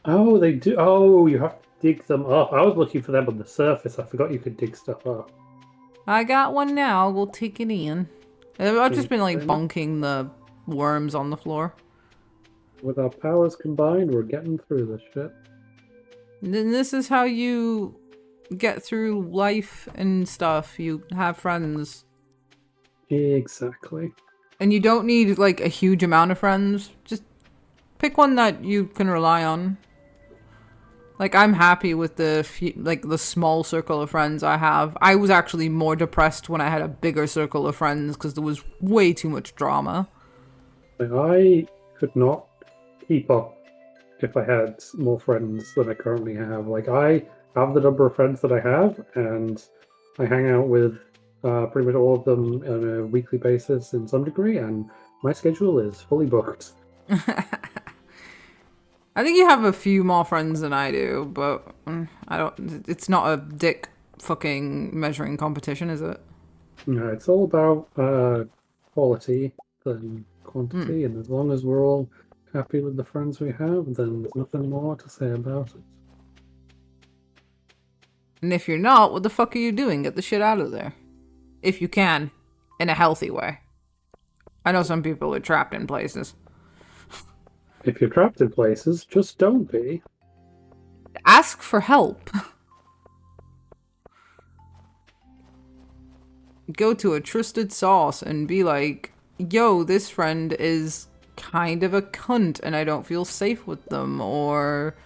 Oh, they do. Oh, you have to dig them up. I was looking for them on the surface. I forgot you could dig stuff up. I got one now. We'll take it in. I've just been like Very much. bonking the worms on the floor. With our powers combined, we're getting through this shit. And then this is how you get through life and stuff. You have friends. Exactly. And you don't need like a huge amount of friends. Just pick one that you can rely on. Like I'm happy with the small circle of friends I have. I was actually more depressed when I had a bigger circle of friends because there was way too much drama. Like, I could not keep up if I had more friends than I currently have. Like, I have the number of friends that I have, and I hang out with pretty much all of them on a weekly basis in some degree, and my schedule is fully booked. I think you have a few more friends than I do, but I don't. It's not a dick fucking measuring competition, is it? No, it's all about quality than quantity, and as long as we're all happy with the friends we have, then there's nothing more to say about it. And if you're not, what the fuck are you doing? Get the shit out of there. If you can, in a healthy way. I know some people are trapped in places. If you're trapped in places, just don't be. Ask for help. Go to a trusted source and be like, yo, this friend is kind of a cunt and I don't feel safe with them, or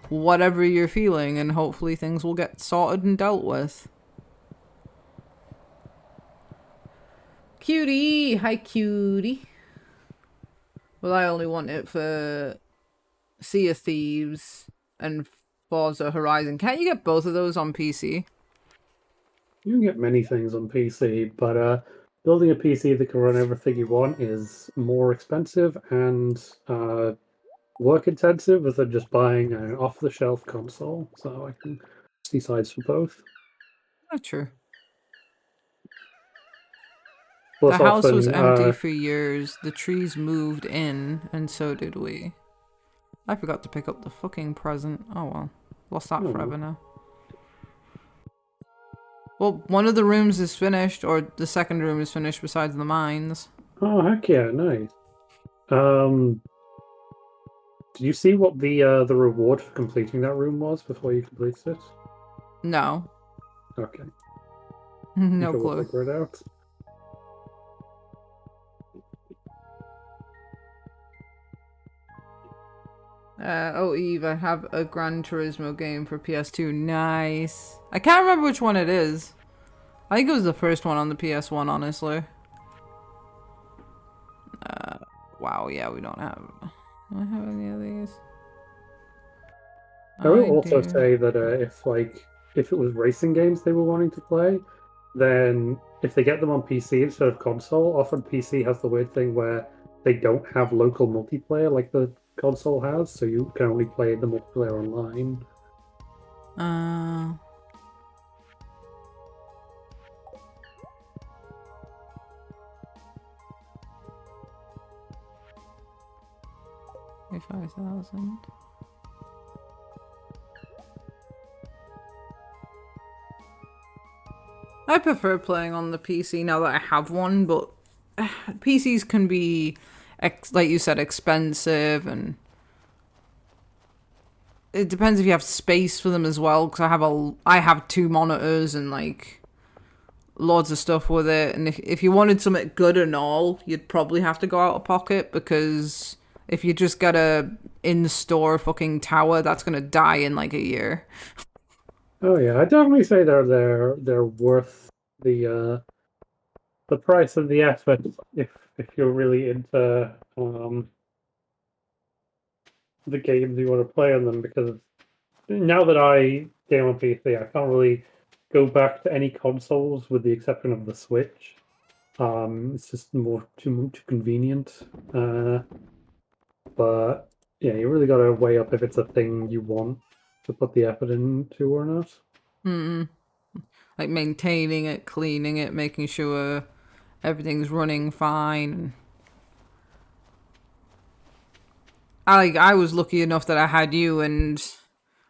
whatever you're feeling, and hopefully things will get sorted and dealt with. Cutie! Hi, cutie. Well, I only want it for Sea of Thieves and Forza Horizon. Can't you get both of those on PC? You can get many things on PC, but building a PC that can run everything you want is more expensive and work intensive than just buying an off-the-shelf console. So I can see sides for both. Not true. The Plus, house was often, empty for years. The trees moved in, and so did we. I forgot to pick up the fucking present. Oh well. Lost that forever now. Well, one of the rooms is finished, or the second room is finished besides the mines. oh heck yeah, nice. Did you see what the reward for completing that room was before you completed it? No. Okay, No sure we'll clue. figure it out. Oh, Eve, I have a Gran Turismo game for PS2. Nice. I can't remember which one it is. I think it was the first one on the PS1, honestly. Wow, yeah, we don't have... Do I have any of these? I will also do. say that if it was racing games they were wanting to play, then if they get them on PC instead of console, often PC has the weird thing where they don't have local multiplayer like the console has, so you can only play the multiplayer online. Uh... 5,000. I prefer playing on the PC now that I have one, but PCs can be, like you said, expensive, and it depends if you have space for them as well. Because I have two monitors and like loads of stuff with it, and if you wanted something good and all, you'd probably have to go out of pocket, because if you just get a in-store fucking tower, that's gonna die in like a year. Oh yeah, I definitely say they're worth the price of the effort if you're really into the games you want to play on them, because now that I game on PC, I can't really go back to any consoles with the exception of the Switch. It's just too convenient. But yeah, you really got to weigh up if it's a thing you want to put the effort into or not. Like maintaining it, cleaning it, making sure everything's running fine. I was lucky enough that I had you and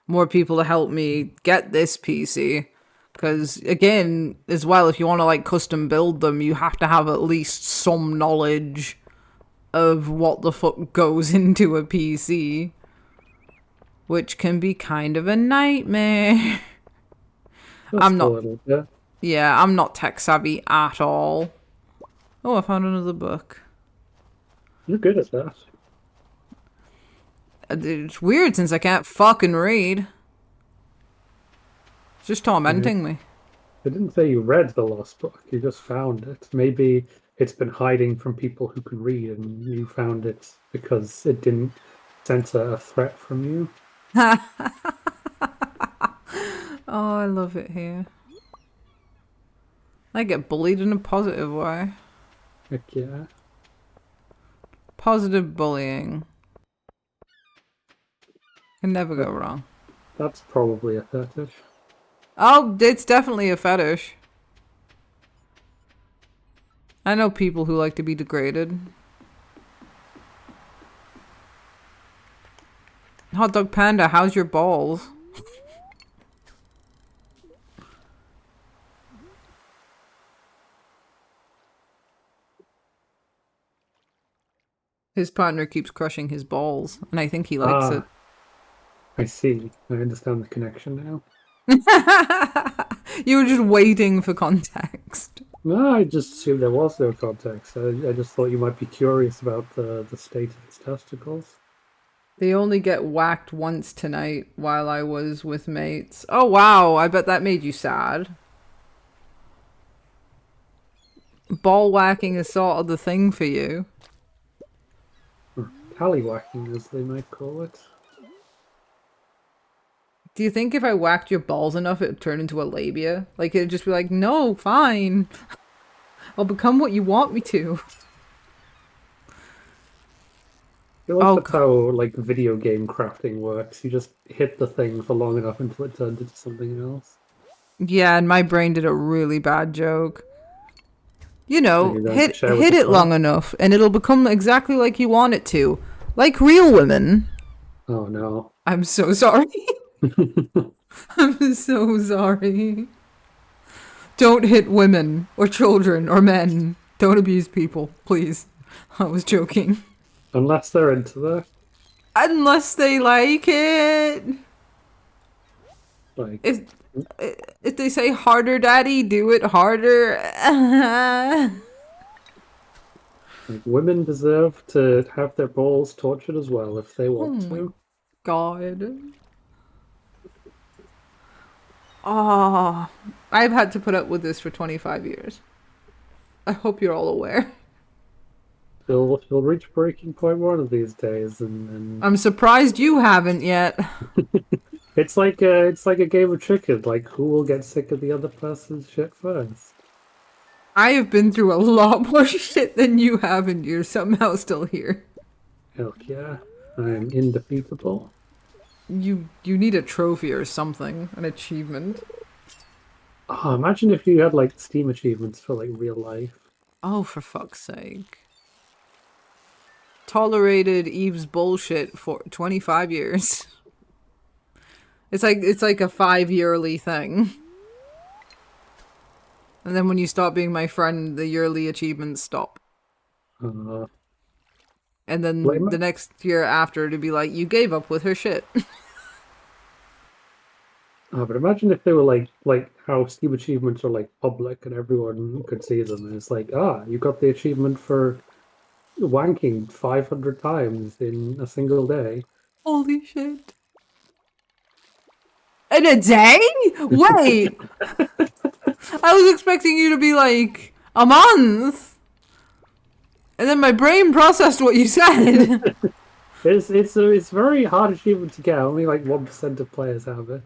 more people to help me get this PC. Because again, as well, if you want to like custom build them, you have to have at least some knowledge of what the fuck goes into a PC, which can be kind of a nightmare. Just I'm a not, little bit. yeah, I'm not tech savvy at all. Oh, I found another book. You're good at that. It's weird since I can't fucking read. It's just tormenting me. I didn't say you read the lost book. You just found it. Maybe it's been hiding from people who can read, and you found it because it didn't sense a threat from you. Oh, I love it here. I get bullied in a positive way. Heck yeah. Positive bullying. Can never go wrong. That's probably a fetish. Oh, it's definitely a fetish. I know people who like to be degraded. Hot Dog Panda, how's your balls? His partner keeps crushing his balls, and I think he likes it. I see. I understand the connection now. You were just waiting for context. No, I just assumed there was no context. I just thought you might be curious about the state of his testicles. They only get whacked once tonight while I was with mates. Oh wow, I bet that made you sad. Ball whacking is sort of the thing for you. Or tallywhacking, as they might call it. Do you think if I whacked your balls enough, it would turn into a labia? Like, it'd just be like, no, fine. I'll become what you want me to. I feel like that's how like video game crafting works. You just hit the thing for long enough until it turned into something else. Yeah, and my brain did a really bad joke. You know, And you then hit share with the it long class. enough, and it'll become exactly like you want it to. Like real women. Oh no. I'm so sorry. I'm so sorry. Don't hit women, or children, or men. Don't abuse people, please. I was joking. Unless they're into that. Unless they like it. Like, If they say harder, daddy, do it harder. like women deserve to have their balls tortured as well if they want Oh my to. God. Oh, I've had to put up with this for 25 years. I hope you're all aware. She'll reach breaking point one of these days, and I'm surprised you haven't yet. it's like a game of chicken. Like, who will get sick of the other person's shit first? I have been through a lot more shit than you have, and you're somehow still here. Hell yeah, I am indefeatable. You need a trophy or something, an achievement. Oh, imagine if you had like Steam achievements for like real life. Oh, for fuck's sake. Tolerated Eve's bullshit for 25 years. It's like a 5-yearly thing. And then when you stop being my friend, the yearly achievements stop. Uh, And then Blame the it. next year after to be like, you gave up with her shit. but imagine if they were like how Steam achievements are like public and everyone could see them. And it's like, you got the achievement for wanking 500 times in a single day. Holy shit. In a day? Wait! I was expecting you to be like, a month! And then my brain processed what you said. It's a very hard achievement to get. Only like 1% of players have it.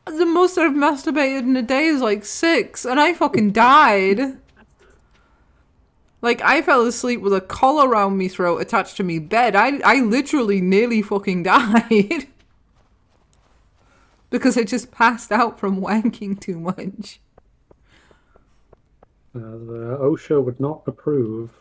The most I've masturbated in a day is like 6, and I fucking died. Like, I fell asleep with a collar around me throat attached to me bed. I literally nearly fucking died. Because I just passed out from wanking too much. The OSHA would not approve.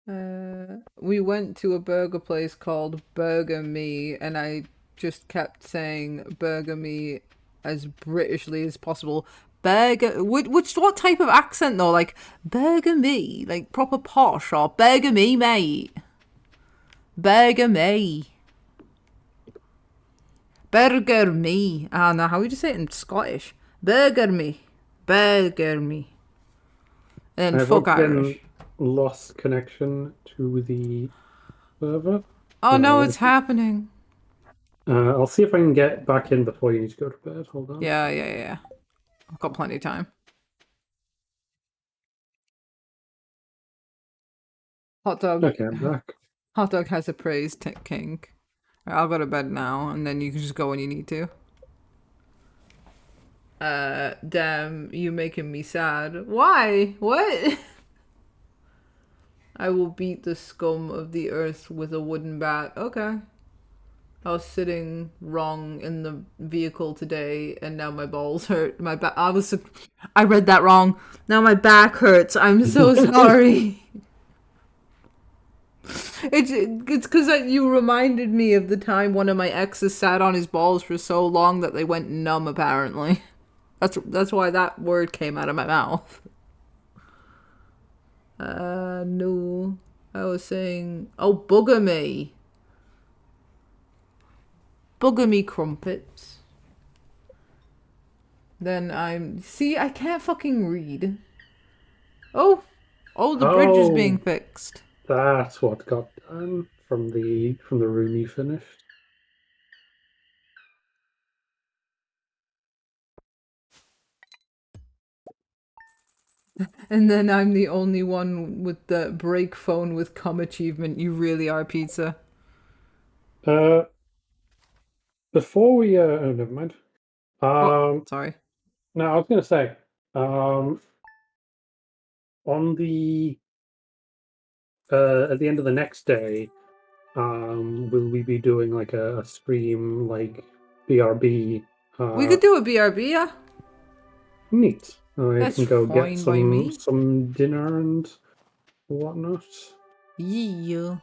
We went to a burger place called Burger Me, and I just kept saying Burger Me as Britishly as possible. Burger, what type of accent though? Like Burger Me, like proper posh, or Burger Me, mate. Burger Me. Burger Me. Ah, no, how would you say it in Scottish? Burger Me. Burger Me. And I've fuck once Irish. again lost connection to the server. Oh no, it's happening. I'll see if I can get back in before you need to go to bed. Hold on. Yeah. I've got plenty of time. Hot dog. Okay, I'm back. Hot dog has a praise king. Right, I'll go to bed now, and then you can just go when you need to. Damn, you making me sad. Why? What? I will beat the scum of the earth with a wooden bat. Okay. I was sitting wrong in the vehicle today, and now my balls hurt. My back. I read that wrong. Now my back hurts. I'm so sorry. It's because you reminded me of the time one of my exes sat on his balls for so long that they went numb. Apparently, that's why that word came out of my mouth. No, I was saying, oh, bugger me. Bugger me crumpets. Then I can't fucking read. Oh, the bridge is being fixed. That's what got done from the room you finished. And then I'm the only one with the break phone with cum achievement. You really are pizza. Before we oh, never mind. Sorry. No, I was gonna say, on the at the end of the next day, will we be doing like a stream like BRB? We could do a BRB, yeah. Neat. I That's can go fine get by me. some dinner and whatnot. Yeah.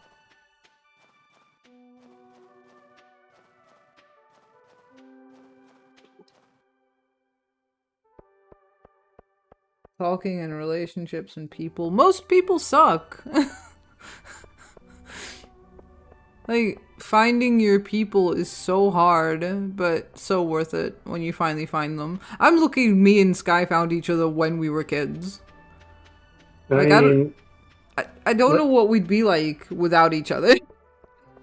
Talking and relationships and people. Most people suck. Like, finding your people is so hard, but so worth it when you finally find them. I'm looking, me and Sky found each other when we were kids. Like, I don't know what we'd be like without each other.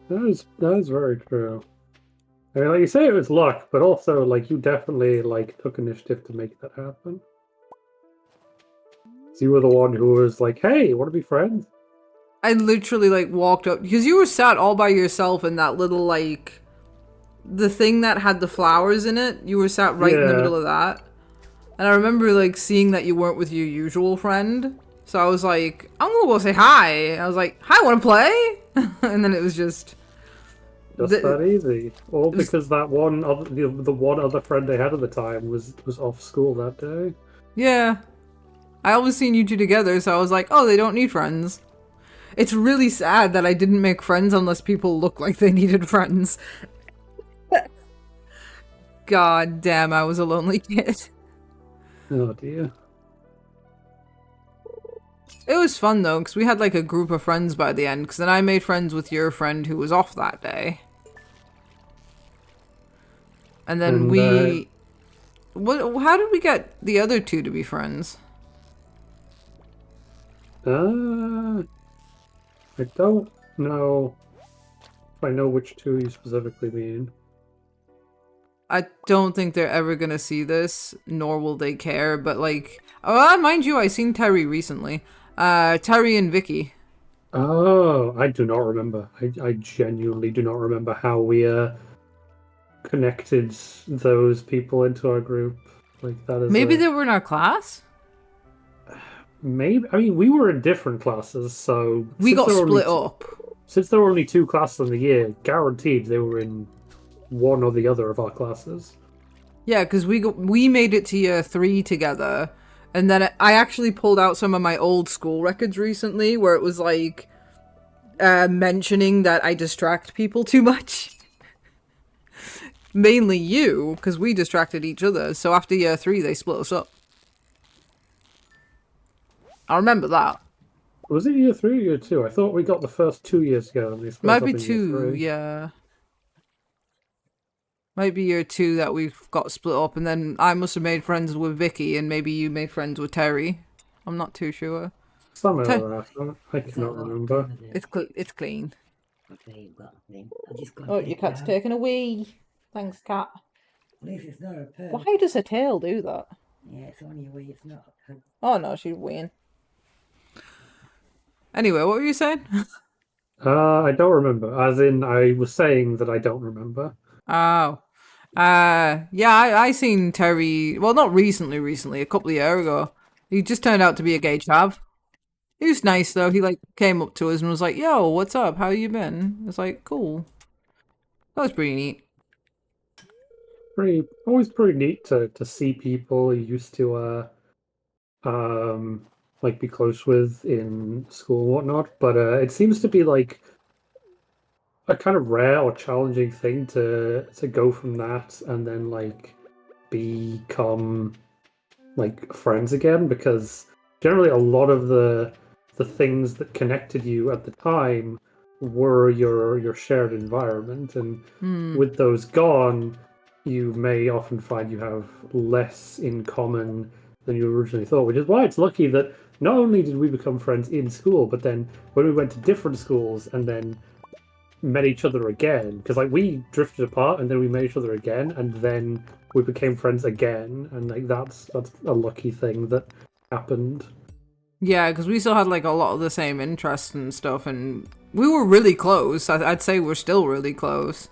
That is very true. I mean, like you say, it was luck, but also like you definitely like took initiative to make that happen. So you were the one who was like, "Hey, want to be friends?" I literally like walked up because you were sat all by yourself in that little like the thing that had the flowers in it. You were sat right in the middle of that. And I remember like seeing that you weren't with your usual friend. So I was like, I'm gonna go say hi. I was like, hi, wanna play? And then it was just that easy. All because that one other the one other friend they had at the time was off school that day. Yeah. I always seen you two together, so I was like, oh, they don't need friends. It's really sad that I didn't make friends unless people looked like they needed friends. God damn, I was a lonely kid. Oh dear. It was fun though, because we had like a group of friends by the end, because then I made friends with your friend who was off that day. And then how did we get the other two to be friends? I don't know if I know which two you specifically mean. I don't think they're ever gonna see this, nor will they care, but like... mind you, I seen Terry recently. Terry and Vicky. Oh, I do not remember. I genuinely do not remember how we connected those people into our group. Like that is Maybe they were in our class? Maybe. I mean, we were in different classes, so we got split up. Since there were only 2 classes in the year, guaranteed they were in one or the other of our classes. Yeah, because we made it to year 3 together, and then I actually pulled out some of my old school records recently, where it was like mentioning that I distract people too much. Mainly you, because we distracted each other. So after year 3, they split us up. I remember that. Was it year 3 or year 2? I thought we got the first 2 years ago and they split Might us be up in year 2, 3. yeah. Might be year 2 that we've got split up, and then I must have made friends with Vicky, and maybe you made friends with Terry. I'm not too sure. Something like that. I Is that cannot what remember. time is it? It's clean. Okay, you've got a thing. I just got Oh, to your take it cat's down. taken a wee. Thanks, cat. At least it's not a purr. Why does a tail do that? Yeah, it's only a wee. It's not a purr. Oh no, she's weeing. Anyway, what were you saying? I don't remember. As in, I was saying that I don't remember. Oh. Yeah, I seen Terry, well, not recently, a couple of years ago. He just turned out to be a gay chav. He was nice, though. He, like, came up to us and was like, yo, what's up? How you been? It's like, cool. That was pretty neat. Always pretty neat to see people you used to like be close with in school and whatnot. But it seems to be like a kind of rare or challenging thing to go from that and then like become like friends again, because generally a lot of the things that connected you at the time were your shared environment, and with those gone, you may often find you have less in common than you originally thought, which is why it's lucky that not only did we become friends in school, but then when we went to different schools and then met each other again, because like we drifted apart and then we met each other again and then we became friends again, and like that's a lucky thing that happened. Yeah, because we still had, like, a lot of the same interests and stuff, and we were really close. I'd say we're still really close.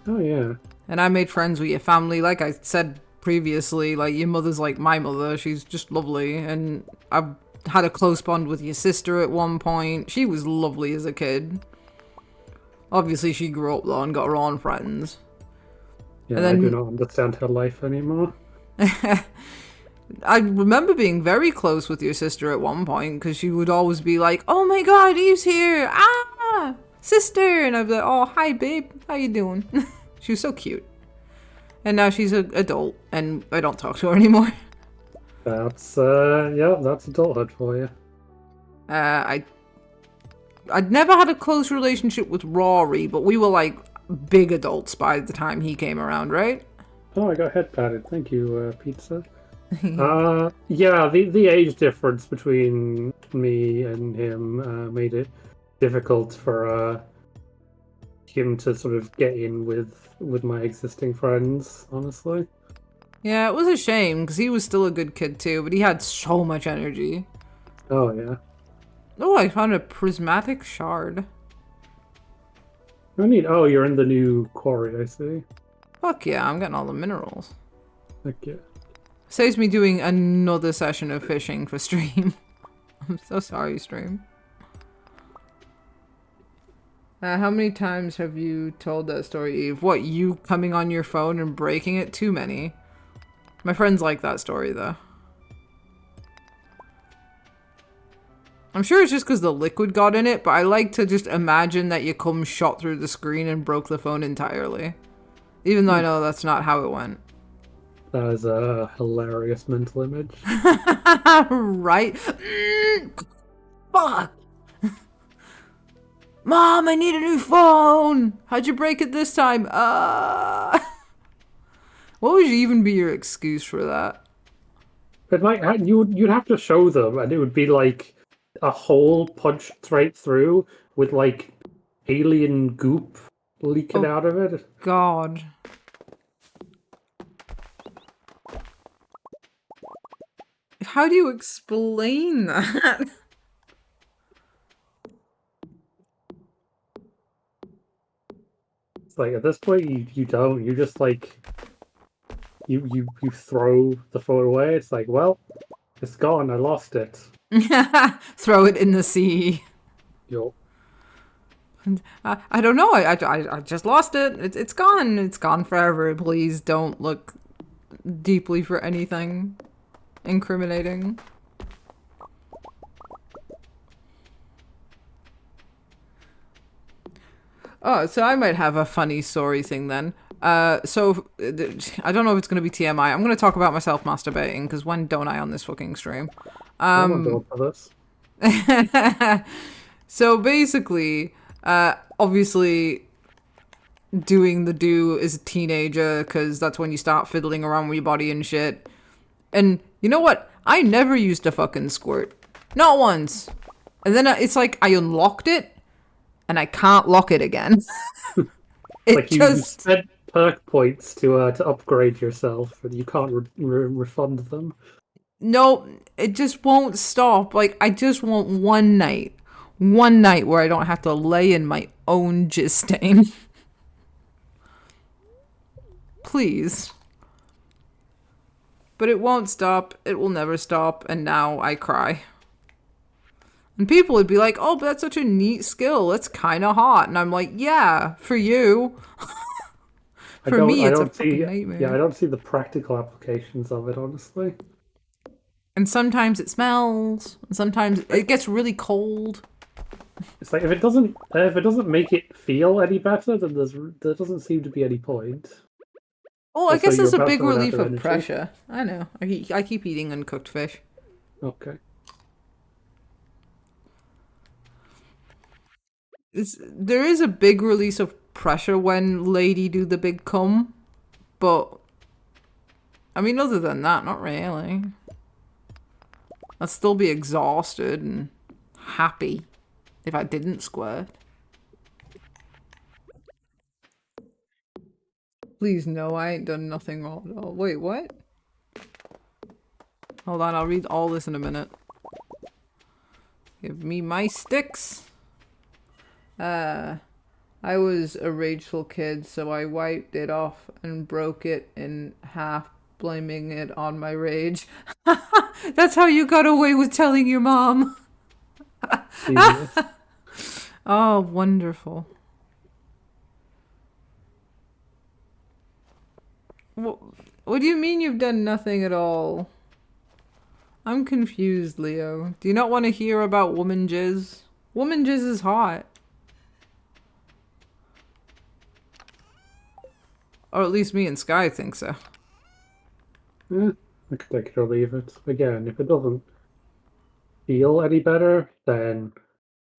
Oh yeah. And I made friends with your family. Like I said previously, like, your mother's like my mother. She's just lovely. And I had a close bond with your sister at one point. She was lovely as a kid. Obviously, she grew up, though, and got her own friends. Yeah, And then I do not understand her life anymore. I remember being very close with your sister at one point, because she would always be like, oh my god, Eve's here! Ah! Sister! And I'd be like, oh, hi, babe. How you doing? She was so cute. And now she's an adult, and I don't talk to her anymore. That's that's adulthood for you. I'd never had a close relationship with Rory, but we were like big adults by the time he came around, right? Oh, I got head patted. Thank you, pizza. Yeah, the age difference between me and him made it difficult for him to sort of get in with my existing friends, honestly. Yeah, it was a shame, because he was still a good kid too, but he had so much energy. Oh yeah. Oh, I found a prismatic shard. I need. Oh, you're in the new quarry. I see. Fuck yeah, I'm getting all the minerals. Heck yeah. Saves me doing another session of fishing for stream. I'm so sorry, stream. How many times have you told that story, Eve? What, you coming on your phone and breaking it? Too many. My friends like that story, though. I'm sure it's just because the liquid got in it, but I like to just imagine that your cum shot through the screen and broke the phone entirely. Even though I know that's not how it went. That is a hilarious mental image. Right? Fuck! Mom, I need a new phone! How'd you break it this time? What would even be your excuse for that? But like you'd have to show them, and it would be like a hole punched straight through with like alien goop leaking out of it. God. How do you explain that? It's like at this point you don't. You just like you throw the phone away. It's like, well, it's gone. I lost it. Throw it in the sea. Yo. I don't know. I just lost it. It's gone. It's gone forever. Please don't look deeply for anything incriminating. Oh, so I might have a funny story thing then. I don't know if it's going to be TMI. I'm going to talk about myself masturbating because when don't I on this fucking stream? I'm on board for this. So basically, obviously, doing the do as a teenager because that's when you start fiddling around with your body and shit. And you know what? I never used a fucking squirt. Not once. And then it's like I unlocked it and I can't lock it again. It Like you just spent perk points to upgrade yourself, and you can't refund them. no, it just won't stop. Like I just want one night where I don't have to lay in my own jizz stain. Please. But it won't stop. It will never stop. And now I cry. And people would be like, oh, but that's such a neat skill. It's kind of hot. And I'm like, yeah, for you. For me, it's a fucking nightmare. Yeah, I don't see the practical applications of it, honestly. And sometimes it smells. And sometimes it gets really cold. It's like if it doesn't make it feel any better, then there doesn't seem to be any point. Oh, I guess you're there's a about big to run out relief of of energy. pressure. I know. I keep eating uncooked fish. Okay. There is a big release of pressure when lady do the big cum, but I mean, other than that, not really. I'd still be exhausted and happy if I didn't squirt. Please, no, I ain't done nothing wrong at all. Wait, what? Hold on, I'll read all this in a minute. Give me my sticks. I was a rageful kid, so I wiped it off and broke it in half, blaming it on my rage. That's how you got away with telling your mom. Oh, wonderful. What do you mean you've done nothing at all? I'm confused, Leo. Do you not want to hear about woman jizz? Woman jizz is hot. Or at least me and Sky think so. I could take it or leave it. Again, if it doesn't feel any better, then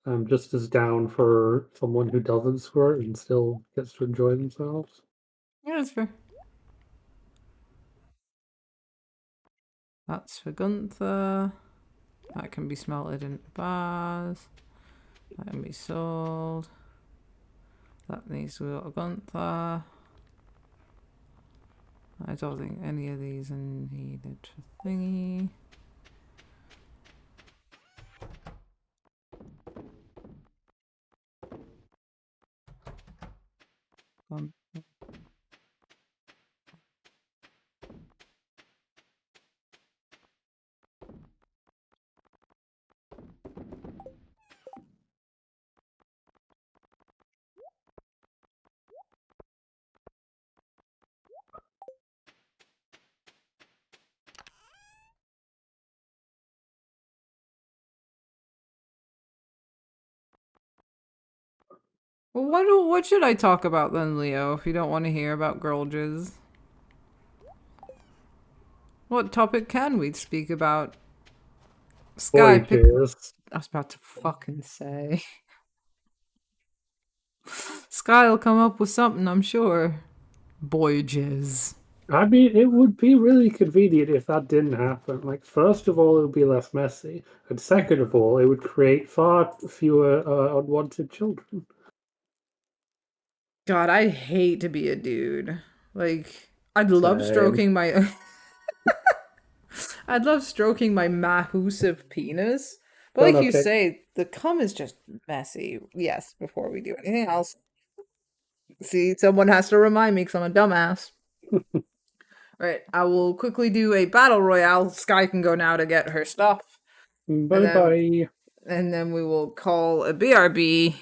I'm just as down for someone who doesn't squirt and still gets to enjoy themselves. Yeah, that's fair. That's for Gunther. That can be smelted into bars. That can be sold. That needs to go to Gunther. I don't think any of these are needed for thingy. Well, what should I talk about then, Leo, if you don't want to hear about girl jizz? What topic can we speak about? Sky, Boy, pick... cheers. I was about to fucking say. Sky will come up with something, I'm sure. Boy jizz. I mean, it would be really convenient if that didn't happen. Like, first of all, it would be less messy, and second of all, it would create far fewer unwanted children. God, I'd hate to be a dude. Like, I'd love Same. stroking my... I'd love stroking my massive penis. But like you say, the cum is just messy. Yes, before we do anything else. See, someone has to remind me because I'm a dumbass. Right, I will quickly do a battle royale. Sky can go now to get her stuff. Bye-bye. And then we will call a BRB.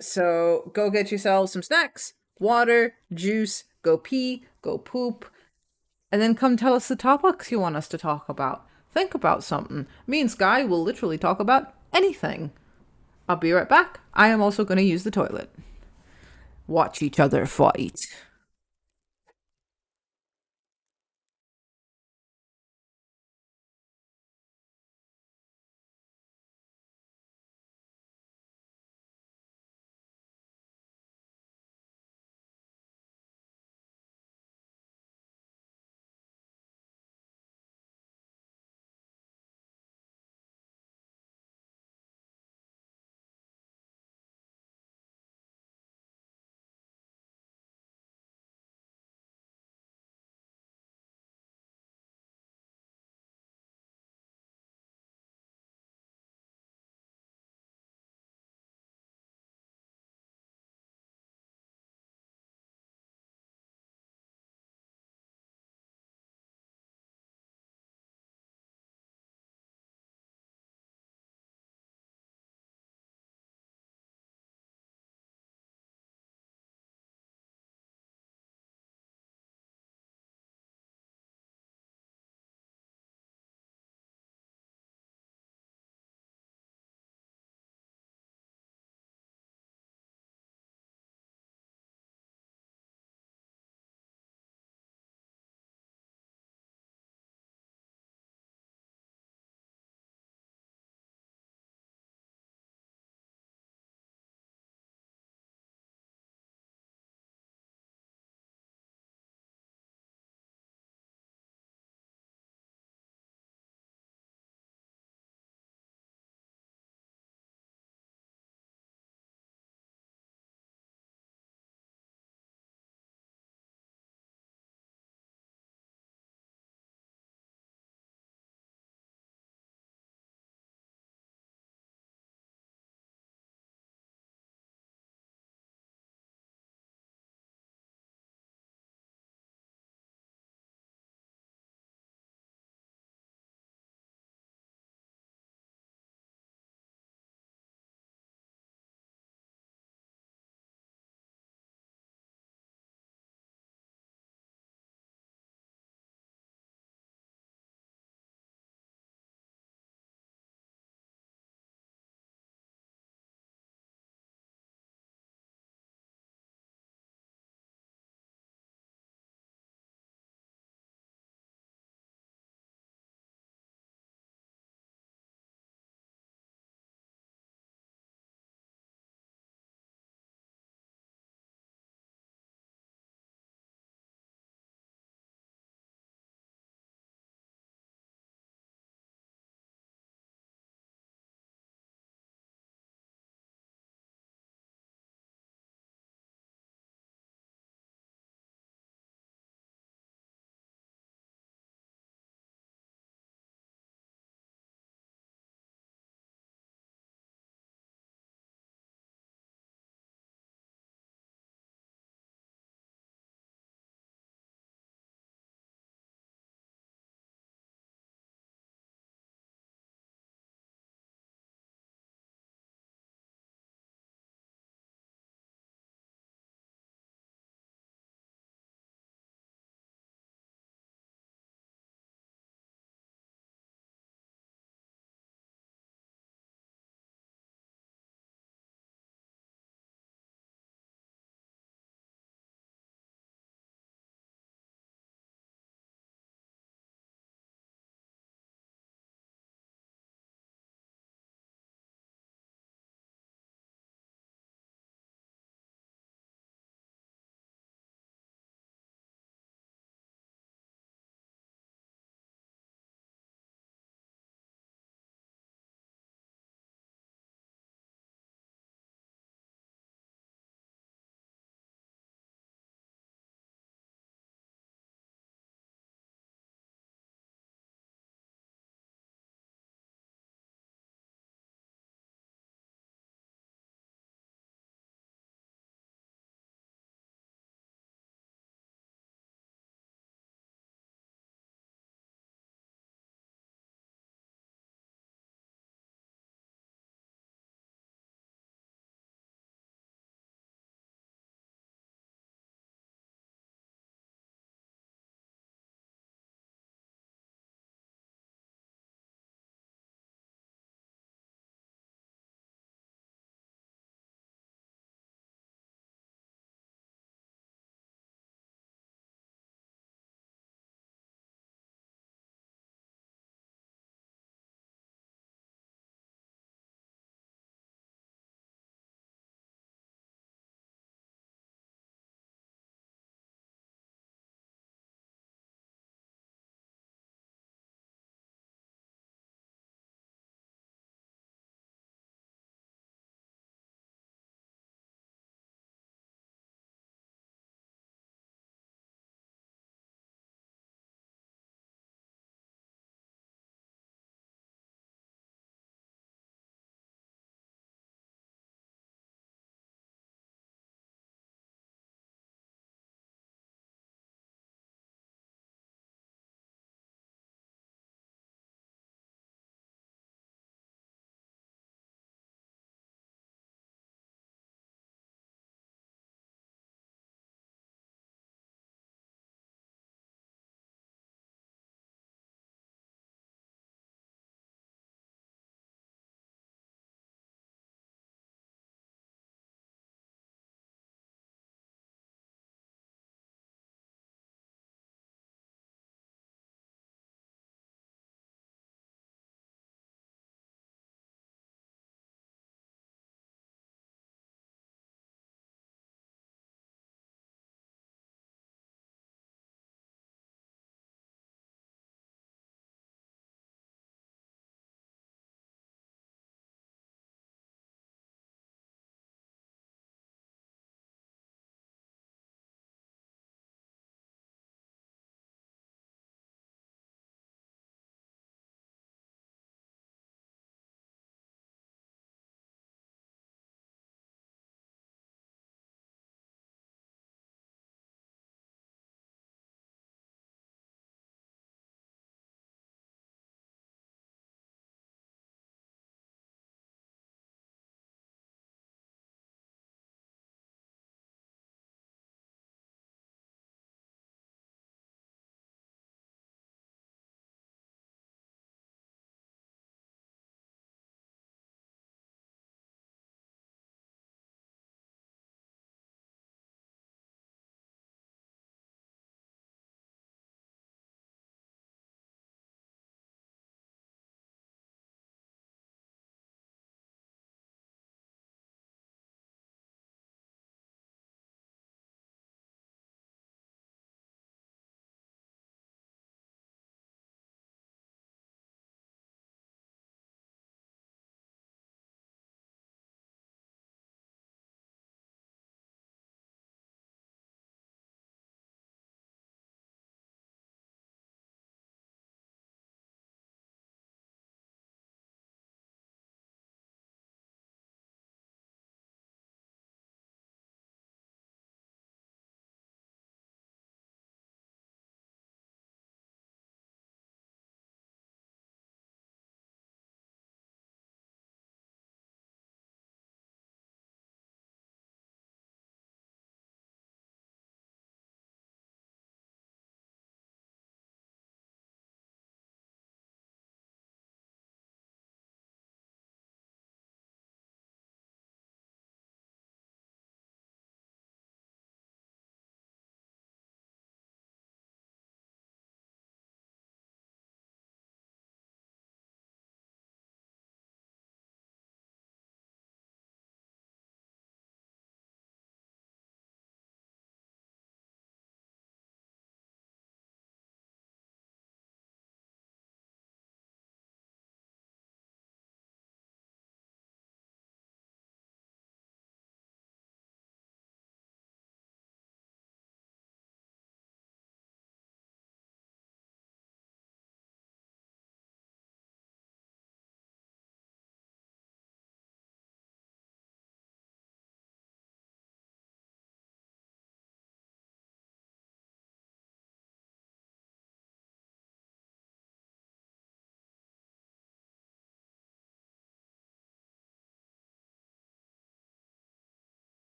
So go get yourselves some snacks, water, juice, go pee, go poop, and then come tell us the topics you want us to talk about. think about something. Me and Sky will literally talk about anything. I'll be right back. I am also going to use the toilet. Watch each other fight.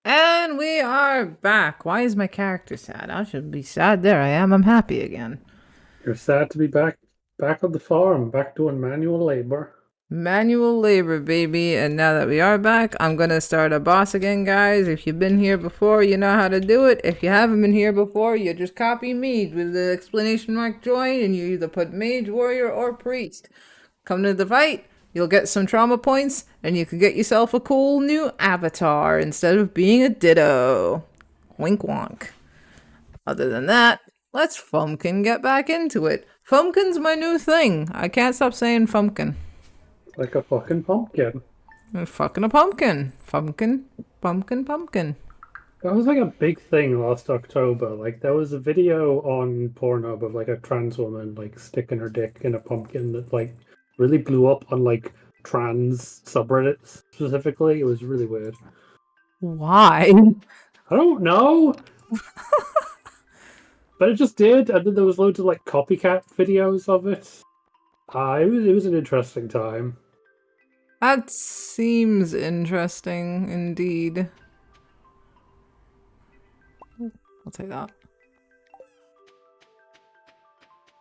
And we are back. Why is my character sad? I shouldn't be sad. There I am. I'm happy again. You're sad to be back on the farm, back doing manual labor. Manual labor, baby. And now that we are back, I'm going to start a boss again, guys. If you've been here before, you know how to do it. If you haven't been here before, you just copy me with the exclamation mark join, and you either put mage, warrior, or priest. Come to the fight. You'll get some trauma points, and you can get yourself a cool new avatar instead of being a ditto. Wink wonk. Other than that, let's Fumpkin get back into it. Fumpkin's my new thing. I can't stop saying Fumpkin. Like a fucking pumpkin. I'm fucking a pumpkin. Fumpkin, pumpkin, pumpkin. That was like a big thing last October. Like there was a video on Pornhub of like a trans woman like sticking her dick in a pumpkin that like really blew up on like trans subreddits specifically. It was really weird. Why? I don't know. But it just did, and then there was loads of like copycat videos of it. It was an interesting time. That seems interesting indeed. I'll take that.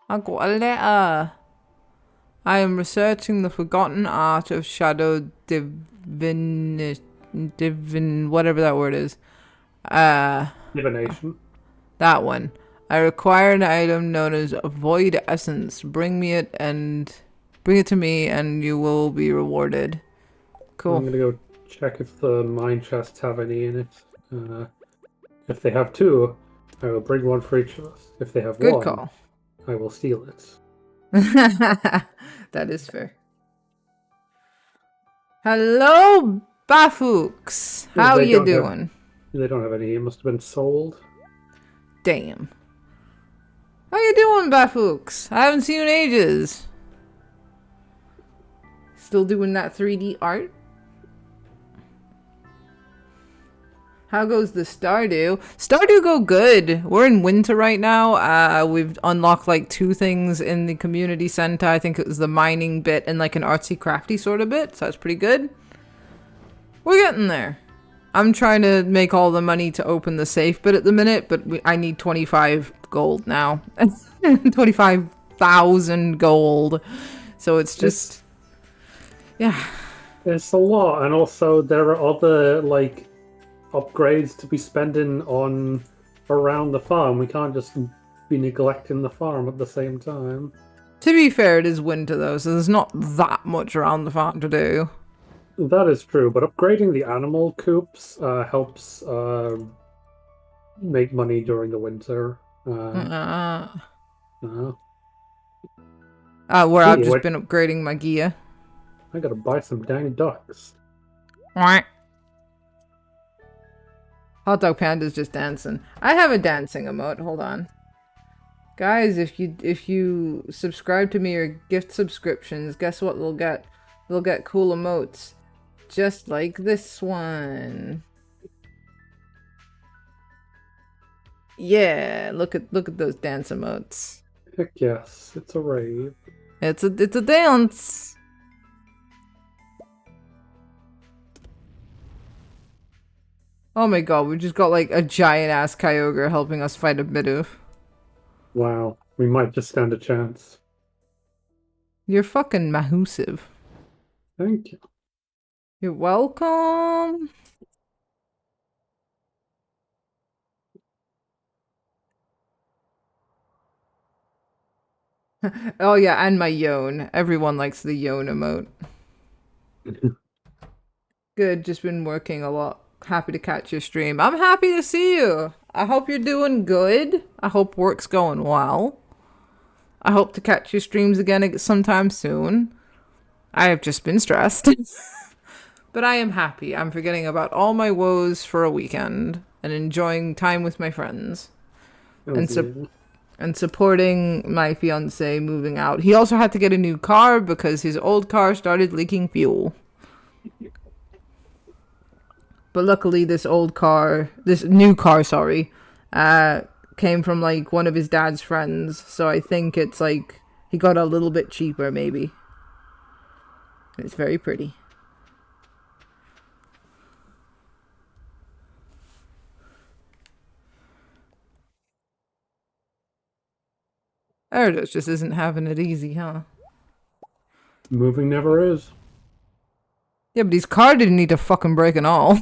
I got a letter. I am researching the forgotten art of shadow divin whatever that word is. Divination. That one. I require an item known as Void Essence. Bring it to me and you will be rewarded. Cool. I'm gonna go check if the mine chests have any in it. If they have two, I will bring one for each of us. If they have Good one, call. I will steal it. That is fair. Hello, Bafooks. How They you don't have- doing? They don't have any. It must have been sold. Damn. How you doing, Bafooks? I haven't seen you in ages. Still doing that 3D art? How goes the Stardew? Stardew go good. We're in winter right now. We've unlocked like 2 things in the community center. I think it was the mining bit and like an artsy crafty sort of bit. So that's pretty good. We're getting there. I'm trying to make all the money to open the safe bit at the minute, but I need 25 gold now. 25,000 gold. So it's just... yeah. It's a lot, and also there are other like upgrades to be spending on around the farm. We can't just be neglecting the farm at the same time. To be fair, it is winter though, so there's not that much around the farm to do. That is true, but upgrading the animal coops helps make money during the winter. Where Uh, I've just what- been upgrading my gear. I gotta buy some dang ducks. Hot Dog Panda's just dancing. I have a dancing emote. Hold on. Guys, if you subscribe to me or gift subscriptions, guess what they'll get? They'll get cool emotes. Just like this one. Yeah, look at those dance emotes. Heck yes, it's a rave. It's a dance. Oh my god, we just got like a giant ass Kyogre helping us fight a Bidoof. Wow, we might just stand a chance. You're fucking mahusive. Thank you. You're welcome. Oh yeah, and my Yone. Everyone likes the Yone emote. Good, just been working a lot. Happy to catch your stream. I'm happy to see you. I hope you're doing good. I hope work's going well. I hope to catch your streams again sometime soon. I have just been stressed. But I am happy. I'm forgetting about all my woes for a weekend and enjoying time with my friends. And supporting my fiance moving out. He also had to get a new car because his old car started leaking fuel. But luckily this new car, came from like one of his dad's friends. So I think it's like he got a little bit cheaper maybe. It's very pretty. Erdos just isn't having it easy, huh? Moving never is. Yeah, but his car didn't need to fucking break and all.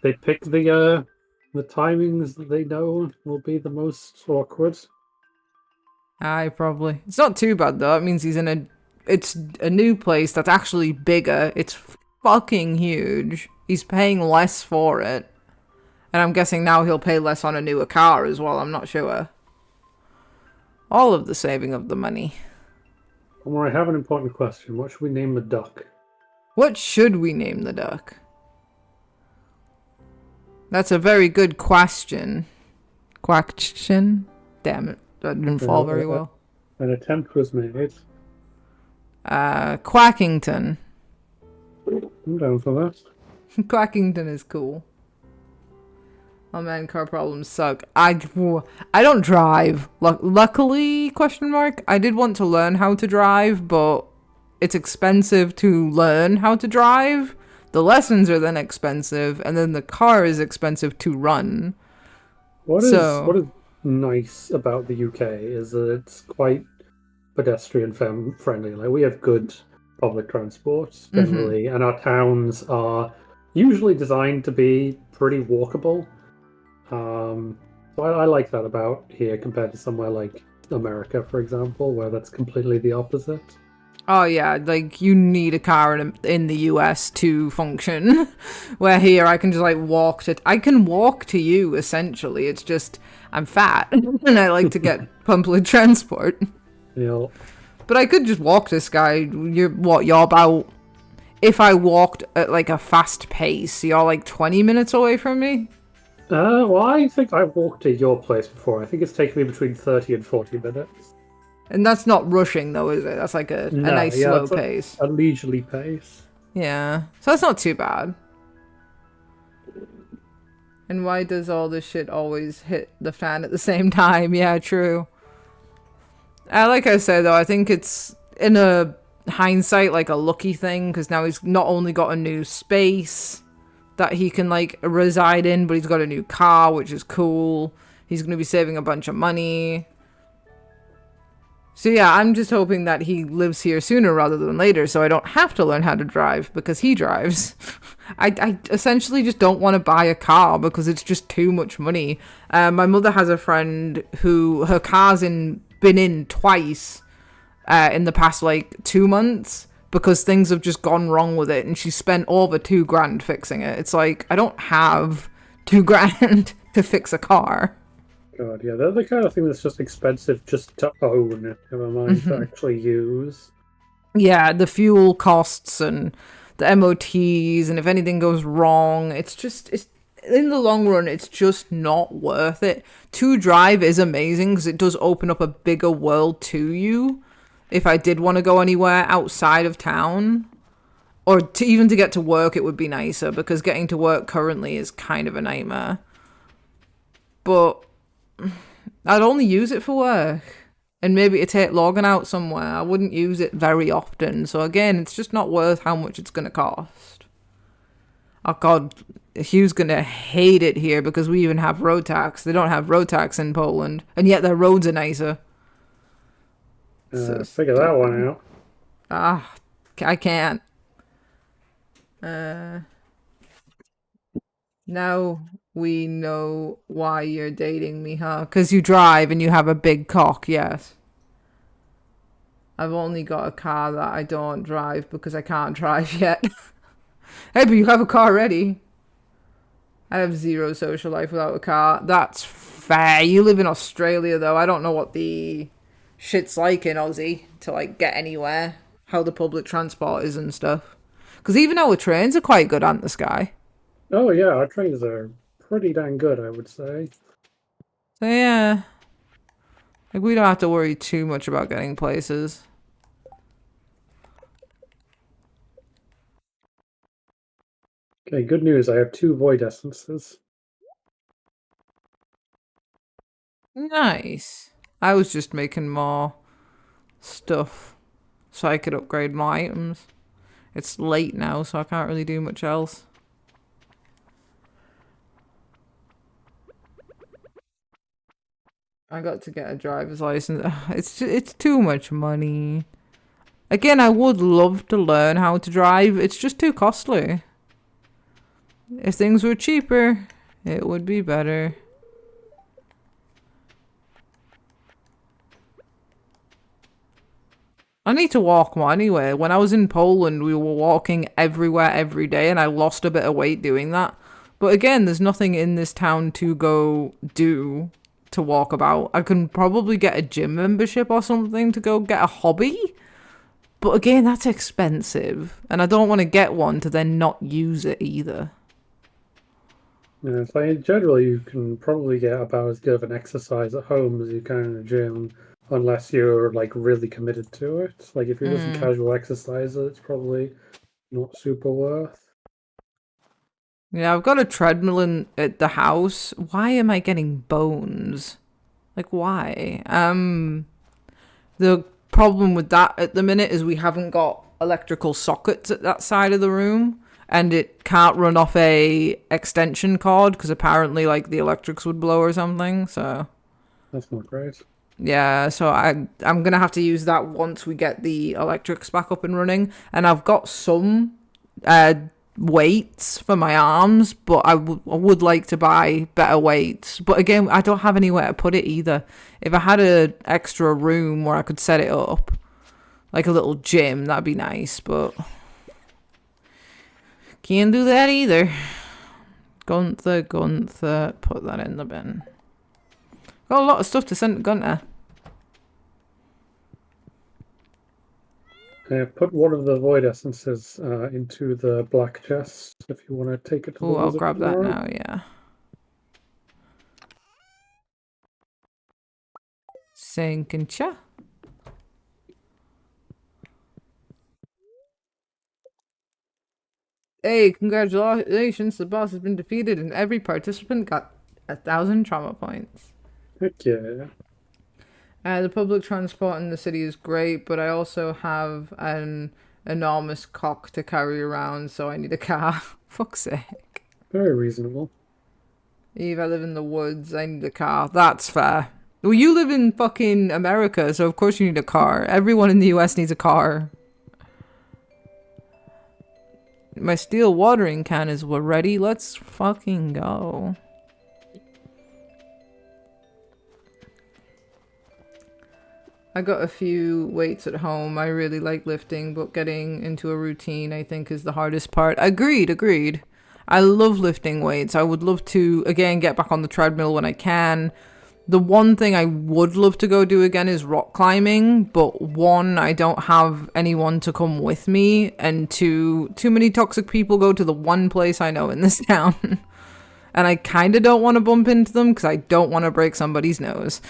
They pick the timings that they know will be the most awkward. Aye, probably. It's not too bad though. It means he's in a. It's a new place that's actually bigger. It's fucking huge. He's paying less for it. And I'm guessing now he'll pay less on a newer car as well. I'm not sure. All of the saving of the money. Omar, I have an important question. What should we name the duck? What should we name the duck? That's a very good question. Question? Damn it. That didn't fall very well. An attempt was made. Quackington. I'm down for that. Quackington is cool. Oh man, car problems suck. I don't drive. Luckily, question mark. I did want to learn how to drive, but it's expensive to learn how to drive. The lessons are then expensive, and then the car is expensive to run. What is nice about the UK is that it's quite pedestrian friendly. Like we have good public transport generally, and our towns are usually designed to be pretty walkable. So I like that about here compared to somewhere like America, for example, where that's completely the opposite. Oh yeah, like you need a car in the US to function. Where here I can just like I can walk to you essentially. It's just I'm fat and I like to get public transport. Yeah. But I could just walk this guy. You're about, if I walked at like a fast pace, you're like 20 minutes away from me? Well, I think I've walked to your place before. I think it's taken me between 30 and 40 minutes. And that's not rushing though, is it? That's like a nice slow pace. A leisurely pace. Yeah, so that's not too bad. And why does all this shit always hit the fan at the same time? Yeah, true. Like I said though, I think it's in a hindsight like a lucky thing, because now he's not only got a new space that he can like reside in, but he's got a new car, which is cool. He's going to be saving a bunch of money. So yeah, I'm just hoping that he lives here sooner rather than later, so I don't have to learn how to drive because he drives. I essentially just don't want to buy a car because it's just too much money. My mother has a friend who her car's been in twice in the past like 2 months because things have just gone wrong with it, and she spent over $2,000 fixing it. It's like, I don't have $2,000 to fix a car. God, yeah, they're the kind of thing that's just expensive just to own, never mind to actually use. Yeah, the fuel costs and the MOTs, and if anything goes wrong, it's in the long run, it's just not worth it. To drive is amazing because it does open up a bigger world to you. If I did want to go anywhere outside of town, or even to get to work, it would be nicer because getting to work currently is kind of a nightmare. But I'd only use it for work and maybe to take Logan out somewhere. I wouldn't use it very often. So again, it's just not worth how much it's going to cost. Oh God, Hugh's going to hate it here because we even have road tax. They don't have road tax in Poland, and yet their roads are nicer. Figure that one out. I can't. Now we know why you're dating me, huh? Because you drive and you have a big cock, yes. I've only got a car that I don't drive because I can't drive yet. Hey, but you have a car already. I have zero social life without a car. That's fair. You live in Australia, though. I don't know what the shit's like in Aussie to, like, get anywhere. How the public transport is and stuff. Because even our trains are quite good, aren't they, Sky? Oh, yeah, our trains are pretty dang good, I would say. So, yeah. Like, we don't have to worry too much about getting places. Okay, good news. I have 2 void essences. Nice. I was just making more stuff so I could upgrade my items. It's late now, so I can't really do much else. I got to get a driver's license. It's too much money. Again, I would love to learn how to drive. It's just too costly. If things were cheaper, it would be better. I need to walk more anyway. When I was in Poland, we were walking everywhere every day, and I lost a bit of weight doing that. But again, there's nothing in this town to go do to walk about. I can probably get a gym membership or something to go get a hobby. But again, that's expensive. And I don't want to get one to then not use it either. Yeah, so in general, you can probably get about as good of an exercise at home as you can in a gym, unless you're like really committed to it. Like if you're just a casual exerciser, it's probably not super worth. Yeah, I've got a treadmill at the house. Why am I getting bones? Like, why? The problem with that at the minute is we haven't got electrical sockets at that side of the room. And it can't run off a extension cord because apparently, like, the electrics would blow or something. So that's not great. Yeah, so I'm gonna have to use that once we get the electrics back up and running. And I've got some weights for my arms, but I would like to buy better weights. But again, I don't have anywhere to put it either. If I had an extra room where I could set it up, like a little gym, that'd be nice. But can't do that either. Gunther, put that in the bin. Got a lot of stuff to send to Gunter. Put one of the void essences into the black chest if you want to take it to the Oh, I'll wizard grab that tomorrow. now, yeah. Sankincha. Hey, congratulations, the boss has been defeated and every participant got 1,000 trauma points. Heck yeah. The public transport in the city is great, but I also have an enormous cock to carry around, so I need a car. Fuck's sake. Very reasonable. Eve, I live in the woods, I need a car. That's fair. Well, you live in fucking America, so of course you need a car. Everyone in the US needs a car. My steel watering can is ready. Let's fucking go. I got a few weights at home. I really like lifting, but getting into a routine I think is the hardest part. Agreed. I love lifting weights. I would love to, again, get back on the treadmill when I can. The one thing I would love to go do again is rock climbing, but one, I don't have anyone to come with me, and two, too many toxic people go to the one place I know in this town. And I kind of don't want to bump into them because I don't want to break somebody's nose.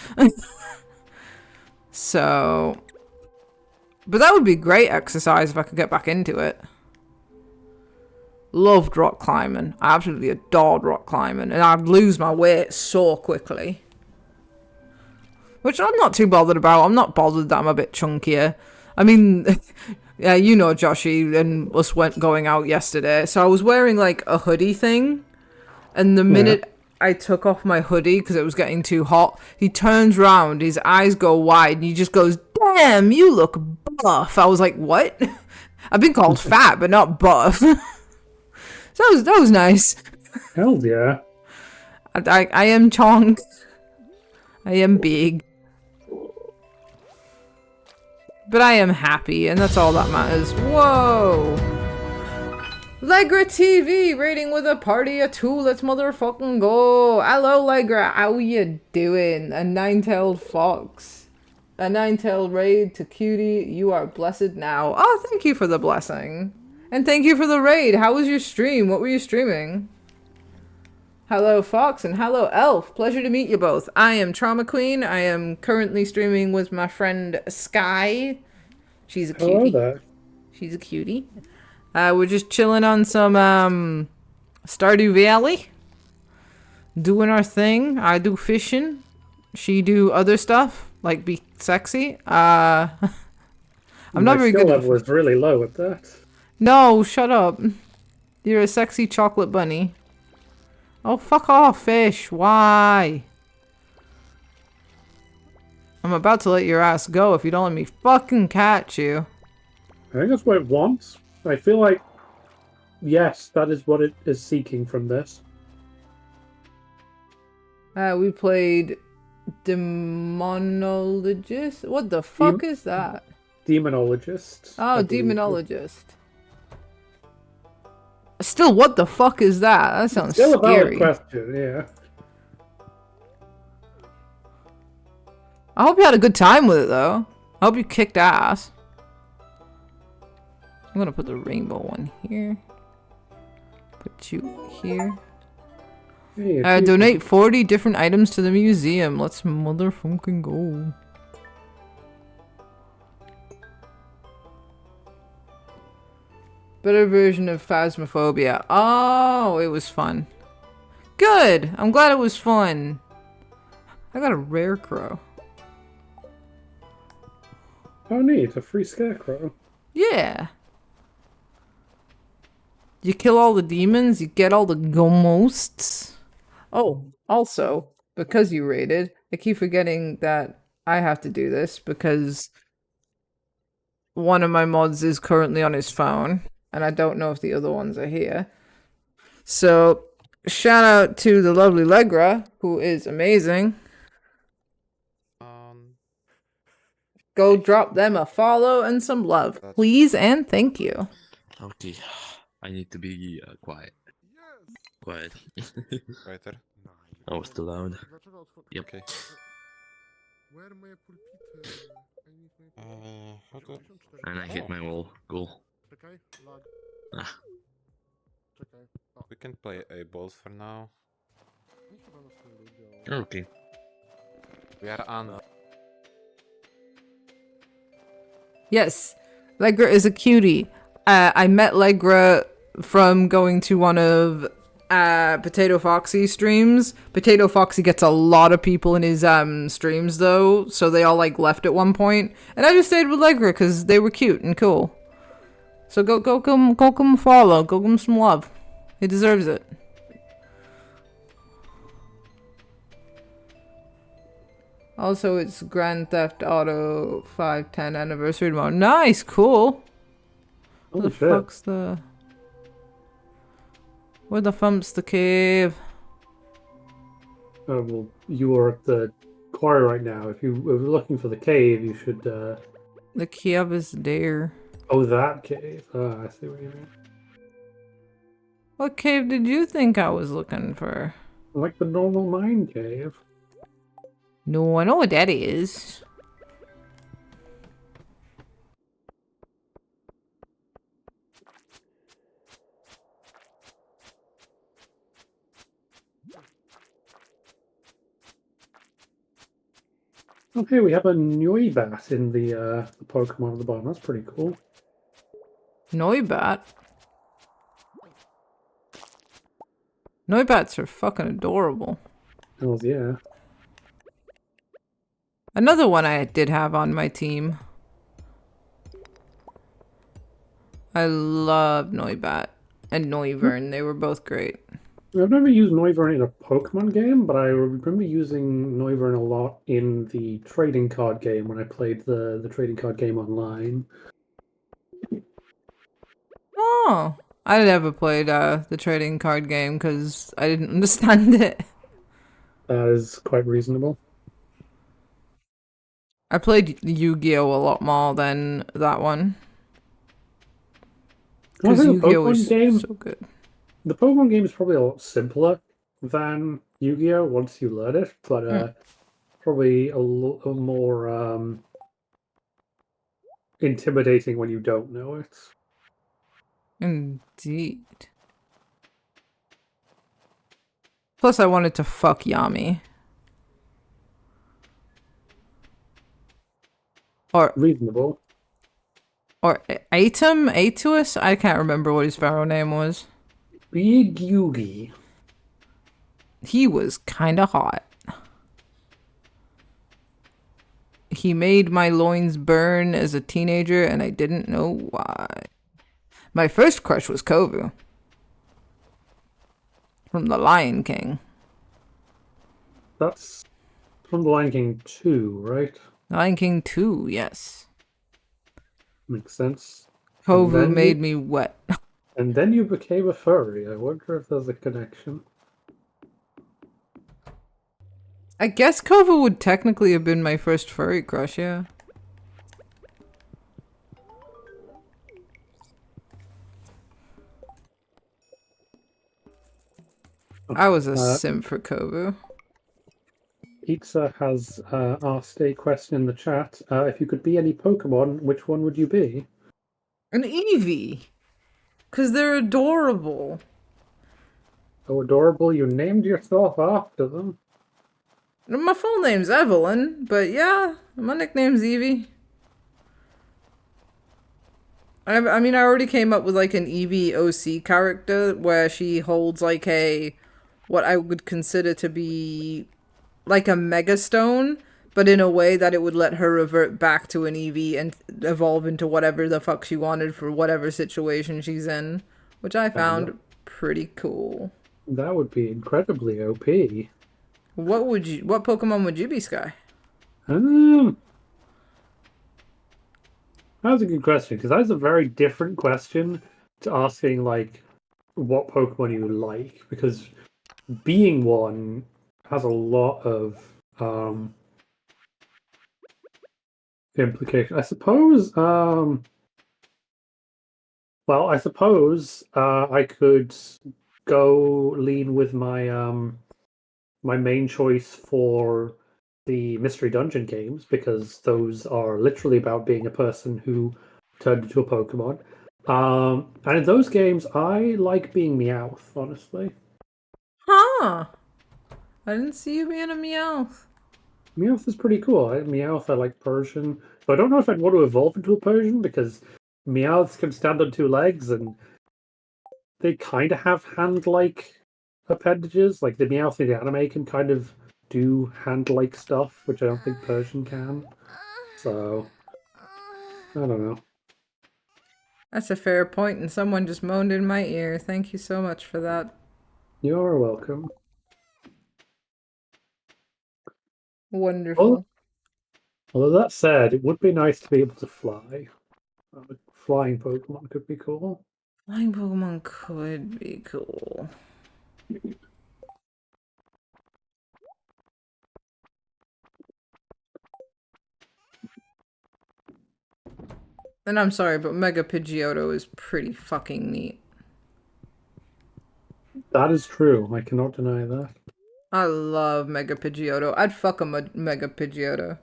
So, but that would be great exercise if I could get back into it. Loved rock climbing. I absolutely adored rock climbing, and I'd lose my weight so quickly. Which I'm not too bothered about. I'm not bothered that I'm a bit chunkier. I mean, yeah, you know Joshy and us went going out yesterday. So I was wearing like a hoodie thing. And the minute I took off my hoodie because it was getting too hot, he turns round, his eyes go wide, and he just goes, "Damn, you look buff." I was like, what? I've been called fat, but not buff. So that was nice. Hell yeah. I am chonk. I am big. But I am happy, and that's all that matters. Whoa! Legra TV rating with a party of 2. Let's motherfucking go. Hello, Legra. How you doing? A 9-tailed fox. A 9-tailed raid to Cutie. You are blessed now. Oh, thank you for the blessing. And thank you for the raid. How was your stream? What were you streaming? Hello, Fox, and hello, Elf. Pleasure to meet you both. I am Trauma Queen. I am currently streaming with my friend Sky. She's a cutie. Hello there. She's a cutie. We're just chilling on some Stardew Valley. Doing our thing. I do fishing. She do other stuff, like be sexy. I'm not very good My skill at level is really low at that. No, shut up. You're a sexy chocolate bunny. Oh, fuck off, fish. Why? I'm about to let your ass go if you don't let me fucking catch you. I think that's what it wants. I feel like, yes, that is what it is seeking from this. We played Demonologist? What the fuck is that? Demonologist. I Oh, believe. Demonologist. Still, what the fuck is that? That sounds Still a valid scary. question, yeah. I hope you had a good time with it, though. I hope you kicked ass. I'm gonna put the rainbow one here. Put you here. Hey, Donate 40 different items to the museum. Let's motherfucking go. Better version of Phasmophobia. Oh, it was fun. Good. I'm glad it was fun. I got a rare crow. Oh, neat. A free scarecrow. Yeah. You kill all the demons, you get all the ghosts. Oh, also, because you raided, I keep forgetting that I have to do this because one of my mods is currently on his phone, and I don't know if the other ones are here. So, shout out to the lovely Legra, who is amazing. Go drop them a follow and some love, please and thank you. Okay, I need to be quiet. Quiet. Quieter. I was too loud. Yep. Okay. How to... And I hit my wall. Cool. Ah. We can play a balls for now. Okay. We are on. Yes, Legra is a cutie. I met Legra from going to one of Potato Foxy's streams. Potato Foxy gets a lot of people in his streams though, so they all like left at one point, and I just stayed with Legra because they were cute and cool. So go give him a follow, go give him some love. He deserves it. Also, it's Grand Theft Auto 510 anniversary tomorrow. Nice, cool. Where the fuck's the... Where the fump's the cave? Oh, well, you are at the quarry right now. If you were looking for the cave, you should... The cave is there. Oh, that cave. Ah, I see what you mean. What cave did you think I was looking for? Like the normal mine cave. No, I know what that is. Okay, we have a Noibat in the Pokemon at the bottom. That's pretty cool. Noibat? Noibats are fucking adorable. Oh, yeah. Another one I did have on my team. I love Noibat and Noivern. They were both great. I've never used Noivern in a Pokemon game, but I remember using Noivern a lot in the trading card game when I played the trading card game online. Oh, I never played the trading card game because I didn't understand it. That is quite reasonable. I played Yu-Gi-Oh a lot more than that one. Because Yu-Gi-Oh is so good. The Pokemon game is probably a lot simpler than Yu-Gi-Oh once you learn it, but probably a little more intimidating when you don't know it. Indeed. Plus, I wanted to fuck Yami. Or reasonable. Or Aetuus? I can't remember what his pharaoh name was. Big Yugi. He was kinda hot. He made my loins burn as a teenager, and I didn't know why. My first crush was Kovu. From The Lion King. That's from The Lion King 2, right? Lion King 2, yes. Makes sense. Kovu then made you- me wet. And then you became a furry. I wonder if there's a connection. I guess Kovu would technically have been my first furry crush, yeah. I was a simp for Kovu. Pizza has asked a question in the chat. If you could be any Pokemon, which one would you be? An Eevee. Because they're adorable. So adorable, you named yourself after them. My full name's Evelyn, but yeah, my nickname's Eevee. I mean, I already came up with like an Eevee OC character where she holds like what I would consider to be like a Mega Stone, but in a way that it would let her revert back to an Eevee and evolve into whatever the fuck she wanted for whatever situation she's in, which I found pretty cool. That would be incredibly OP. What Pokemon would you be, Sky? That's a good question, because that's a very different question to asking, like, what Pokemon you like, because being one has a lot of implication. I suppose, I could go lean with my my main choice for the Mystery Dungeon games, because those are literally about being a person who turned into a Pokemon. And in those games, I like being Meowth, honestly. Huh. I didn't see you being a Meowth. Meowth is pretty cool. Meowth, I like Persian. But I don't know if I'd want to evolve into a Persian, because Meowths can stand on two legs, and they kind of have hand-like appendages. Like the Meowth in the anime can kind of do hand-like stuff, which I don't think Persian can. So, I don't know. That's a fair point, and someone just moaned in my ear. Thank you so much for that. You're welcome. Wonderful. Although that said, it would be nice to be able to fly. Flying Pokemon could be cool. Flying Pokemon could be cool. And I'm sorry, but Mega Pidgeotto is pretty fucking neat. That is true. I cannot deny that. I love Mega Pidgeotto. I'd fuck a Mega Pidgeotto.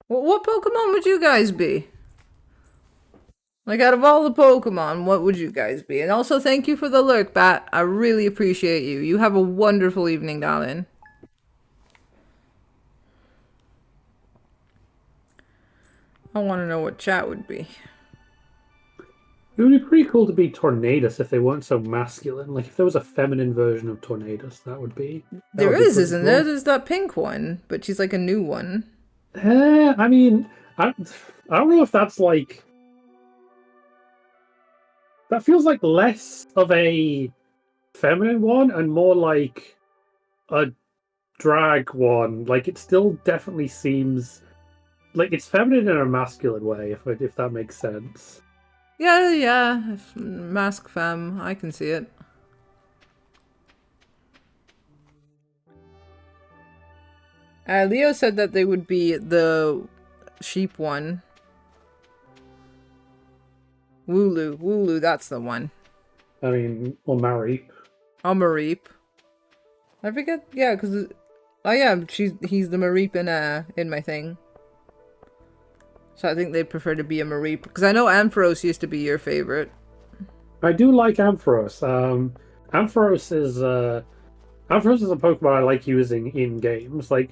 What Pokemon would you guys be? Like, out of all the Pokemon, what would you guys be? And also, thank you for the lurk, Bat. I really appreciate you. You have a wonderful evening, darling. I want to know what chat would be. It would be pretty cool to be Tornadus if they weren't so masculine. Like, if there was a feminine version of Tornadus, that would be... There is, isn't there? There's that pink one, but she's like a new one. I mean, I don't know if that's like... That feels like less of a feminine one and more like a drag one. Like, it still definitely seems like it's feminine in a masculine way, if that makes sense. Yeah. Mask femme. I can see it. Leo said that they would be the sheep one. Wooloo, that's the one. I mean, or Mareep. Oh, Mareep. I forget, yeah, because... Oh yeah, he's the Mareep in my thing. So I think they'd prefer to be a Mareep. Because I know Ampharos used to be your favorite. I do like Ampharos. Ampharos is a Pokemon I like using in games. Like,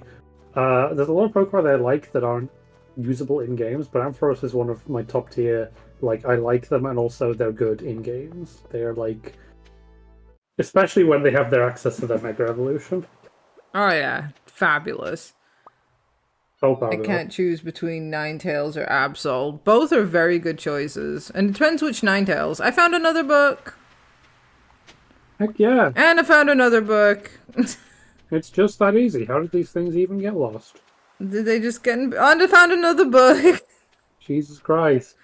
there's a lot of Pokemon that I like that aren't usable in games, but Ampharos is one of my top tier. Like, I like them, and also they're good in games. They're like, especially when they have their access to their Mega Evolution. Oh yeah, fabulous. So I fabulous. can't choose between Ninetales or Absol. Both are very good choices. And it depends which Ninetales. I found another book. Heck yeah. And I found another book. It's just that easy. How did these things even get lost? Did they just get in? Oh, I found another bug. Jesus Christ.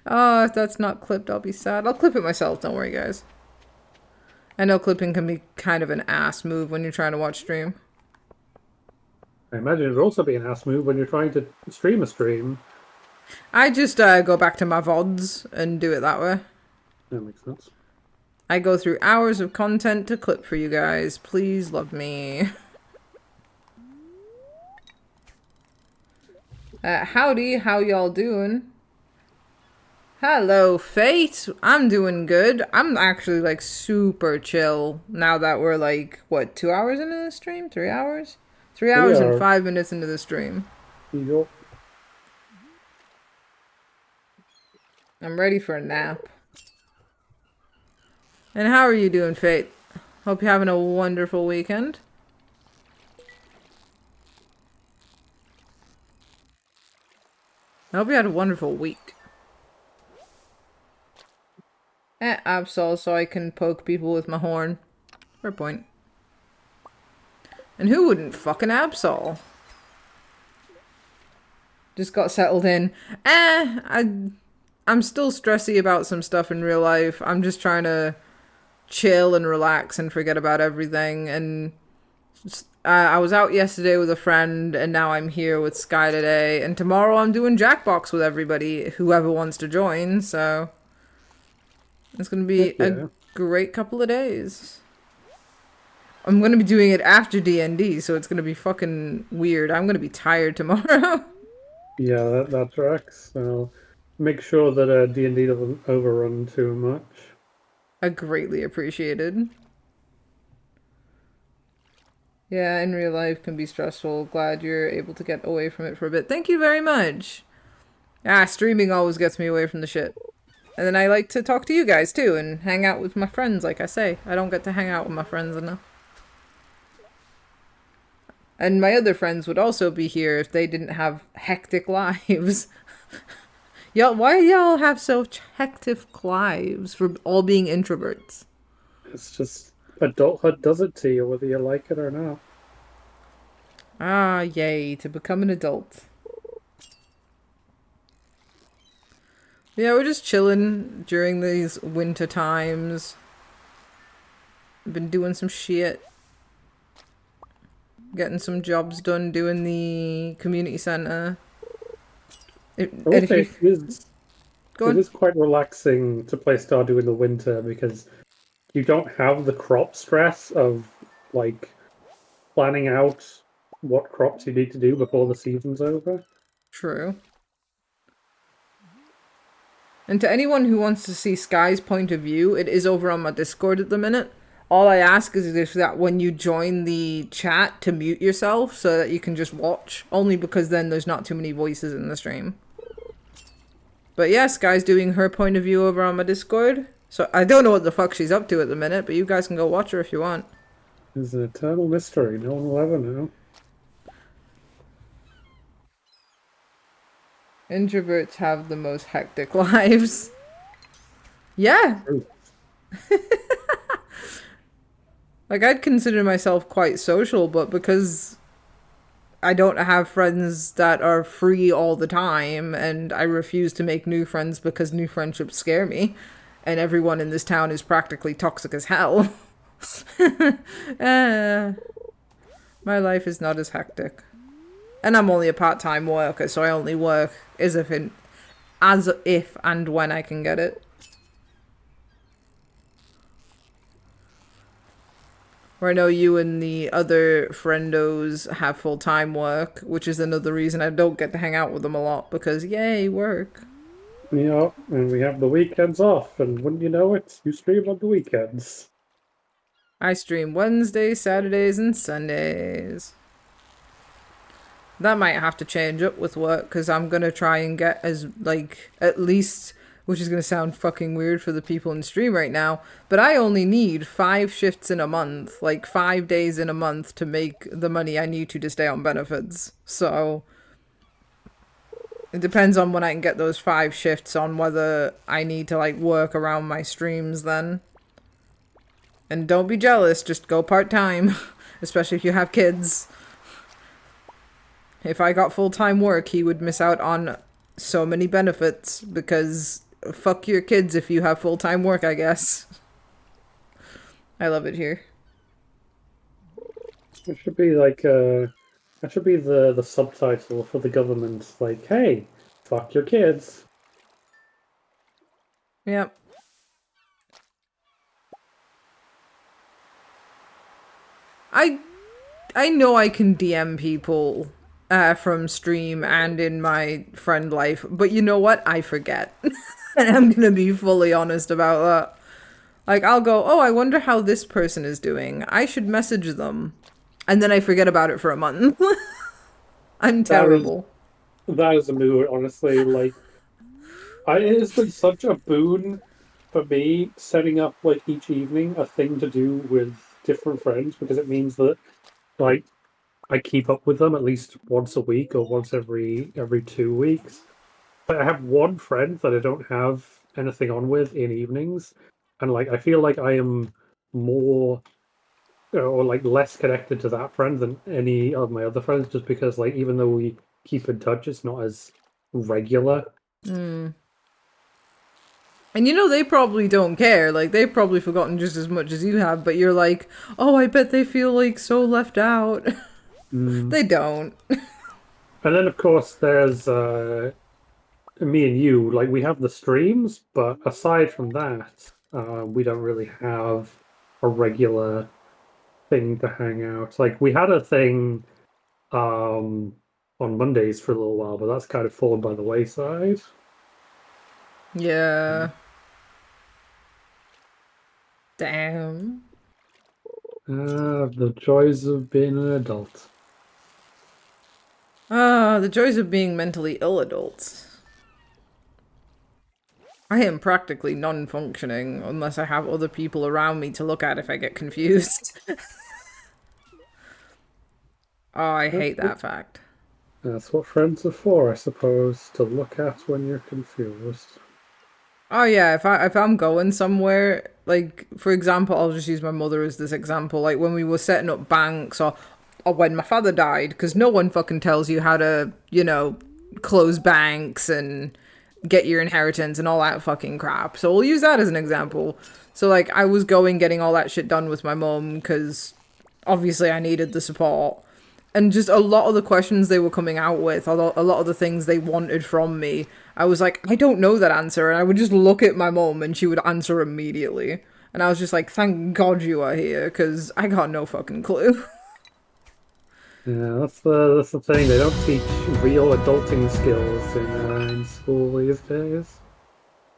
Oh, if that's not clipped, I'll be sad. I'll clip it myself. Don't worry, guys. I know clipping can be kind of an ass move when you're trying to watch stream. I imagine it would also be an ass move when you're trying to stream a stream. I just go back to my VODs and do it that way. That makes sense. I go through hours of content to clip for you guys. Please love me. Howdy, how y'all doing? Hello, Fate. I'm doing good. I'm actually, like, super chill now that we're, like, what, 2 hours into the stream? 3 hours? 3 hours and 5 minutes into the stream. Yup. I'm ready for a nap. And how are you doing, Fate? Hope you're having a wonderful weekend. I hope you had a wonderful week. Absol, so I can poke people with my horn. Fair point. And who wouldn't fucking Absol? Just got settled in. I'm still stressy about some stuff in real life. I'm just trying to chill and relax and forget about everything. And I was out yesterday with a friend, and now I'm here with Sky today. And tomorrow I'm doing Jackbox with everybody, whoever wants to join. So it's going to be a great couple of days. I'm going to be doing it after D&D, so it's going to be fucking weird. I'm going to be tired tomorrow. Yeah, that tracks. So make sure that D&D doesn't overrun too much. Greatly appreciated. Yeah, in real life can be stressful. Glad you're able to get away from it for a bit. Thank you very much. Streaming always gets me away from the shit. And then I like to talk to you guys too and hang out with my friends, like I say. I don't get to hang out with my friends enough. And my other friends would also be here if they didn't have hectic lives. Y'all, why do y'all have such hectic lives for all being introverts? It's just adulthood does it to you, whether you like it or not. Ah, yay, to become an adult. Yeah, we're just chilling during these winter times. Been doing some shit. Getting some jobs done, doing the community center. It is quite relaxing to play Stardew in the winter because you don't have the crop stress of, like, planning out what crops you need to do before the season's over. True. And to anyone who wants to see Sky's point of view, it is over on my Discord at the minute. All I ask is if that when you join the chat to mute yourself so that you can just watch. Only because then there's not too many voices in the stream. But yeah, Sky's doing her point of view over on my Discord. So I don't know what the fuck she's up to at the minute, but you guys can go watch her if you want. It's an eternal mystery. No one will ever know. Introverts have the most hectic lives. Yeah. Like, I'd consider myself quite social, but because I don't have friends that are free all the time, and I refuse to make new friends because new friendships scare me, and everyone in this town is practically toxic as hell. My life is not as hectic. And I'm only a part-time worker, so I only work as if and when I can get it. Where I know you and the other friendos have full-time work, which is another reason I don't get to hang out with them a lot, because yay, work. Yeah, and we have the weekends off, and wouldn't you know it, you stream on the weekends. I stream Wednesdays, Saturdays, and Sundays. That might have to change up with work, because I'm going to try and get at least, which is going to sound fucking weird for the people in stream right now, but I only need 5 shifts in a month, 5 days in a month to make the money I need to stay on benefits. So it depends on when I can get those 5 shifts on whether I need to work around my streams then. And don't be jealous, just go part-time, especially if you have kids. If I got full-time work, he would miss out on so many benefits because fuck your kids if you have full-time work, I guess. I love it here. It should be like that should be the subtitle for the government. Like, hey, fuck your kids. Yep. I know I can DM people from stream and in my friend life, but you know what? I forget. And I'm gonna be fully honest about that. Like, I'll go, oh, I wonder how this person is doing. I should message them. And then I forget about it for a month. I'm terrible. That is a mood, honestly. Like, it has been such a boon for me setting up like each evening a thing to do with different friends because it means that like I keep up with them at least once a week or once every 2 weeks. But I have one friend that I don't have anything on with in evenings, and like I feel like I am more or like less connected to that friend than any of my other friends, just because like even though we keep in touch, it's not as regular. Mm. And you know, they probably don't care. Like, they've probably forgotten just as much as you have, but you're like, oh, I bet they feel like so left out. They don't. And then of course there's me and you. Like we have the streams, but aside from that, we don't really have a regular thing to hang out. Like we had a thing on Mondays for a little while, but that's kind of fallen by the wayside. Yeah. Damn. The joys of being an adult. The joys of being mentally ill adults. I am practically non-functioning unless I have other people around me to look at if I get confused. Oh, I hate that fact. That's what friends are for, I suppose, to look at when you're confused. Oh yeah, if I'm going somewhere, like for example, I'll just use my mother as this example. Like when we were setting up banks, or when my father died, because no one fucking tells you how to, you know, close banks and get your inheritance and all that fucking crap. So we'll use that as an example. So like I was going getting all that shit done with my mum because obviously I needed the support. And just a lot of the questions they were coming out with, a lot of the things they wanted from me, I was like, I don't know that answer. And I would just look at my mom and she would answer immediately. And I was just like, thank God you are here, because I got no fucking clue. Yeah, that's the thing. They don't teach real adulting skills in school these days.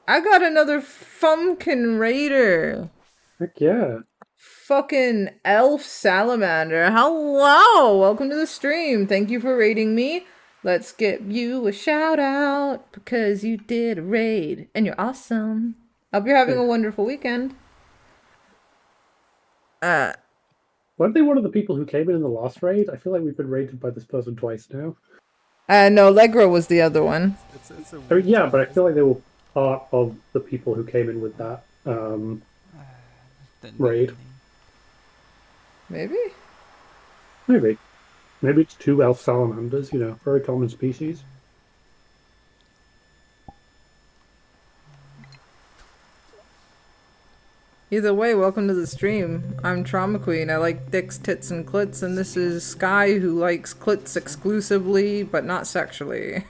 I got another Fumpkin Raider. Heck yeah. Fucking Elf Salamander. Hello! Welcome to the stream. Thank you for raiding me. Let's get you a shout out because you did a raid and you're awesome. Hope you're having a wonderful weekend. Weren't they one of the people who came in the last raid? I feel like we've been raided by this person twice now. No, Legro was the other one. It's a I mean, yeah, but I feel like they were part of the people who came in with that raid. Maybe? Maybe. Maybe it's two elf salamanders, you know, very common species. Either way, welcome to the stream. I'm Trauma Queen. I like dicks, tits, and clits, and this is Sky, who likes clits exclusively, but not sexually.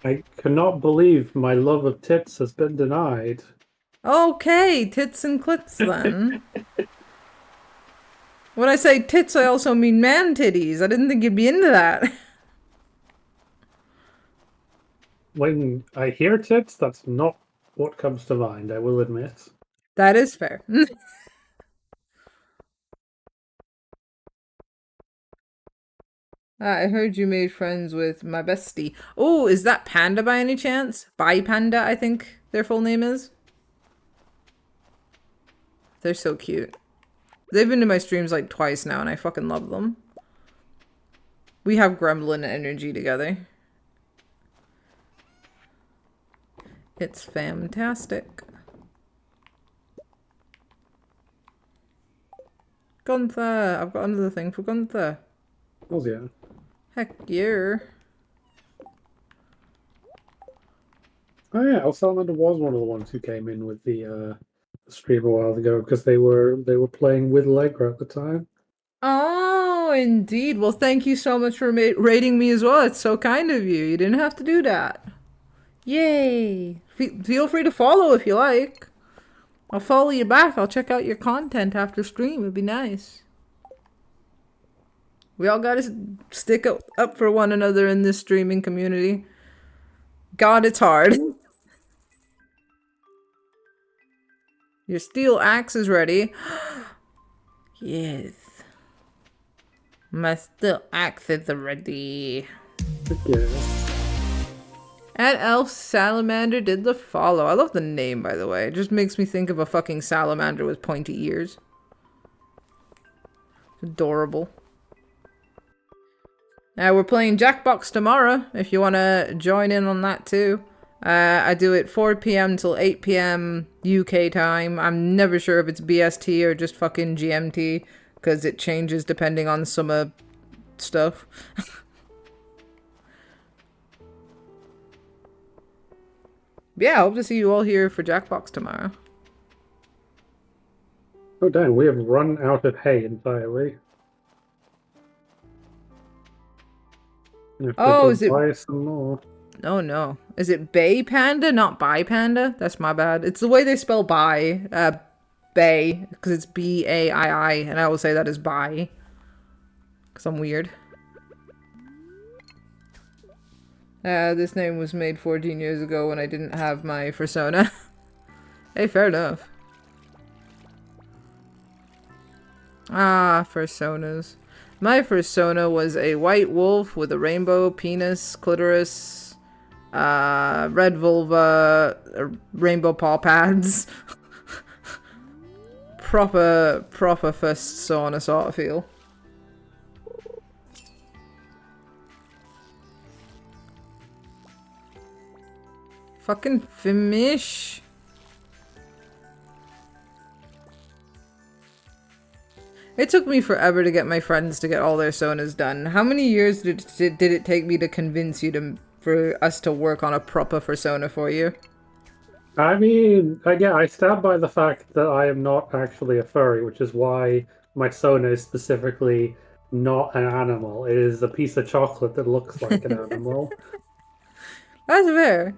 I cannot believe my love of tits has been denied. Okay, tits and clits then. When I say tits, I also mean man titties. I didn't think you'd be into that. When I hear tits, that's not what comes to mind, I will admit. That is fair. I heard you made friends with my bestie. Oh, is that Panda by any chance? Bye Panda, I think their full name is. They're so cute. They've been to my streams like twice now, and I fucking love them. We have gremlin energy together. It's fantastic. Gunther, I've got another thing for Gunther. Oh yeah. Heck yeah. Oh yeah, El Salamander was one of the ones who came in with the stream a while ago because they were playing with Allegra at the time. Oh, indeed. Well, thank you so much for rating me as well. It's so kind of you. You didn't have to do that. Yay. Feel free to follow if you like. I'll follow you back. I'll check out your content after stream. It'd be nice. We all gotta stick up for one another in this streaming community. God, it's hard. Your steel axe is ready. Yes. My steel axe is ready. Yeah. And Elf Salamander did the follow. I love the name, by the way. It just makes me think of a fucking salamander with pointy ears. Adorable. We're playing Jackbox tomorrow, if you want to join in on that too. I do it 4 p.m. till 8 p.m. UK time. I'm never sure if it's BST or just fucking GMT, because it changes depending on some stuff. Yeah, I hope to see you all here for Jackbox tomorrow. Oh damn, we have run out of hay entirely. Oh, is it? Buy some more. Oh no. Is it Bay Panda, not Bi Panda? That's my bad. It's the way they spell Bay, because it's B-A-I-I, and I will say that is Bi. Because I'm weird. This name was made 14 years ago when I didn't have my persona. Hey, fair enough. Ah, personas. My persona was a white wolf with a rainbow penis, clitoris, red vulva, rainbow paw pads. proper fists on a sort of feel. Fucking finish. It took me forever to get my friends to get all their sonas done. How many years did it take me to convince you for us to work on a proper persona for you? I mean, again, I stand by the fact that I am not actually a furry, which is why my Sona is specifically not an animal. It is a piece of chocolate that looks like an animal. That's fair.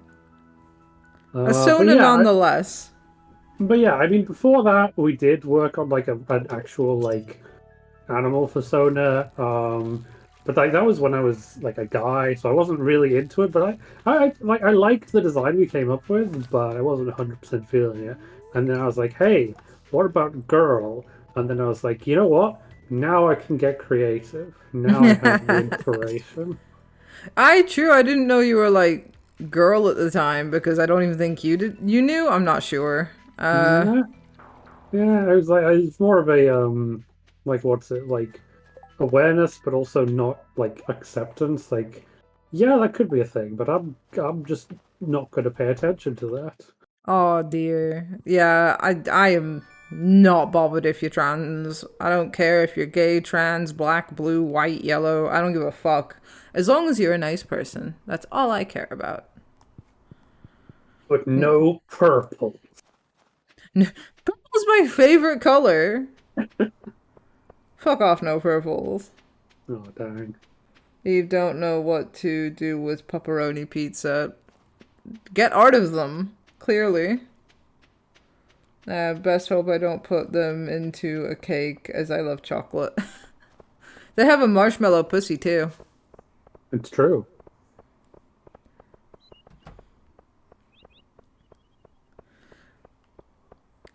A But Sona yeah, nonetheless. but yeah, I mean, before that, we did work on like an actual like animal persona. But like that was when I was like a guy, so I wasn't really into it. But I liked the design we came up with, but I wasn't 100% feeling it. And then I was like, hey, what about girl? And then I was like, you know what? Now I can get creative. Now I have the inspiration. I didn't know you were like girl at the time because I don't even think you did. You knew? I'm not sure. Yeah, I was more of a like what's it like awareness, but also not like acceptance. Like, yeah, that could be a thing, but I'm just not going to pay attention to that. Oh dear. Yeah, I am not bothered if you're trans. I don't care if you're gay, trans, black, blue, white, yellow. I don't give a fuck. As long as you're a nice person. That's all I care about. But no purple. Purple's my favorite color. Fuck off, no purples. Oh dang. You don't know what to do with pepperoni pizza. Get out of them, clearly. Best hope I don't put them into a cake, as I love chocolate. They have a marshmallow pussy, too. It's true.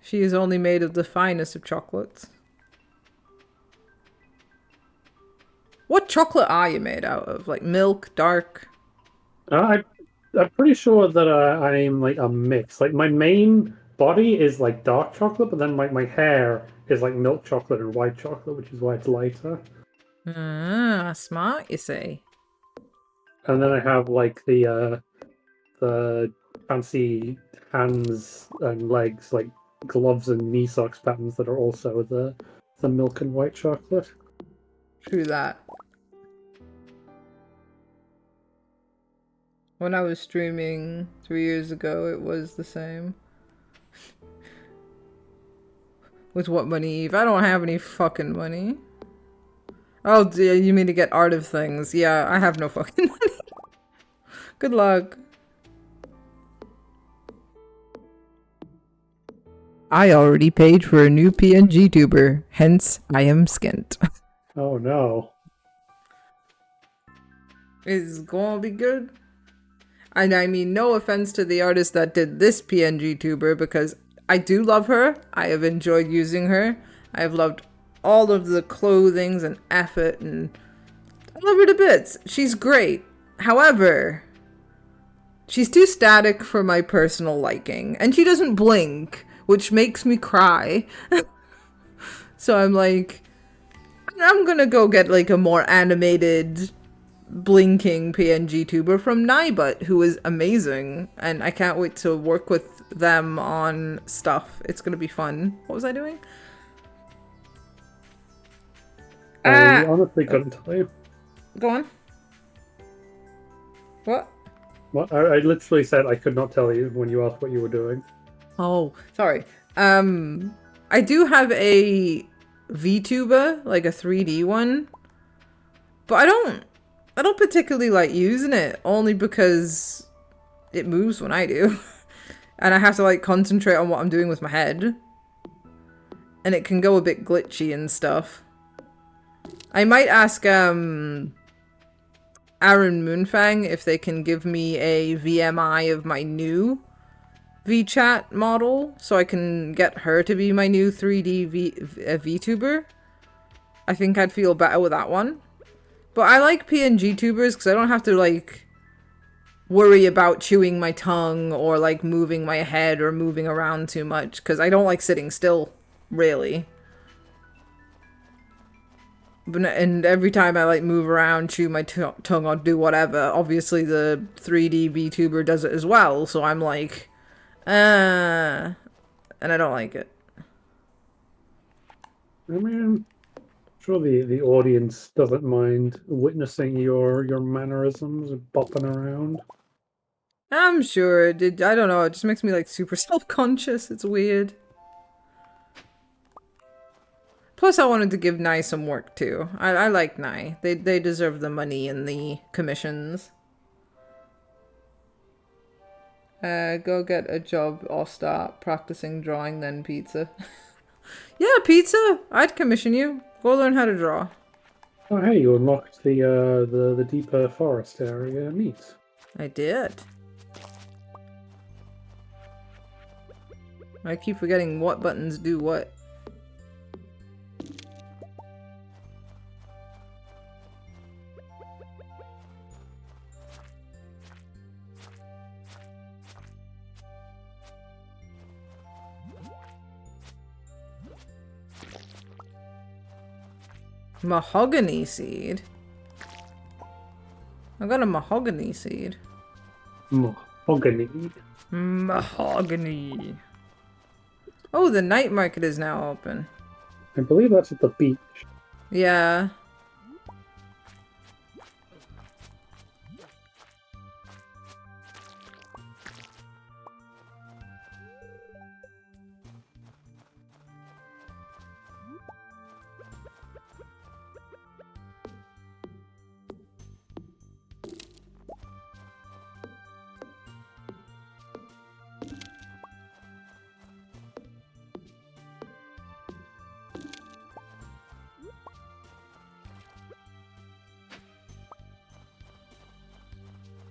She is only made of the finest of chocolates. What chocolate are you made out of? Like milk, dark? I'm pretty sure that I'm like a mix. Like my main body is like dark chocolate, but then my hair is like milk chocolate and white chocolate, which is why it's lighter. Ah, smart, you say. And then I have like the fancy hands and legs, like gloves and knee socks patterns that are also the the milk and white chocolate. True that. When I was streaming 3 years ago, it was the same. With what money, Eve? I don't have any fucking money. Oh, you mean to get art of things? Yeah, I have no fucking money. Good luck. I already paid for a new PNG tuber, hence I am skint. Oh no. It's gonna be good. And I mean, no offense to the artist that did this PNG tuber, because I do love her. I have enjoyed using her. I have loved all of the clothings and effort, and I love her to bits. She's great. However, she's too static for my personal liking, and she doesn't blink, which makes me cry. So I'm like, I'm gonna go get like a more animated blinking PNG tuber from Nibut, who is amazing, and I can't wait to work with them on stuff. It's gonna be fun. What was I doing? I honestly couldn't tell you. Go on. What? Well, I literally said I could not tell you when you asked what you were doing. Oh, sorry. I do have a VTuber, like a 3D one, but I don't particularly like using it, only because it moves when I do. And I have to like concentrate on what I'm doing with my head. And it can go a bit glitchy and stuff. I might ask Aaron Moonfang if they can give me a VMI of my new VChat model, so I can get her to be my new 3D VTuber. I think I'd feel better with that one. But I like PNG tubers because I don't have to like worry about chewing my tongue or like moving my head or moving around too much, because I don't like sitting still, really. And every time I like move around, chew my tongue or do whatever, obviously the 3D VTuber does it as well, so I'm like, and I don't like it. I mean, sure the audience doesn't mind witnessing your mannerisms and bopping around. I'm sure it did. I don't know, it just makes me like super self-conscious. It's weird. Plus, I wanted to give Nye some work too. I like Nye. They deserve the money and the commissions. Go get a job or start practicing drawing, then pizza. Yeah, pizza! I'd commission you. Go learn how to draw. Oh, hey, you unlocked the deeper forest area. Neat. I did. I keep forgetting what buttons do what. Mahogany seed? I got a mahogany seed. Mahogany. Mahogany. Oh, the night market is now open. I believe that's at the beach. Yeah.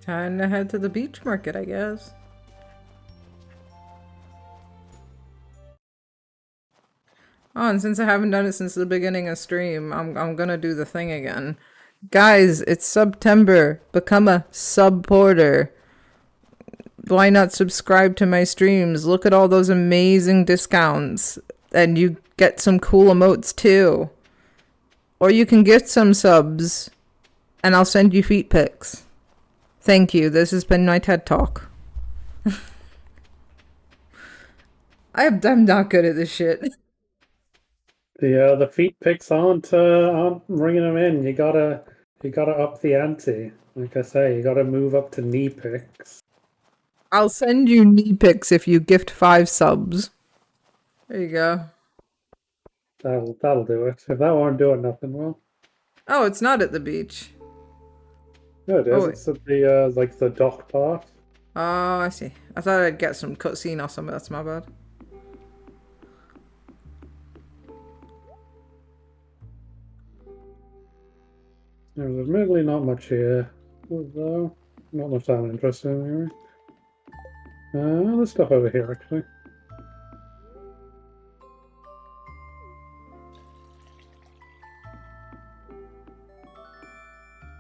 Time to head to the beach market, I guess. Oh, and since I haven't done it since the beginning of stream, I'm gonna do the thing again. Guys, it's September. Become a supporter. Why not subscribe to my streams? Look at all those amazing discounts. And you get some cool emotes too. Or you can gift some subs. And I'll send you feet pics. Thank you. This has been my TED Talk. I'm not good at this shit. The feet picks aren't bringing them in. You gotta up the ante. Like I say, you gotta move up to knee picks. I'll send you knee pics if you gift 5 subs. There you go. That'll do it. If that won't do it, nothing will. Oh, it's not at the beach. No, it is. Oh, wait. It's at the like the dock part. Oh, I see. I thought I'd get some cutscene or something. That's my bad. There's admittedly not much here, though. Not much I'm interested in anyway. There's stuff over here actually.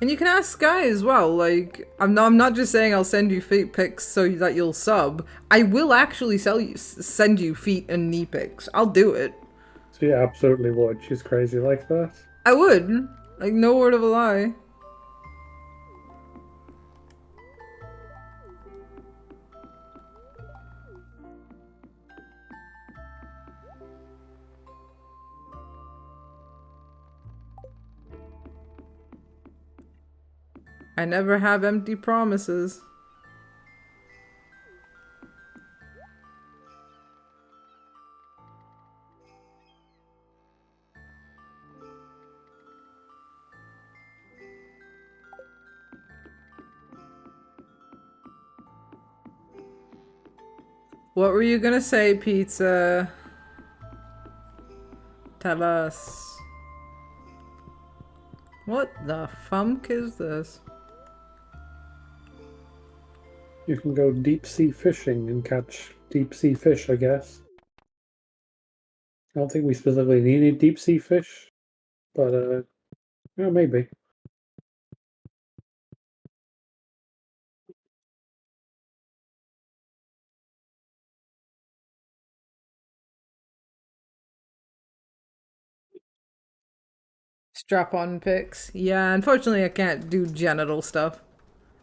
And you can ask Sky as well. Like, I'm not just saying I'll send you feet pics so that you'll sub. I will actually send you feet and knee pics. I'll do it. She absolutely would. She's crazy like that. I would. Like, no word of a lie. I never have empty promises. What were you gonna say, Pizza? Tell us. What the funk is this? You can go deep sea fishing and catch deep sea fish, I guess. I don't think we specifically needed deep sea fish, but yeah, maybe. Strap-on pics. Yeah, unfortunately I can't do genital stuff.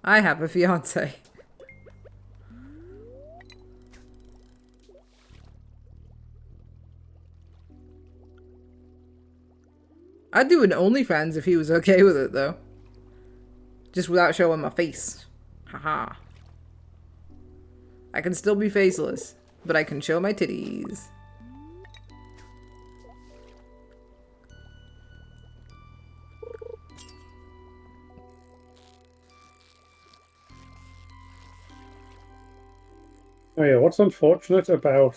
I have a fiance. I'd do an OnlyFans if he was okay with it, though. Just without showing my face. Haha. I can still be faceless, but I can show my titties. Oh yeah, what's unfortunate about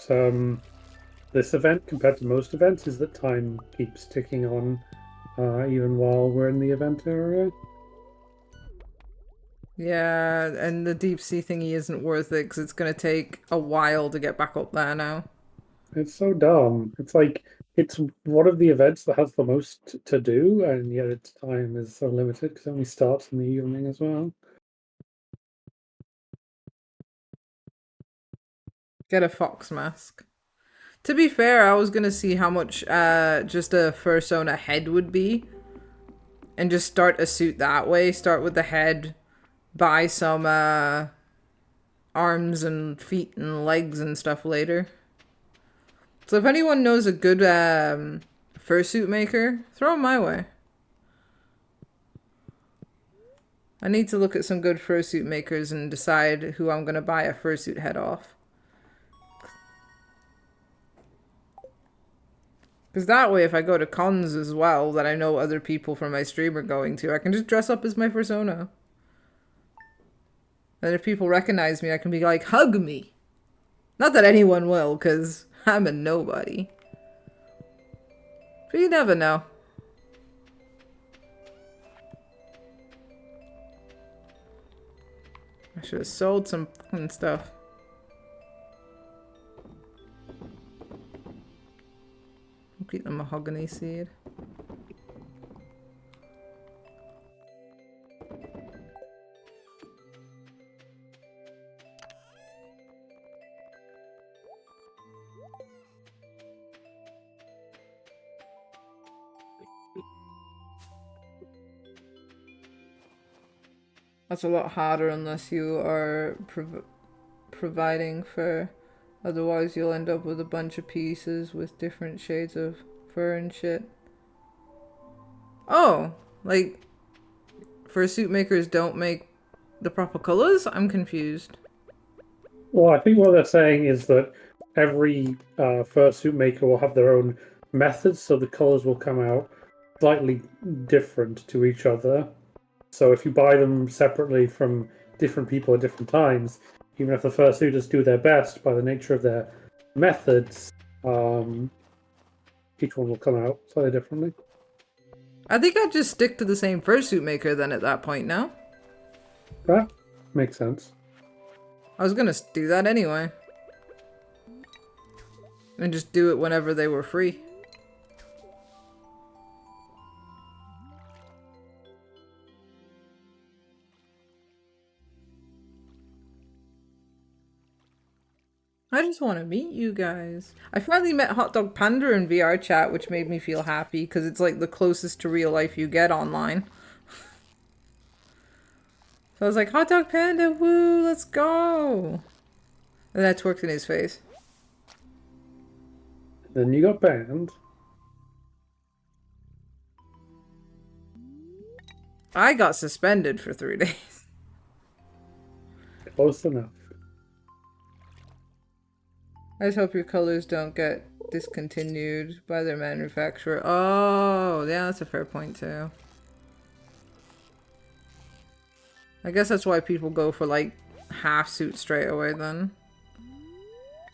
this event compared to most events is that time keeps ticking on even while we're in the event area. Yeah, and the deep sea thingy isn't worth it because it's going to take a while to get back up there now. It's so dumb. It's like it's one of the events that has the most to do, and yet its time is so limited because it only starts in the evening as well. Get a fox mask. To be fair, I was going to see how much just a fursona head would be. And just start a suit that way. Start with the head. Buy some arms and feet and legs and stuff later. So if anyone knows a good fursuit maker, throw 'em my way. I need to look at some good fursuit makers and decide who I'm going to buy a fursuit head off. Because that way, if I go to cons as well, that I know other people from my stream are going to, I can just dress up as my persona. And if people recognize me, I can be like, hug me. Not that anyone will, because I'm a nobody. But you never know. I should have sold some fucking stuff. I'll keep the mahogany seed. That's a lot harder unless you are providing for. Otherwise, you'll end up with a bunch of pieces with different shades of fur and shit. Oh, like fursuit makers don't make the proper colors? I'm confused. Well, I think what they're saying is that every fursuit maker will have their own methods, so the colors will come out slightly different to each other. So if you buy them separately from different people at different times, even if the fursuiters do their best by the nature of their methods, each one will come out slightly differently. I think I'd just stick to the same fursuit maker then at that point now. That makes sense. I was gonna do that anyway. And just do it whenever they were free. I just want to meet you guys. I finally met Hot Dog Panda in VR chat, which made me feel happy because it's like the closest to real life you get online. So I was like, Hot Dog Panda, woo, let's go. And that twerked in his face. Then you got banned. I got suspended for 3 days. Close enough. I just hope your colors don't get discontinued by their manufacturer. Oh, yeah, that's a fair point too. I guess that's why people go for like half suit straight away then.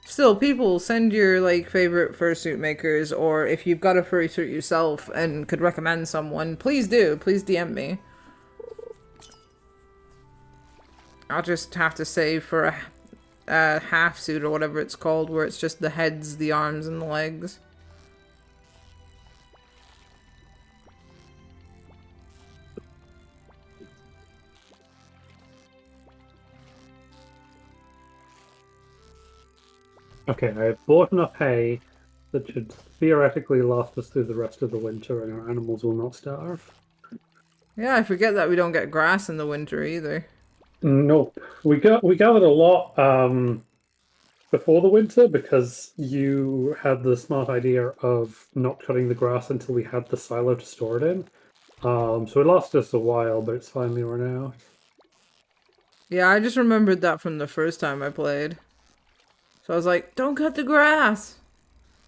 Still, people send your like favorite fursuit makers, or if you've got a fursuit yourself and could recommend someone, please do. Please DM me. I'll just have to save for a half suit or whatever it's called, where it's just the heads, the arms, and the legs. Okay, I have bought enough hay that should theoretically last us through the rest of the winter, and our animals will not starve. Yeah, I forget that we don't get grass in the winter either. Nope. We gathered a lot before the winter because you had the smart idea of not cutting the grass until we had the silo to store it in. So it lasted us a while, but it's finally run out. Yeah, I just remembered that from the first time I played. So I was like, don't cut the grass!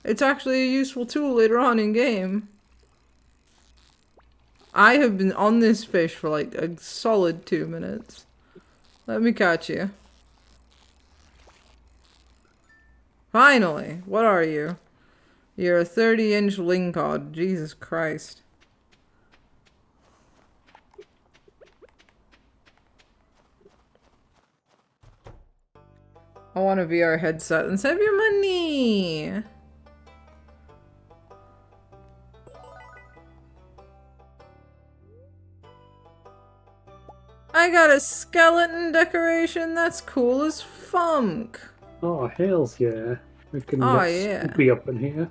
It's actually a useful tool later on in game. I have been on this fish for like a solid 2 minutes. Let me catch you. Finally! What are you? You're a 30-inch lingcod. Jesus Christ. I want a VR headset and save your money! I got a skeleton decoration that's cool as funk! Oh, hells yeah. We can Oh, get yeah. Scoopy up in here.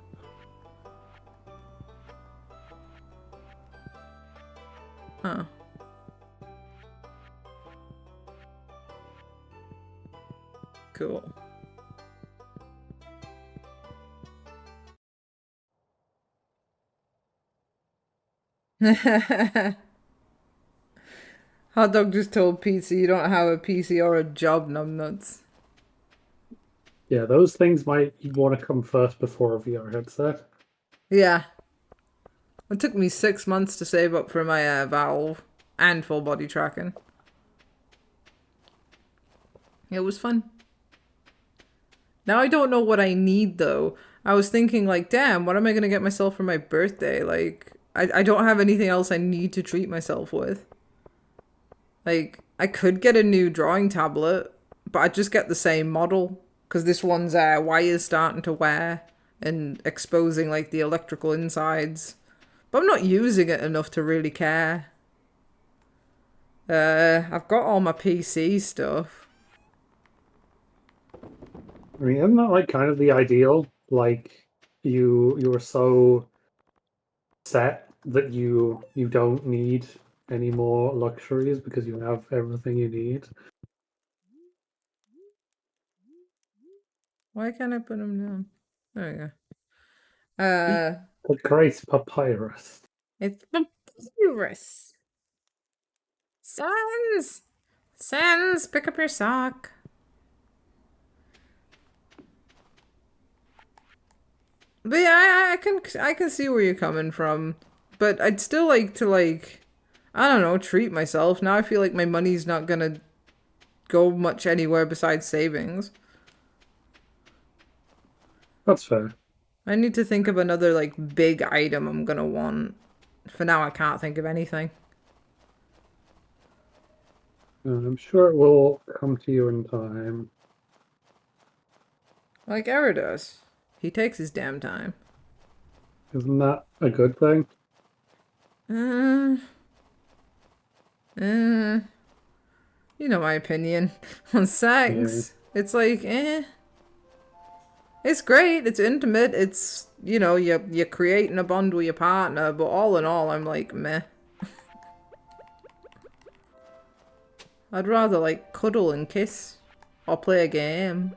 Huh. Cool. Hot Dog just told Pizza you don't have a PC or a job, numbnuts. Yeah, those things might want to come first before a VR headset. Yeah. It took me 6 months to save up for my Valve and full body tracking. It was fun. Now I don't know what I need though. I was thinking like, damn, what am I gonna get myself for my birthday? Like, I don't have anything else I need to treat myself with. Like, I could get a new drawing tablet, but I'd just get the same model. Because this one's wires starting to wear and exposing like the electrical insides. But I'm not using it enough to really care. I've got all my PC stuff. I mean, isn't that like kind of the ideal? Like you were so set that you don't need any more luxuries because you have everything you need. Why can't I put them down? There we go. Uh, The great papyrus. it's papyrus. Sans! Sans, pick up your sock. But yeah, I can see where you're coming from. But I'd still like to, like, I don't know, treat myself. Now I feel like my money's not gonna go much anywhere besides savings. That's fair. I need to think of another, like, big item I'm gonna want. For now, I can't think of anything. I'm sure it will come to you in time. Like Eridos. He takes his damn time. Isn't that a good thing? You know my opinion on sex. Yeah. It's like, eh. It's great, it's intimate, it's, you know, you're creating a bond with your partner, but all in all, I'm like, meh. I'd rather, like, cuddle and kiss. Or play a game.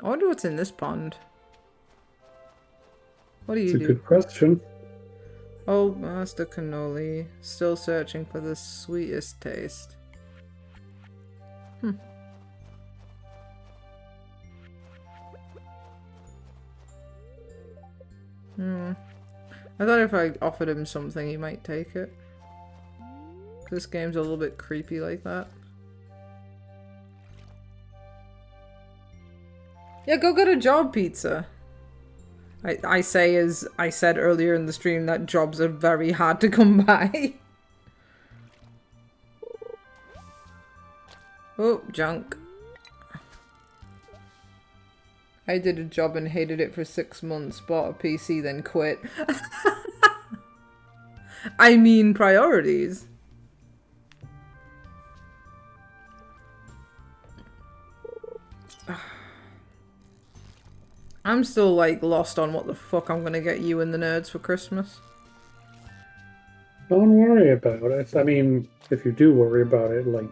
I wonder what's in this pond. What do you It's a do? good question. Oh, Master Cannoli. Still searching for the sweetest taste. I thought if I offered him something, he might take it. This game's a little bit creepy like that. Yeah, go get a job, pizza. I say, as I said earlier in the stream, that jobs are very hard to come by. Oh, junk. I did a job and hated it for 6 months, bought a PC, then quit. I mean, priorities. I'm still, like, lost on what the fuck I'm gonna get you and the nerds for Christmas. Don't worry about it. I mean, if you do worry about it, like,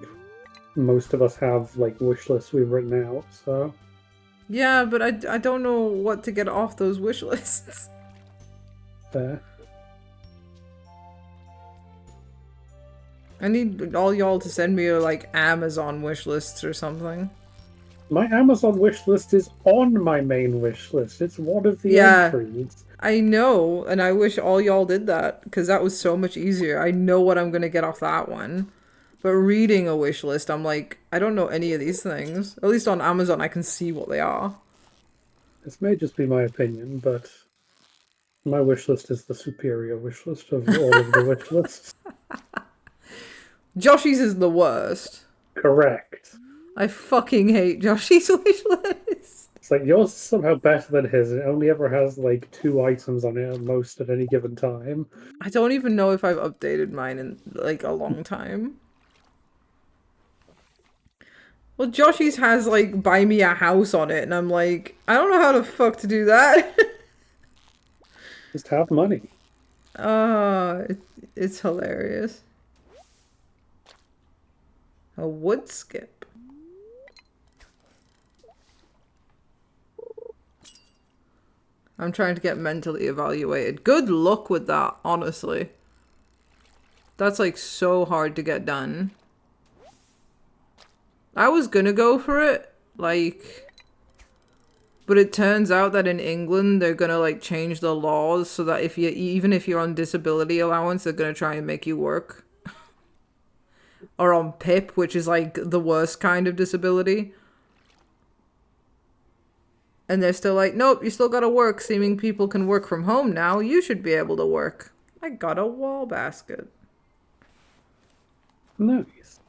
most of us have, like, wish lists we've written out, so... Yeah, but I don't know what to get off those wish lists. Fair. I need all y'all to send me, like, Amazon wish lists or something. My Amazon wish list is on my main wish list. It's one of the entries. I know, and I wish all y'all did that, because that was so much easier. I know what I'm gonna get off that one. But reading a wish list, I'm like, I don't know any of these things. At least on Amazon, I can see what they are. This may just be my opinion, but my wish list is the superior wish list of all of the wish lists. Joshy's is the worst. Correct. I fucking hate Joshy's wish list. It's like yours is somehow better than his. It only ever has like 2 items on it at most at any given time. I don't even know if I've updated mine in, like, a long time. Well, Joshy's has, like, buy me a house on it, and I'm like, I don't know how the fuck to do that. Just have money. It's hilarious. A wood skip. I'm trying to get mentally evaluated. Good luck with that, honestly. That's, like, so hard to get done. I was gonna go for it, like... But it turns out that in England, they're gonna, like, change the laws so that if you, even if you're on disability allowance, they're gonna try and make you work. Or on PIP, which is, like, the worst kind of disability. And they're still like, nope, you still gotta work. Seeming people can work from home now. You should be able to work. I got a wall basket. Nice.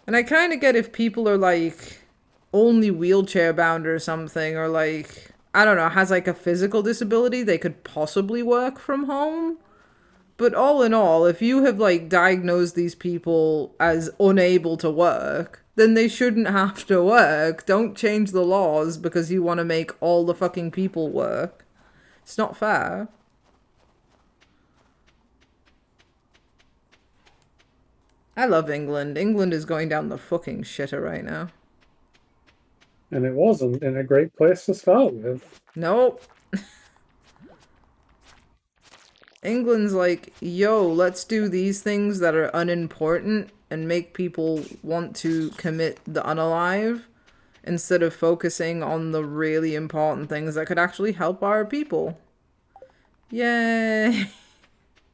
And I kind of get if people are, like, only wheelchair bound or something, or, like, I don't know, has, like, a physical disability, they could possibly work from home. But all in all, if you have, like, diagnosed these people as unable to work, then they shouldn't have to work. Don't change the laws because you want to make all the fucking people work. It's not fair. I love England. England is going down the fucking shitter right now. And it wasn't in a great place to start with. Nope. England's like, yo, let's do these things that are unimportant and make people want to commit the unalive instead of focusing on the really important things that could actually help our people. Yay.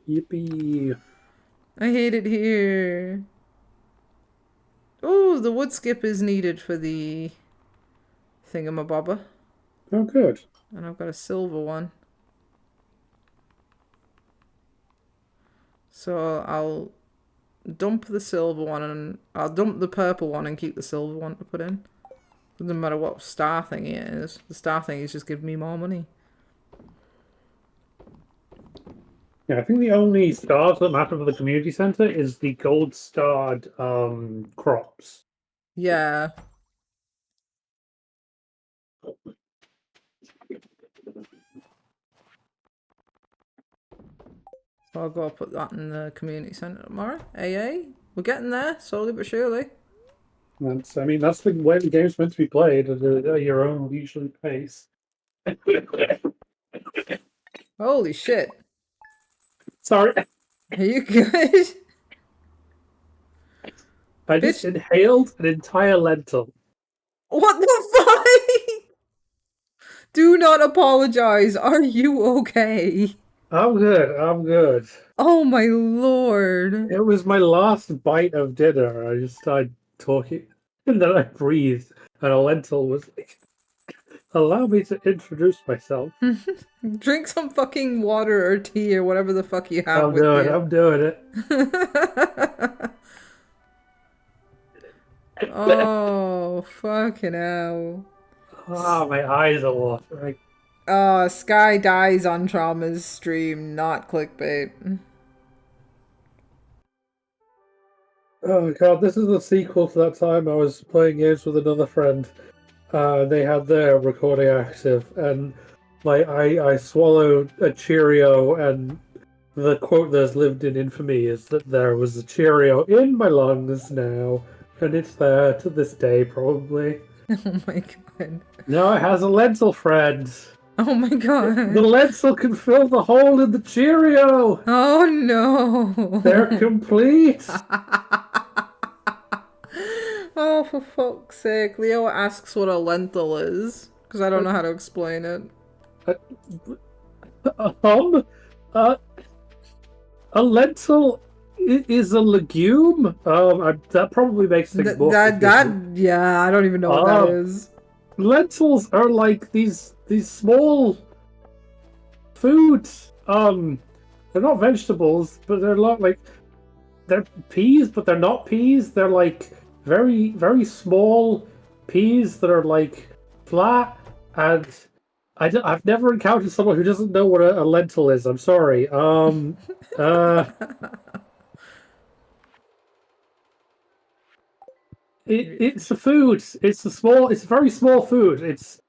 Yippee. I hate it here. Ooh, the wood skip is needed for the thingamabobber. Oh, good. And I've got a silver one. So I'll dump the silver one and I'll dump the purple one and keep the silver one to put in. Doesn't matter what star thing it is. The star thing is just giving me more money. Yeah, I think the only stars that matter for the community center is the gold starred crops. Yeah. So I'll go put that in the community center tomorrow. AA. We're getting there, slowly but surely. That's, I mean, that's the way the game's meant to be played at your own leisurely pace. Holy shit. Sorry, Are you good? I just inhaled an entire lentil. What the fuck? Do not apologize. Are you okay? I'm good. I'm good. Oh my lord. It was my last bite of dinner. I just started talking, and then I breathed, and a lentil was like, "Allow me to introduce myself." Drink some fucking water or tea or whatever the fuck you have I'm with doing. you. I'm doing it. Oh, fucking hell. Oh, my eyes are watering. Sky dies on Trauma's stream, not clickbait. Oh god, this is the sequel to that time I was playing games with another friend. They had their recording active, and like I swallowed a Cheerio, and the quote that's lived in infamy is that there was a Cheerio in my lungs now, and it's there to this day probably. Oh my god. Now it has a lentil friend. Oh my god. The lentil can fill the hole in the Cheerio. Oh no. They're complete. Oh, for fuck's sake. Leo asks what a lentil is, because I don't know how to explain it. A lentil is a legume. That probably makes things more confusing. Yeah, I don't even know what that is. Lentils are like these small foods. They're not vegetables, but they're not like they're peas, but they're not peas. They're like very, very small peas that are like flat, and I've never encountered someone who doesn't know what a lentil is. I'm sorry. It's a food. It's a very small food. It's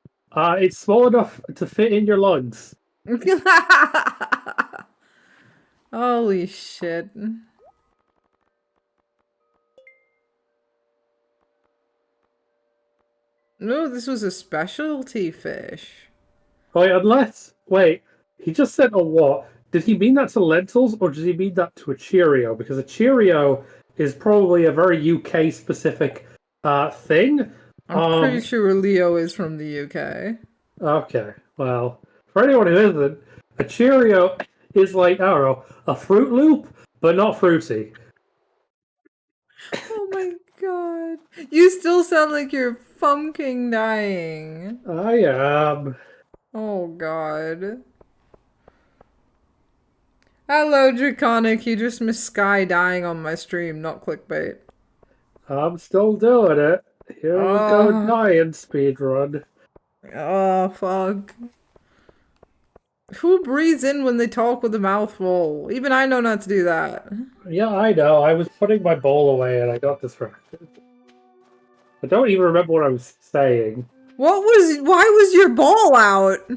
small enough to fit in your lungs. Holy shit. No, this was a specialty fish. Wait, he just said a what? Did he mean that to lentils, or did he mean that to a Cheerio? Because a Cheerio is probably a very UK specific thing. I'm pretty sure Leo is from the UK. Okay, well, for anyone who isn't, a Cheerio is like, I don't know, a Fruit Loop, but not fruity. Oh my god. You still sound like you're funking dying. I am. Oh god. Hello, Draconic. You just missed Sky dying on my stream, not clickbait. I'm still doing it. Here we go, dying speedrun. Oh, fuck. Who breathes in when they talk with a mouth full? Even I know not to do that. Yeah, I know. I was putting my bowl away and I got distracted. I don't even remember what I was saying. Why was your ball out?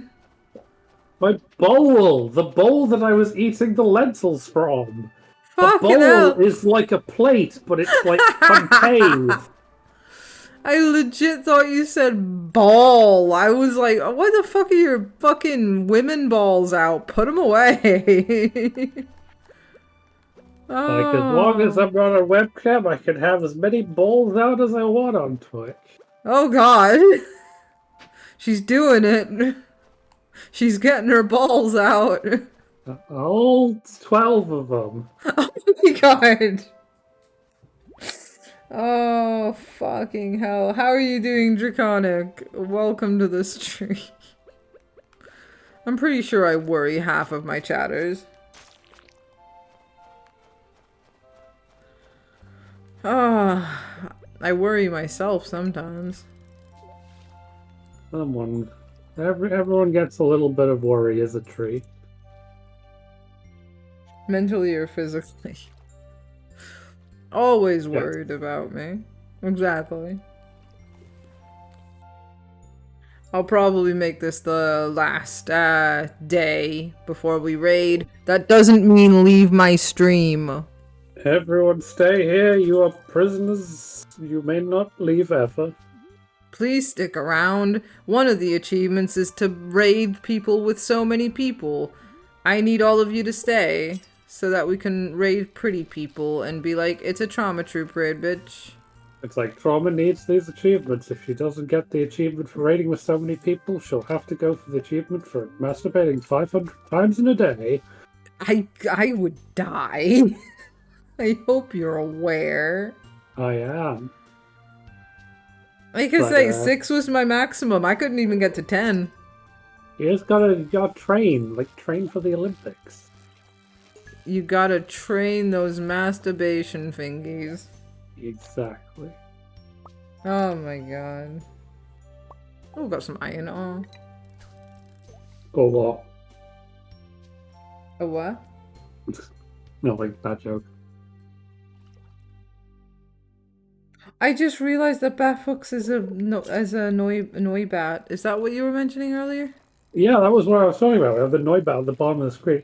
My bowl! The bowl that I was eating the lentils from! A Fucking bowl hell. is like a plate, but it's like concave. I legit thought you said ball. I was like, oh, why the fuck are your fucking women balls out? Put them away. Like, as long as Oh. I'm on a webcam, I can have as many balls out as I want on Twitch. Oh god. She's doing it. She's getting her balls out. All 12 of them. Oh my god. Oh, fucking hell. How are you doing, Draconic? Welcome to the stream. I'm pretty sure I worry half of my chatters. Ah, I worry myself sometimes. Everyone gets a little bit of worry as a tree. Mentally or physically. Always Yeah. worried about me. Exactly. I'll probably make this the last day before we raid. That doesn't mean leave my stream. Everyone stay here, you are prisoners. You may not leave ever. Please stick around. One of the achievements is to raid people with so many people. I need all of you to stay so that we can raid pretty people and be like, it's a trauma troop raid, bitch. It's like Trauma needs these achievements. If she doesn't get the achievement for raiding with so many people, she'll have to go for the achievement for masturbating 500 times in a day. I would die. I hope you're aware. I am. Like I say, 6 was my maximum. I couldn't even get to 10. You just gotta train, like train for the Olympics. You gotta train those masturbation fingies. Exactly. Oh my god. Oh, got some iron. Oh. Or what? A what? No, like that joke. I just realized that Batfux is a Noibat. Is that what you were mentioning earlier? Yeah, that was what I was talking about. We have the Noibat at the bottom of the screen.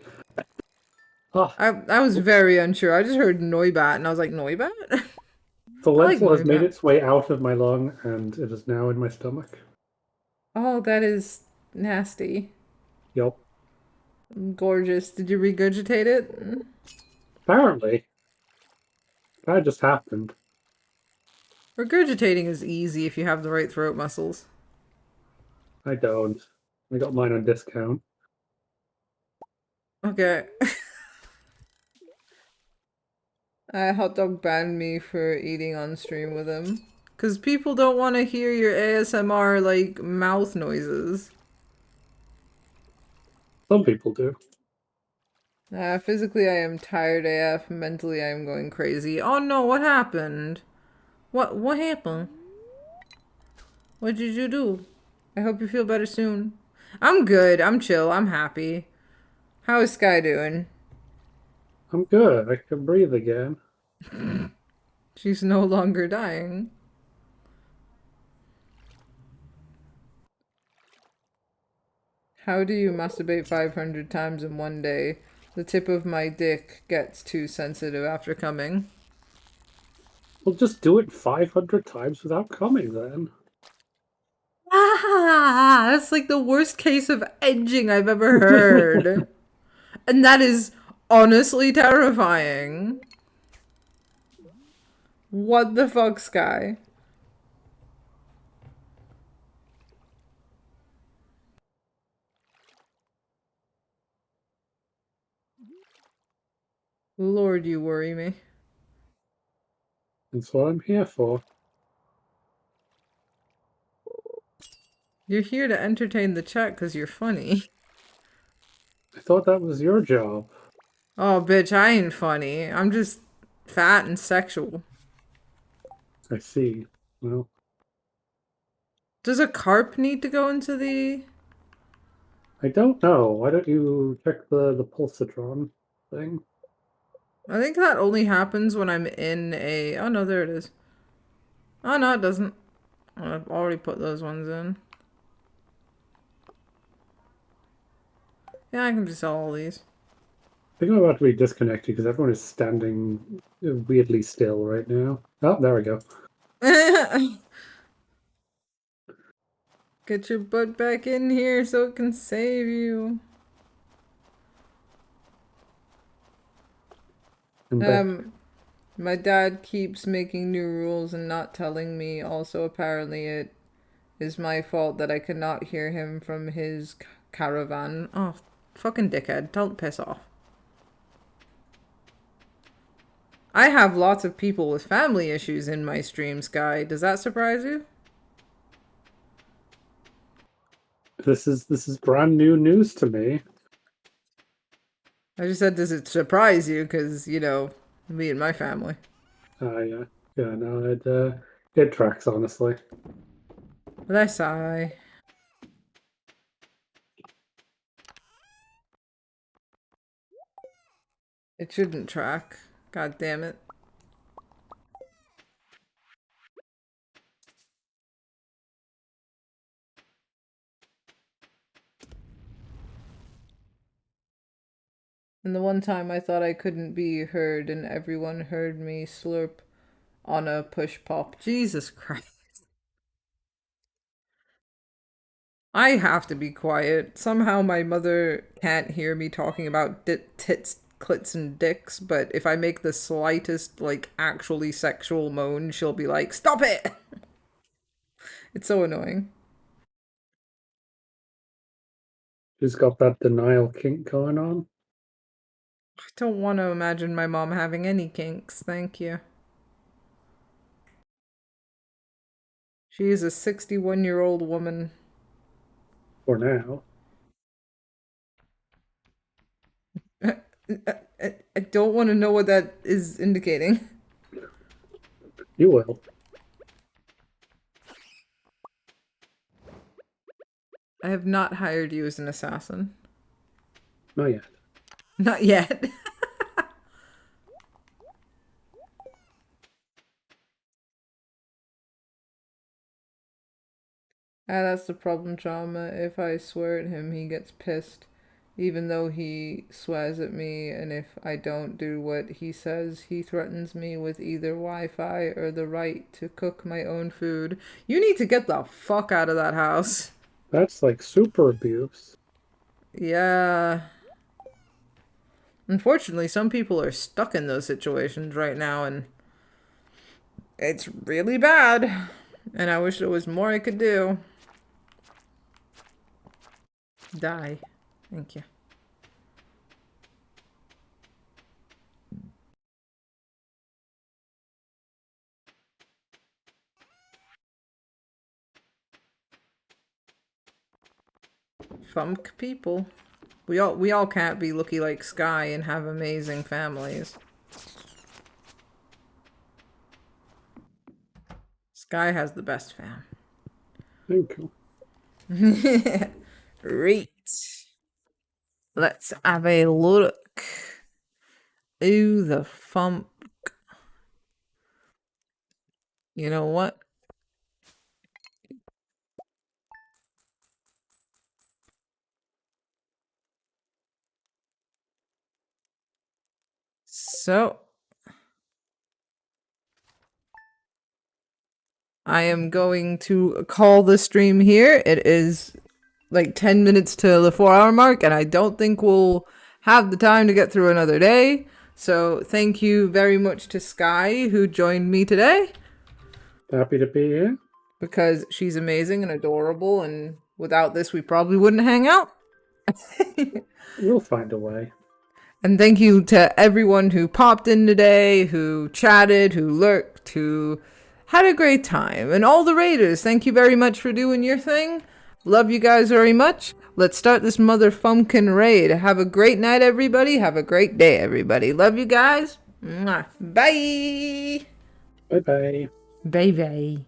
Ah, I was very unsure. I just heard Noibat and I was like, Noibat? the like lentil has made Noibat. its way out of my lung and it is now in my stomach. Oh, that is nasty. Yup. Gorgeous. Did you regurgitate it? Apparently. That just happened. Regurgitating is easy if you have the right throat muscles. I don't. I got mine on discount. Okay. Hot Dog banned me for eating on stream with him. Because people don't want to hear your ASMR, like, mouth noises. Some people do. Physically I am tired AF. Mentally I am going crazy. Oh no, what happened? What happened? What did you do? I hope you feel better soon. I'm good. I'm chill. I'm happy. How is Sky doing? I'm good. I can breathe again. She's no longer dying. How do you masturbate 500 times in one day? The tip of my dick gets too sensitive after coming. Well, just do it 500 times without coming then. Ah, that's like the worst case of edging I've ever heard. And that is honestly terrifying. What the fuck, Sky? Lord, you worry me. That's what I'm here for. You're here to entertain the chat because you're funny. I thought that was your job. Oh, bitch, I ain't funny. I'm just fat and sexual. I see. Well, Does a carp need to go into the... I don't know. Why don't you check the pulsatron thing? I think that only happens when I'm in a... Oh, no, there it is. Oh, no, it doesn't. I've already put those ones in. Yeah, I can just sell all these. think I'm about to be disconnected because everyone is standing weirdly still right now. Oh, there we go. Get your butt back in here so it can save you. I'm back. My dad keeps making new rules and not telling me. Also, apparently it is my fault that I cannot hear him from his caravan. Oh, fucking dickhead. Don't piss off. I have lots of people with family issues in my stream, Sky. Does that surprise you? This is brand new news to me. I just said, does it surprise you? Because, you know, me and my family. Yeah. Yeah, no, it tracks, honestly. But I sigh. It shouldn't track. God damn it. And the one time I thought I couldn't be heard and everyone heard me slurp on a push pop. Jesus Christ. I have to be quiet. Somehow my mother can't hear me talking about tits, clits, and dicks, but if I make the slightest, like, actually sexual moan, she'll be like, stop it! It's so annoying. She's got that denial kink going on. I don't want to imagine my mom having any kinks, thank you. She is a 61-year-old woman. For now. I don't want to know what that is indicating. You will. I have not hired you as an assassin. Not yet. Not yet. That's the problem, Trauma. If I swear at him, he gets pissed. Even though he swears at me, and if I don't do what he says, he threatens me with either Wi-Fi or the right to cook my own food. You need to get the fuck out of that house. That's like super abuse. Yeah. Unfortunately, some people are stuck in those situations right now, and it's really bad. And I wish there was more I could do. Die. Thank you. Funk people. We all can't be looky like Sky and have amazing families. Sky has the best fam. Thank you. Right. Let's have a look. Ooh, the funk. You know what? So, I am going to call the stream here. It is like 10 minutes to the 4-hour mark, and I don't think we'll have the time to get through another day. So, thank you very much to Sky, who joined me today. Happy to be here. Because she's amazing and adorable, and without this, we probably wouldn't hang out. We'll find a way. And thank you to everyone who popped in today, who chatted, who lurked, who had a great time. And all the raiders, thank you very much for doing your thing. Love you guys very much. Let's start this motherfucking raid. Have a great night, everybody. Have a great day, everybody. Love you guys. Mwah. Bye. Bye-bye. Bye-bye.